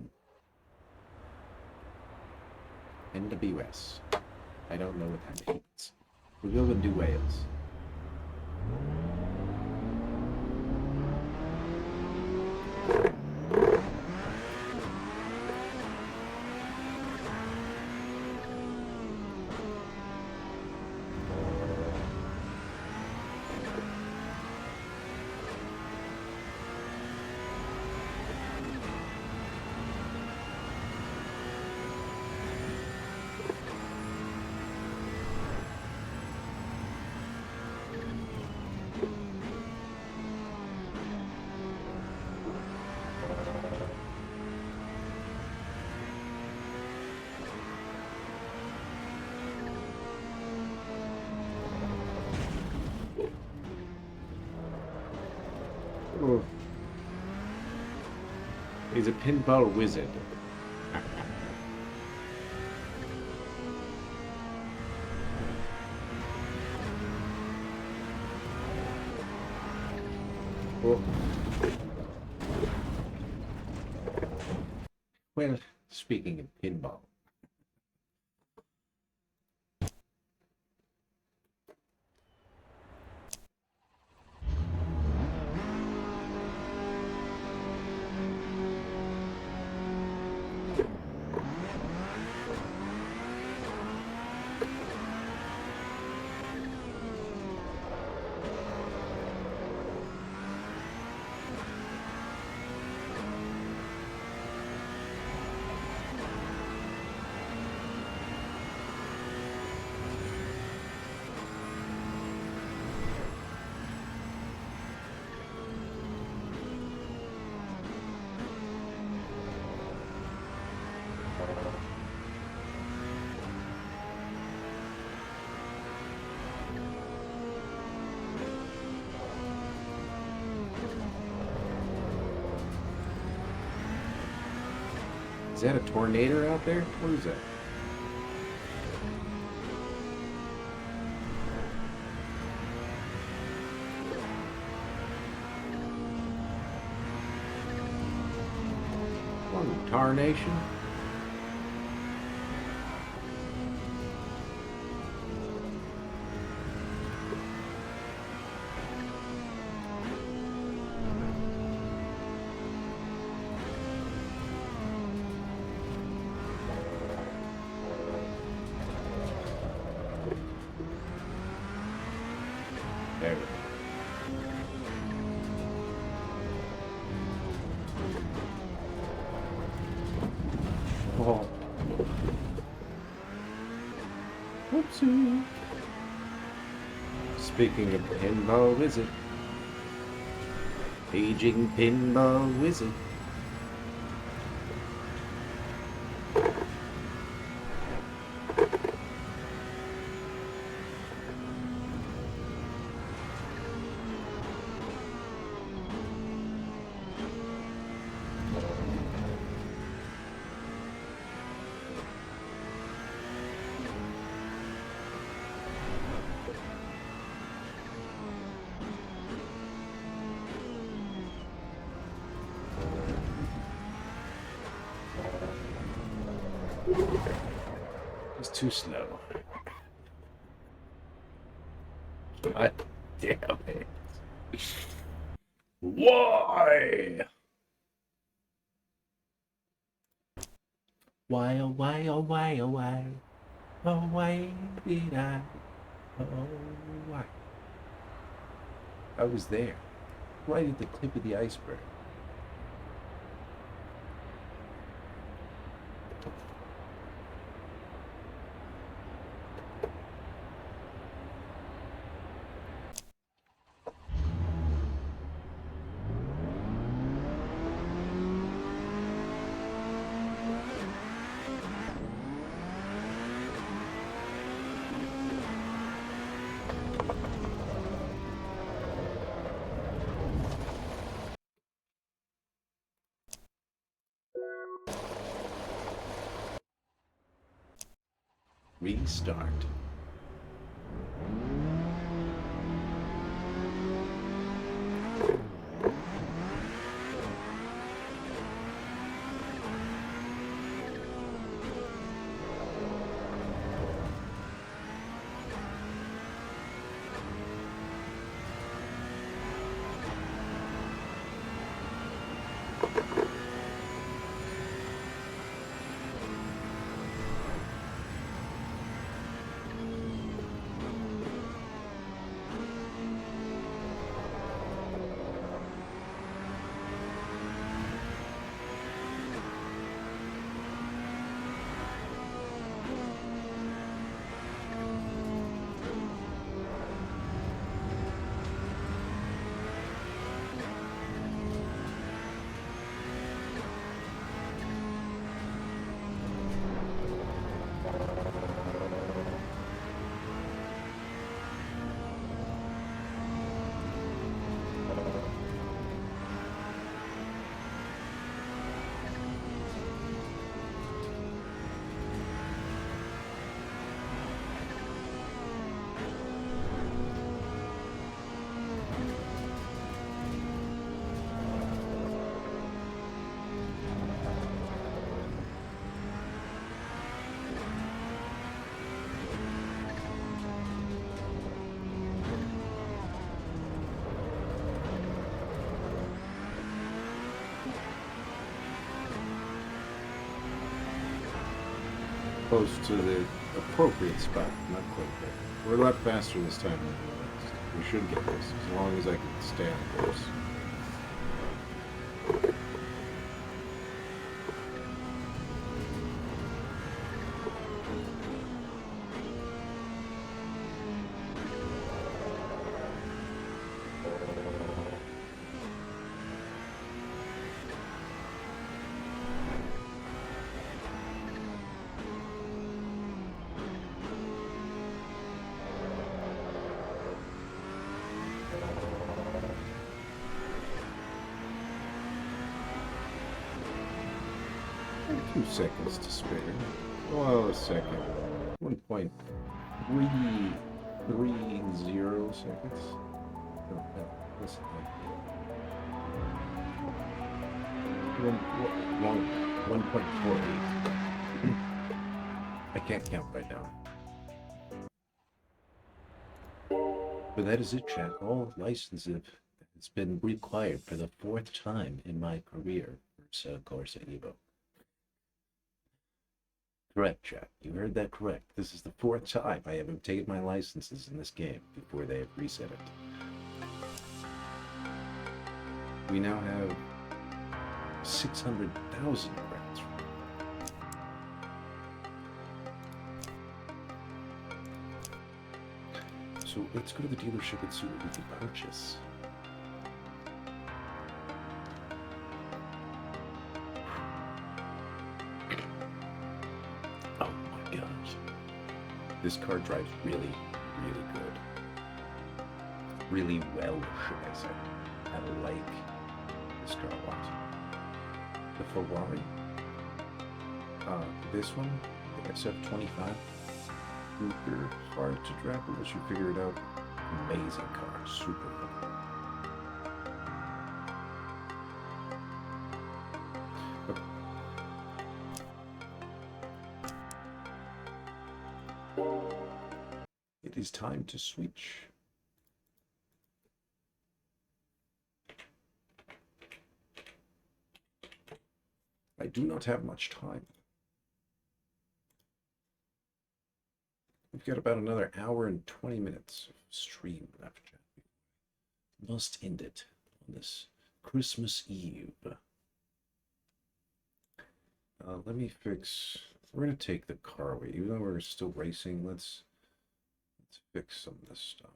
A: NWS. I don't know what that means. We'll go with New Wales. Oh. He's a pinball wizard. Oh. Well, speaking of pinball. Is that a tornado out there? What is that? One tarnation. Whoopsie. Speaking of pinball wizard, aging pinball wizard. It's too slow. God damn it. Why? Why, oh, why, oh, why, oh, why? Oh, why did I? Oh, why? I was there, right at the tip of the iceberg. Restart. Close to the appropriate spot, not quite there. We're a lot faster this time than we were last. We should get this, as long as I can stay on course. And 2 seconds to spare. Well, a second. 1.330 seconds. No, listen, like 1.48. I can't count right now. But that is it, chat. All licenses has been required for the 4th time in my career for Corsa Evo. Correct, chat. You heard that correct. This is the 4th time I have obtained my licenses in this game before they have reset it. We now have 600,000 credits. So let's go to the dealership and see what we can purchase. Oh my gosh. This car drives really, really good. Really well, should I say. I like this car a lot. The Ferrari. This one, the SF25. Super hard to drive, but once you figure it out, amazing car, super fun. It is time to switch. I do not have much time. We've got about another hour and 20 minutes of stream left. Must end it on this Christmas Eve. Let me fix. We're gonna take the car away, even though we're still racing. Let's fix some of this stuff.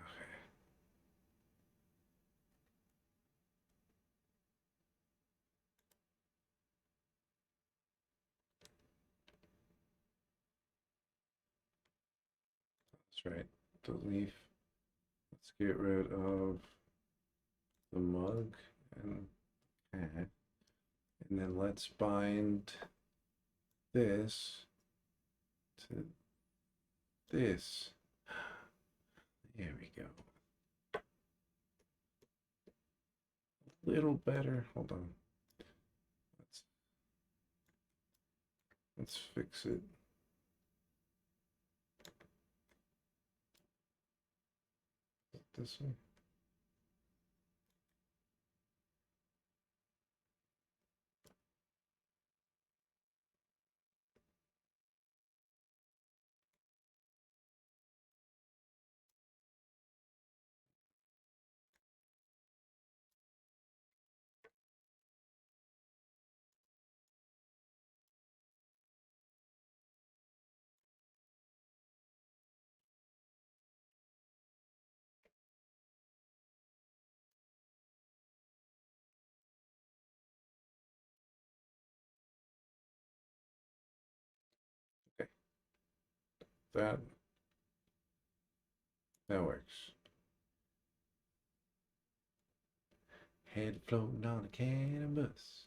A: Okay. That's right. Delete. Let's get rid of the mug and cat. And then let's bind this to this. There we go. A little better. Hold on. Let's fix it. This way. Okay. That works. Head floating on a cannon bus.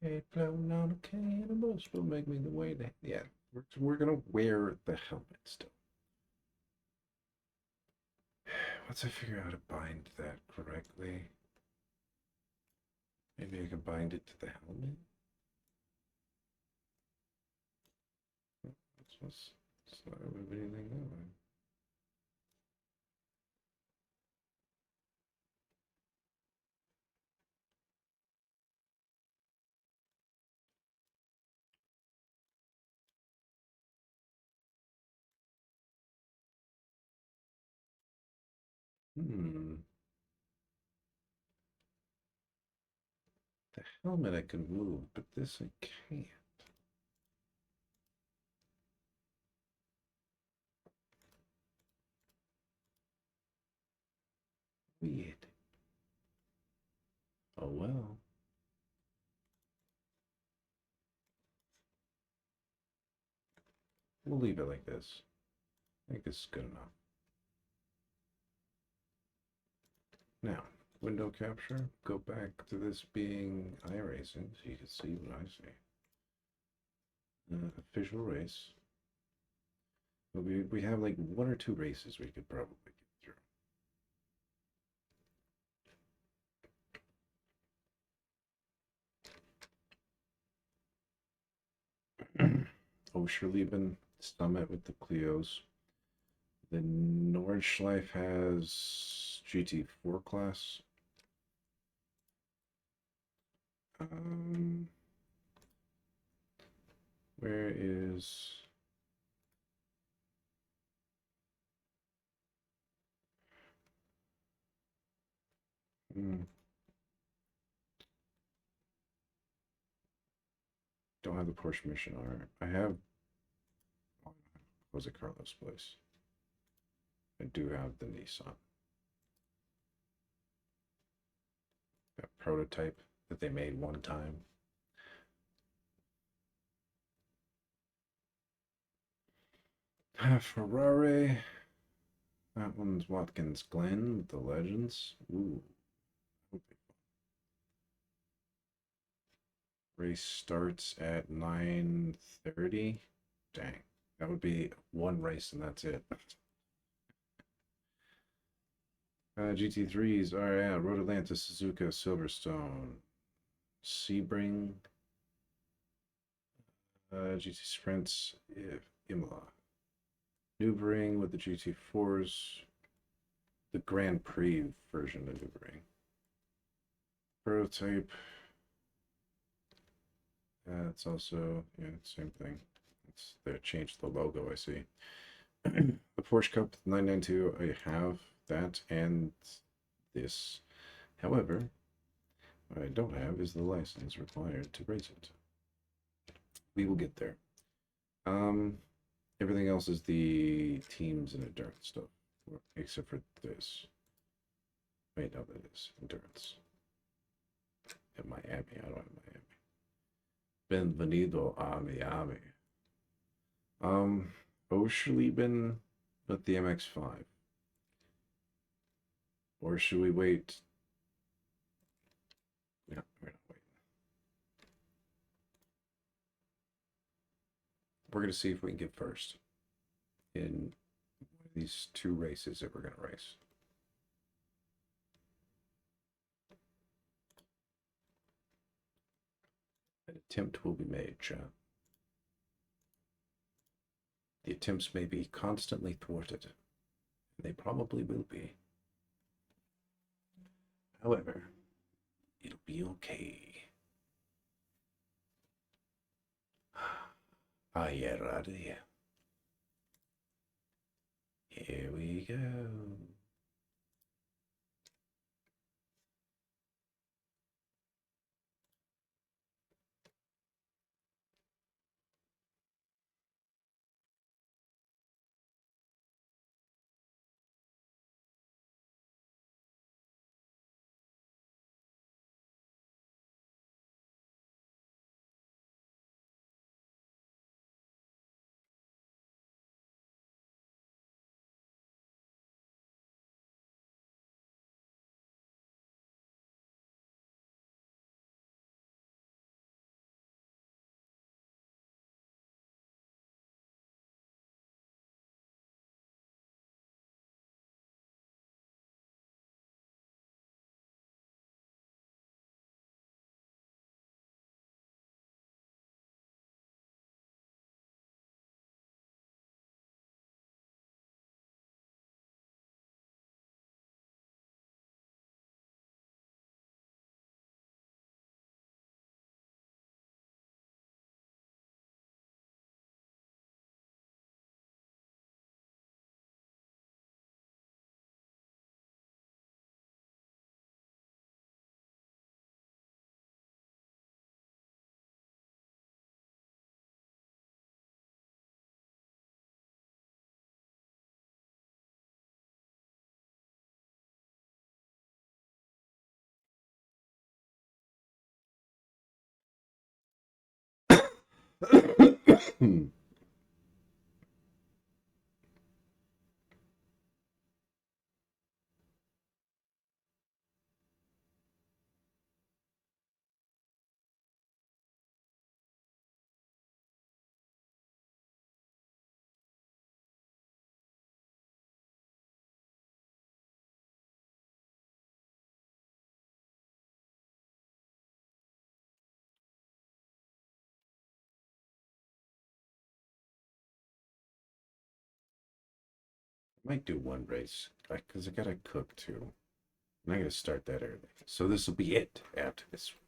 A: Head floating on a cannon bus will make me the way that. Yeah, we're gonna wear the helmet still. Once I figure out how to bind that correctly, maybe I can bind it to the helmet. Let's not move anything that way. The helmet I can move, but this I can't. Weird. Oh well. We'll leave it like this. I think this is good enough. Now, window capture, go back to this being iRacing so you can see what I see. Official race. But we have like one or two races we could probably get through. Oscherleben Summit with the Clios. The Nordschleife has GT4 class. Where is don't have the Porsche mission art. I have. Oh, Jose Carlos place. I do have the Nissan. That prototype that they made one time. Ferrari. That one's Watkins Glen with the Legends. Ooh. Race starts at 9:30. Dang. That would be one race and that's it. GT3s. Oh yeah, Road Atlantis, Suzuka, Silverstone, Sebring, GT Sprints, Imola, Nürburgring with the GT4s, the Grand Prix version of Nürburgring. Prototype. It's also, yeah, same thing. They changed the logo, I see. The Porsche Cup 992, I have that and this. However, what I don't have is the license required to race it. We will get there. Everything else is the teams and endurance stuff, except for this. Wait, no, that is endurance. At Miami, I don't have Miami. Bienvenido a Miami. Oshlieben with the MX-5. Or should we wait? No, we're not waiting. We're going to see if we can get first in these two races that we're going to race. An attempt will be made, chat. The attempts may be constantly thwarted. And they probably will be. However, it'll be okay. Are you ready? Here we go. Might do one race because I gotta cook too. And I gotta start that early. So this will be it after this one.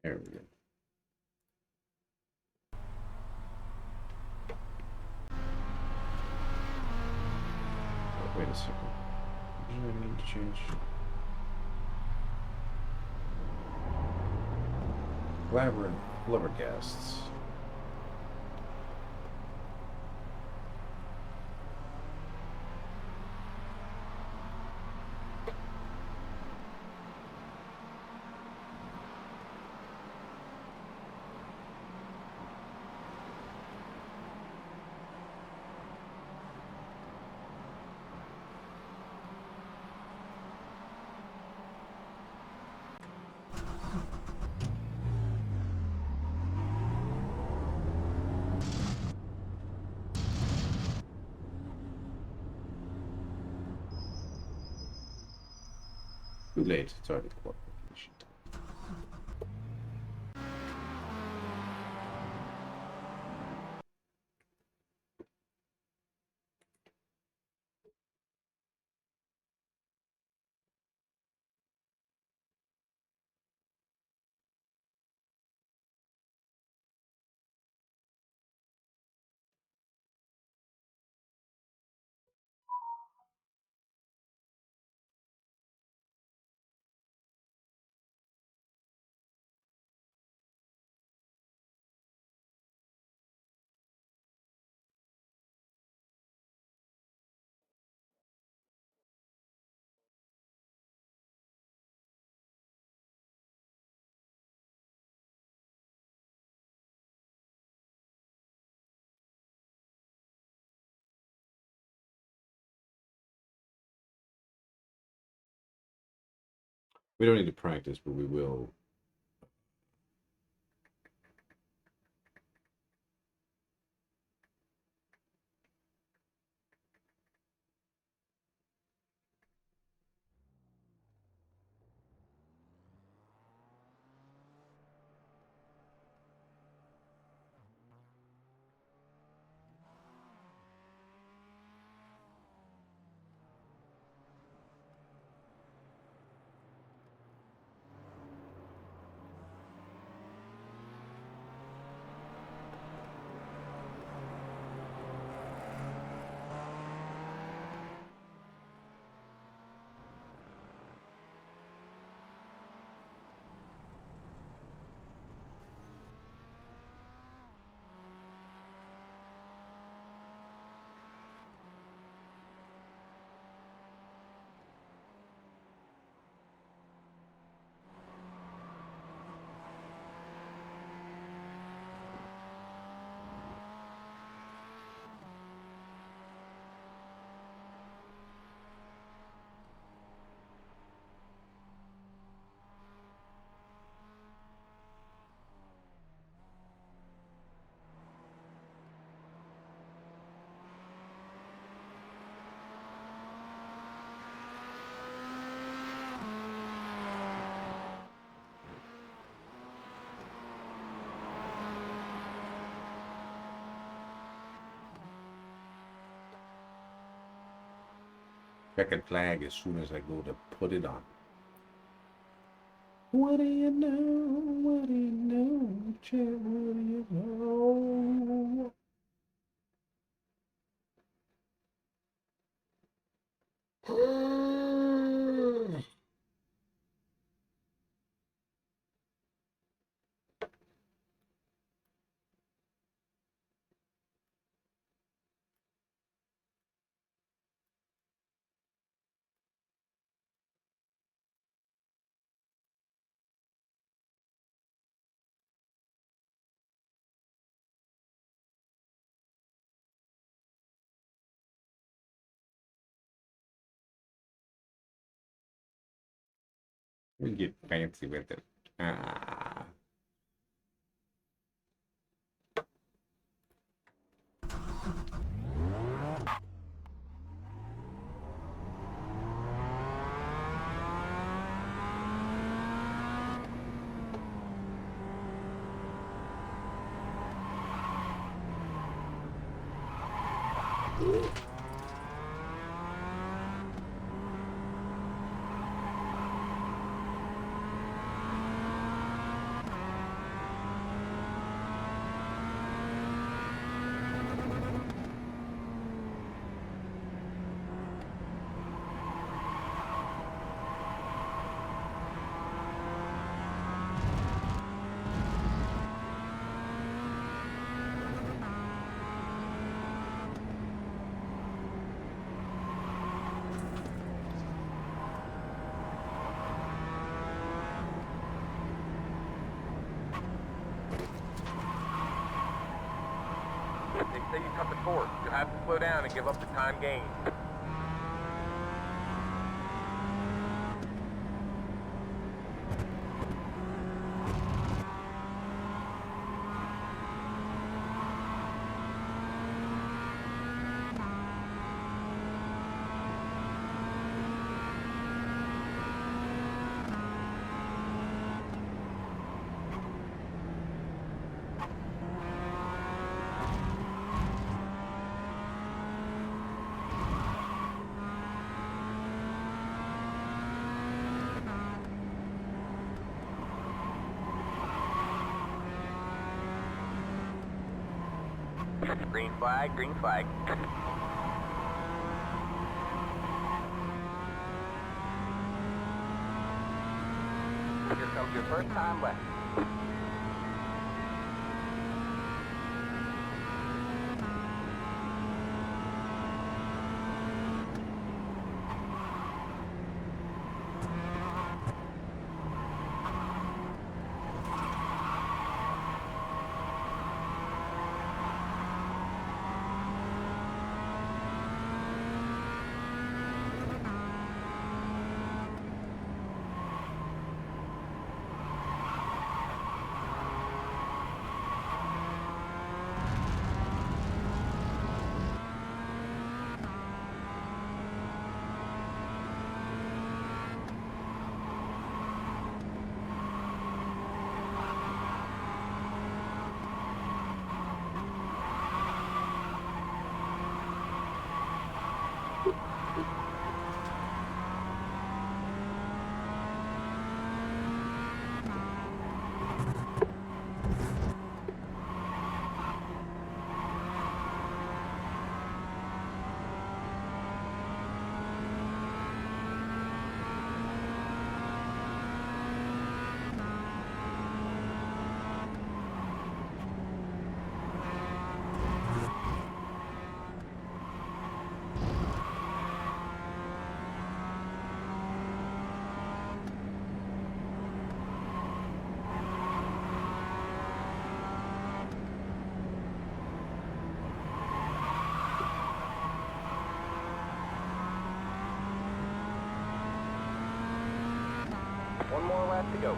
A: There we go. Oh, wait a second. I need to change. Labyrinth flabbergasts. Too late. It's already qualification time. We don't need to practice, but we will. Checkered flag as soon as I go to put it on. What do you know? What do you know? Chet, what do you know? We get fancy with it. Ah.
E: have to slow down and give up the time gained. Green flag, green flag. Here comes your first time left. One more lap to go.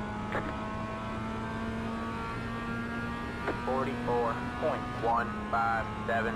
E: 44.157.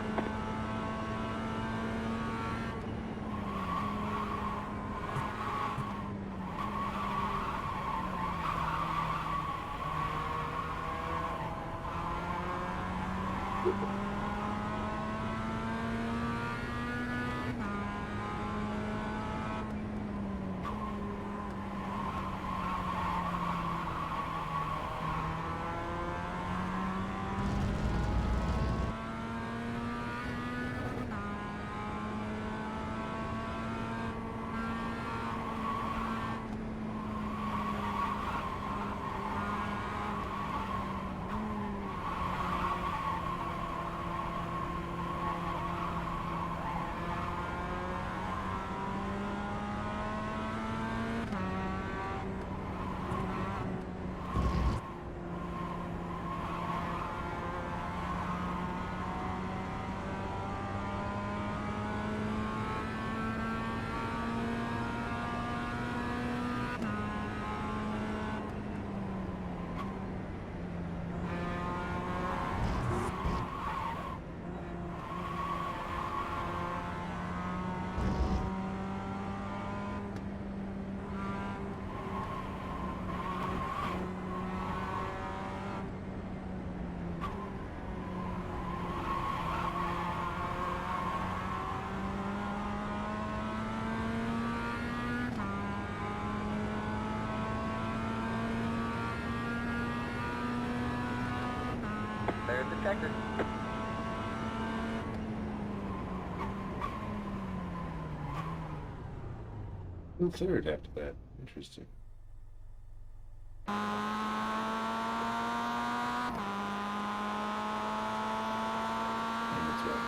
E: There's the checker.
A: Third after that. Interesting. And that's right.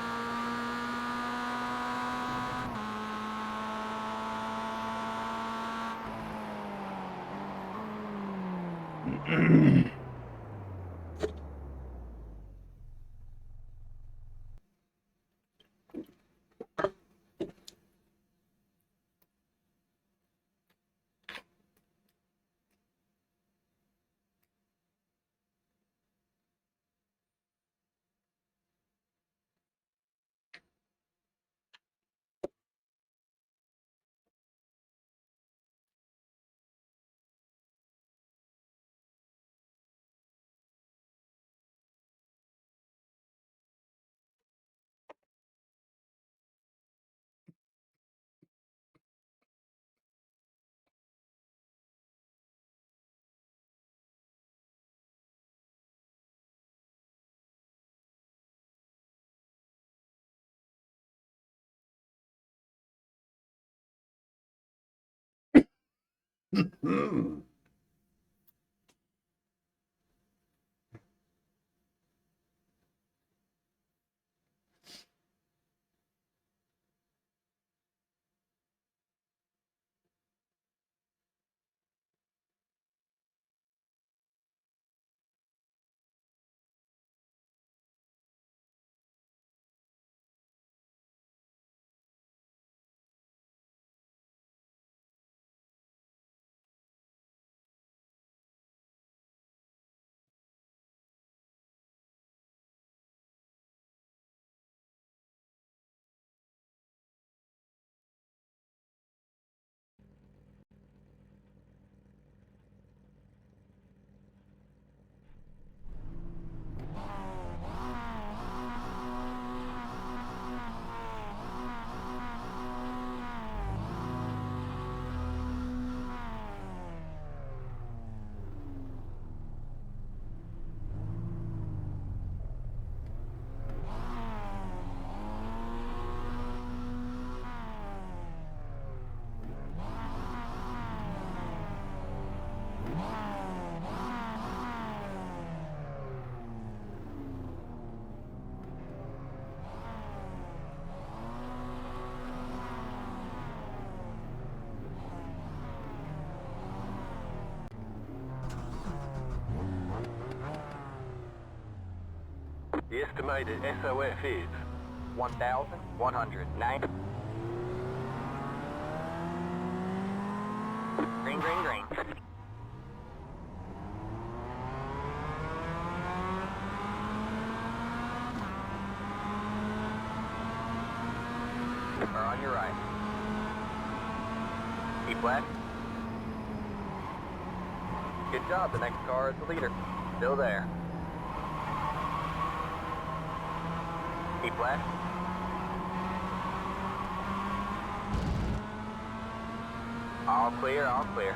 E: The estimated SOF is 1,109. Green, green, green. Are on your right. Keep left. Good job, the next car is the leader. Still there. Keep left. All clear, all clear.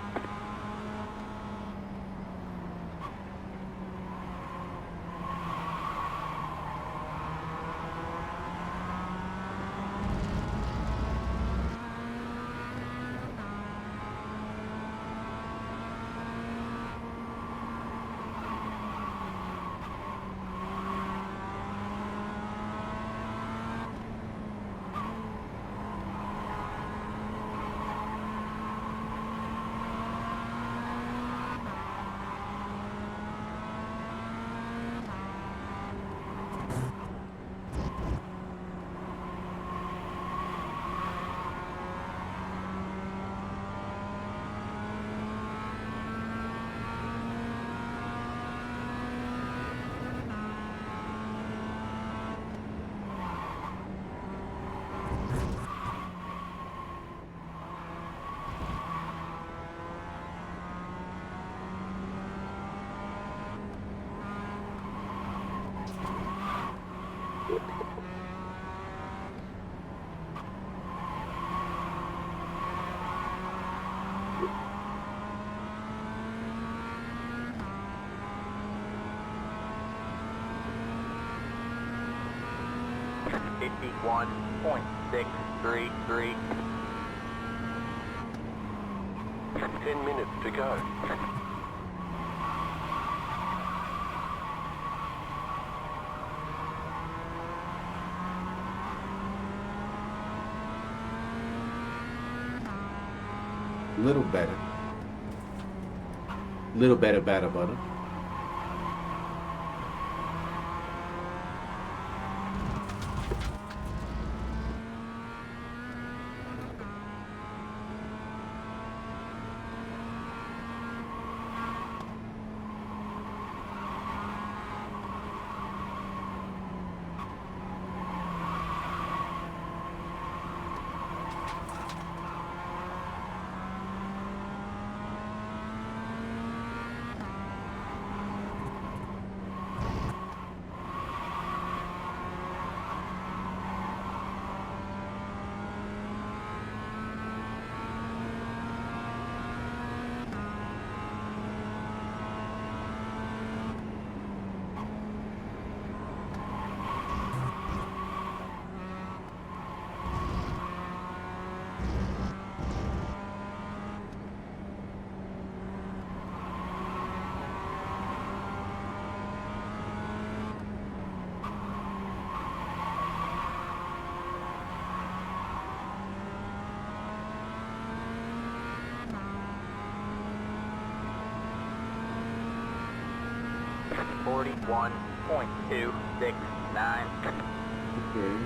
E: .633. 10 minutes to go.
A: Little better. Little better, better, butter.
E: 41.269.
A: Okay.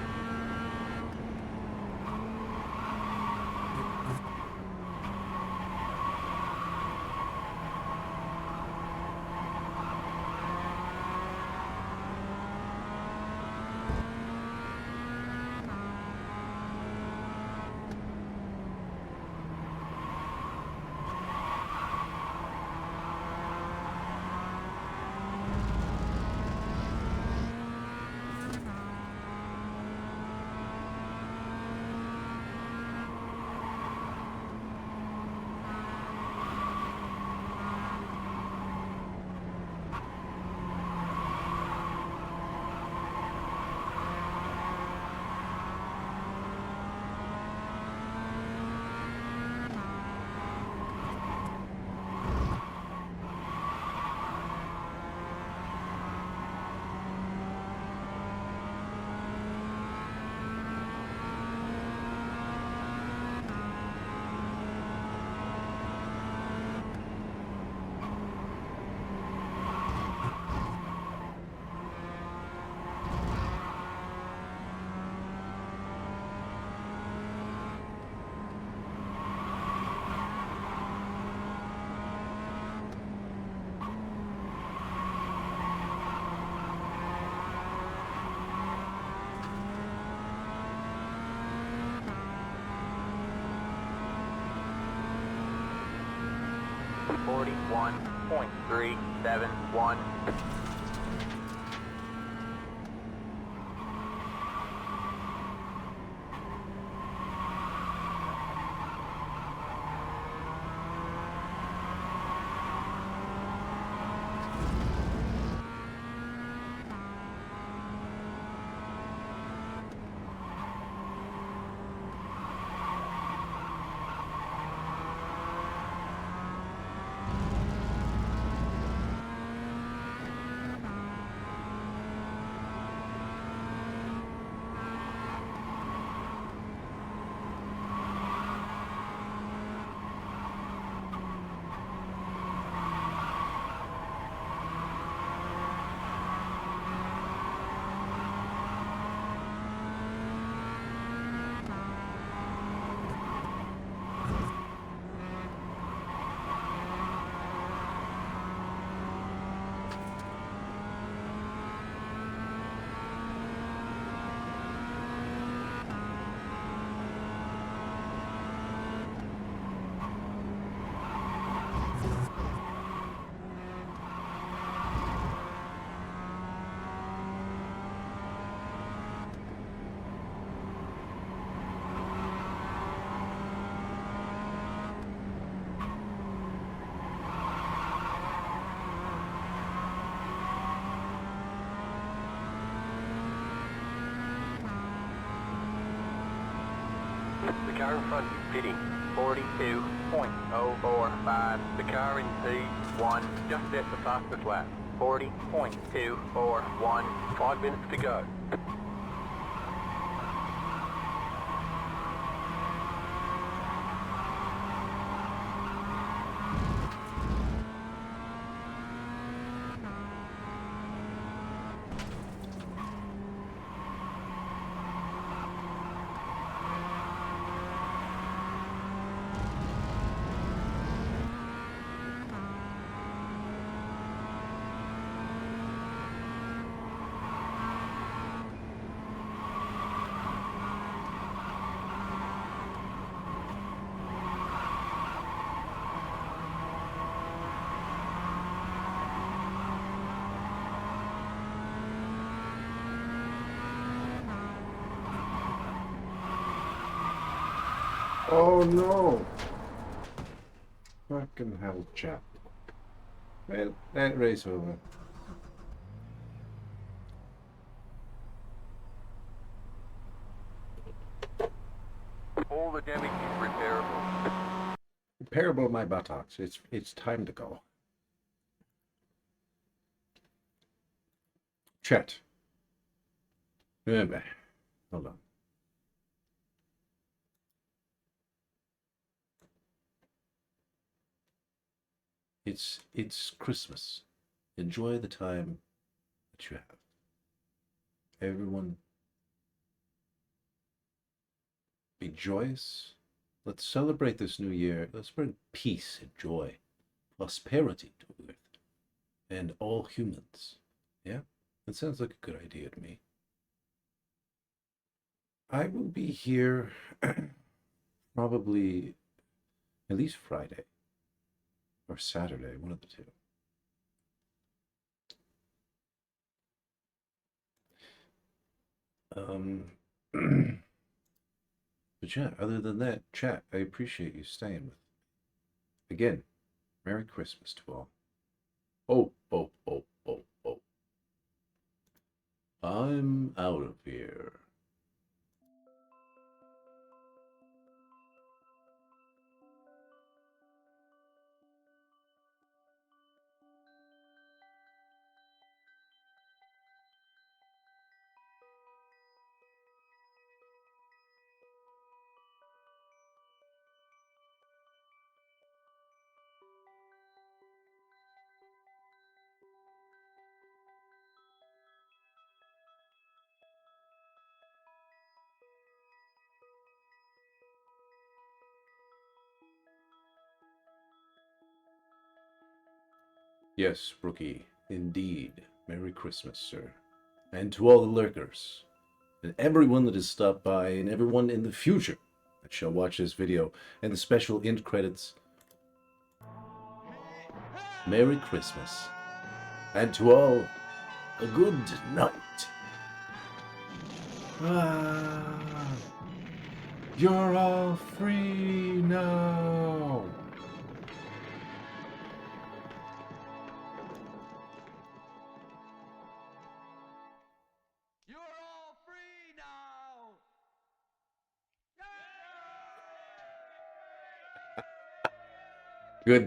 E: Forty-one point 371. The car in front is pitting. 42.045. The car in P1 just set the fastest lap. 40.241. 5 minutes to go.
A: Oh no! Fucking hell, chap. Well, that race over.
E: All the damage is repairable.
A: Repairable my buttocks. It's time to go. Chet. Remember. Hold on. It's Christmas. Enjoy the time that you have. Everyone, be joyous. Let's celebrate this new year. Let's bring peace and joy, prosperity to Earth and all humans. Yeah? That sounds like a good idea to me. I will be here probably at least Friday or Saturday, one of the two. But yeah, other than that, chat, I appreciate you staying with me. Again, Merry Christmas to all. Oh, oh, oh, oh, oh. I'm out of here. Yes, Brookie, indeed. Merry Christmas, sir. And to all the lurkers, and everyone that has stopped by, and everyone in the future that shall watch this video, and the special end credits. Merry Christmas. And to all, a good night. You're all free now.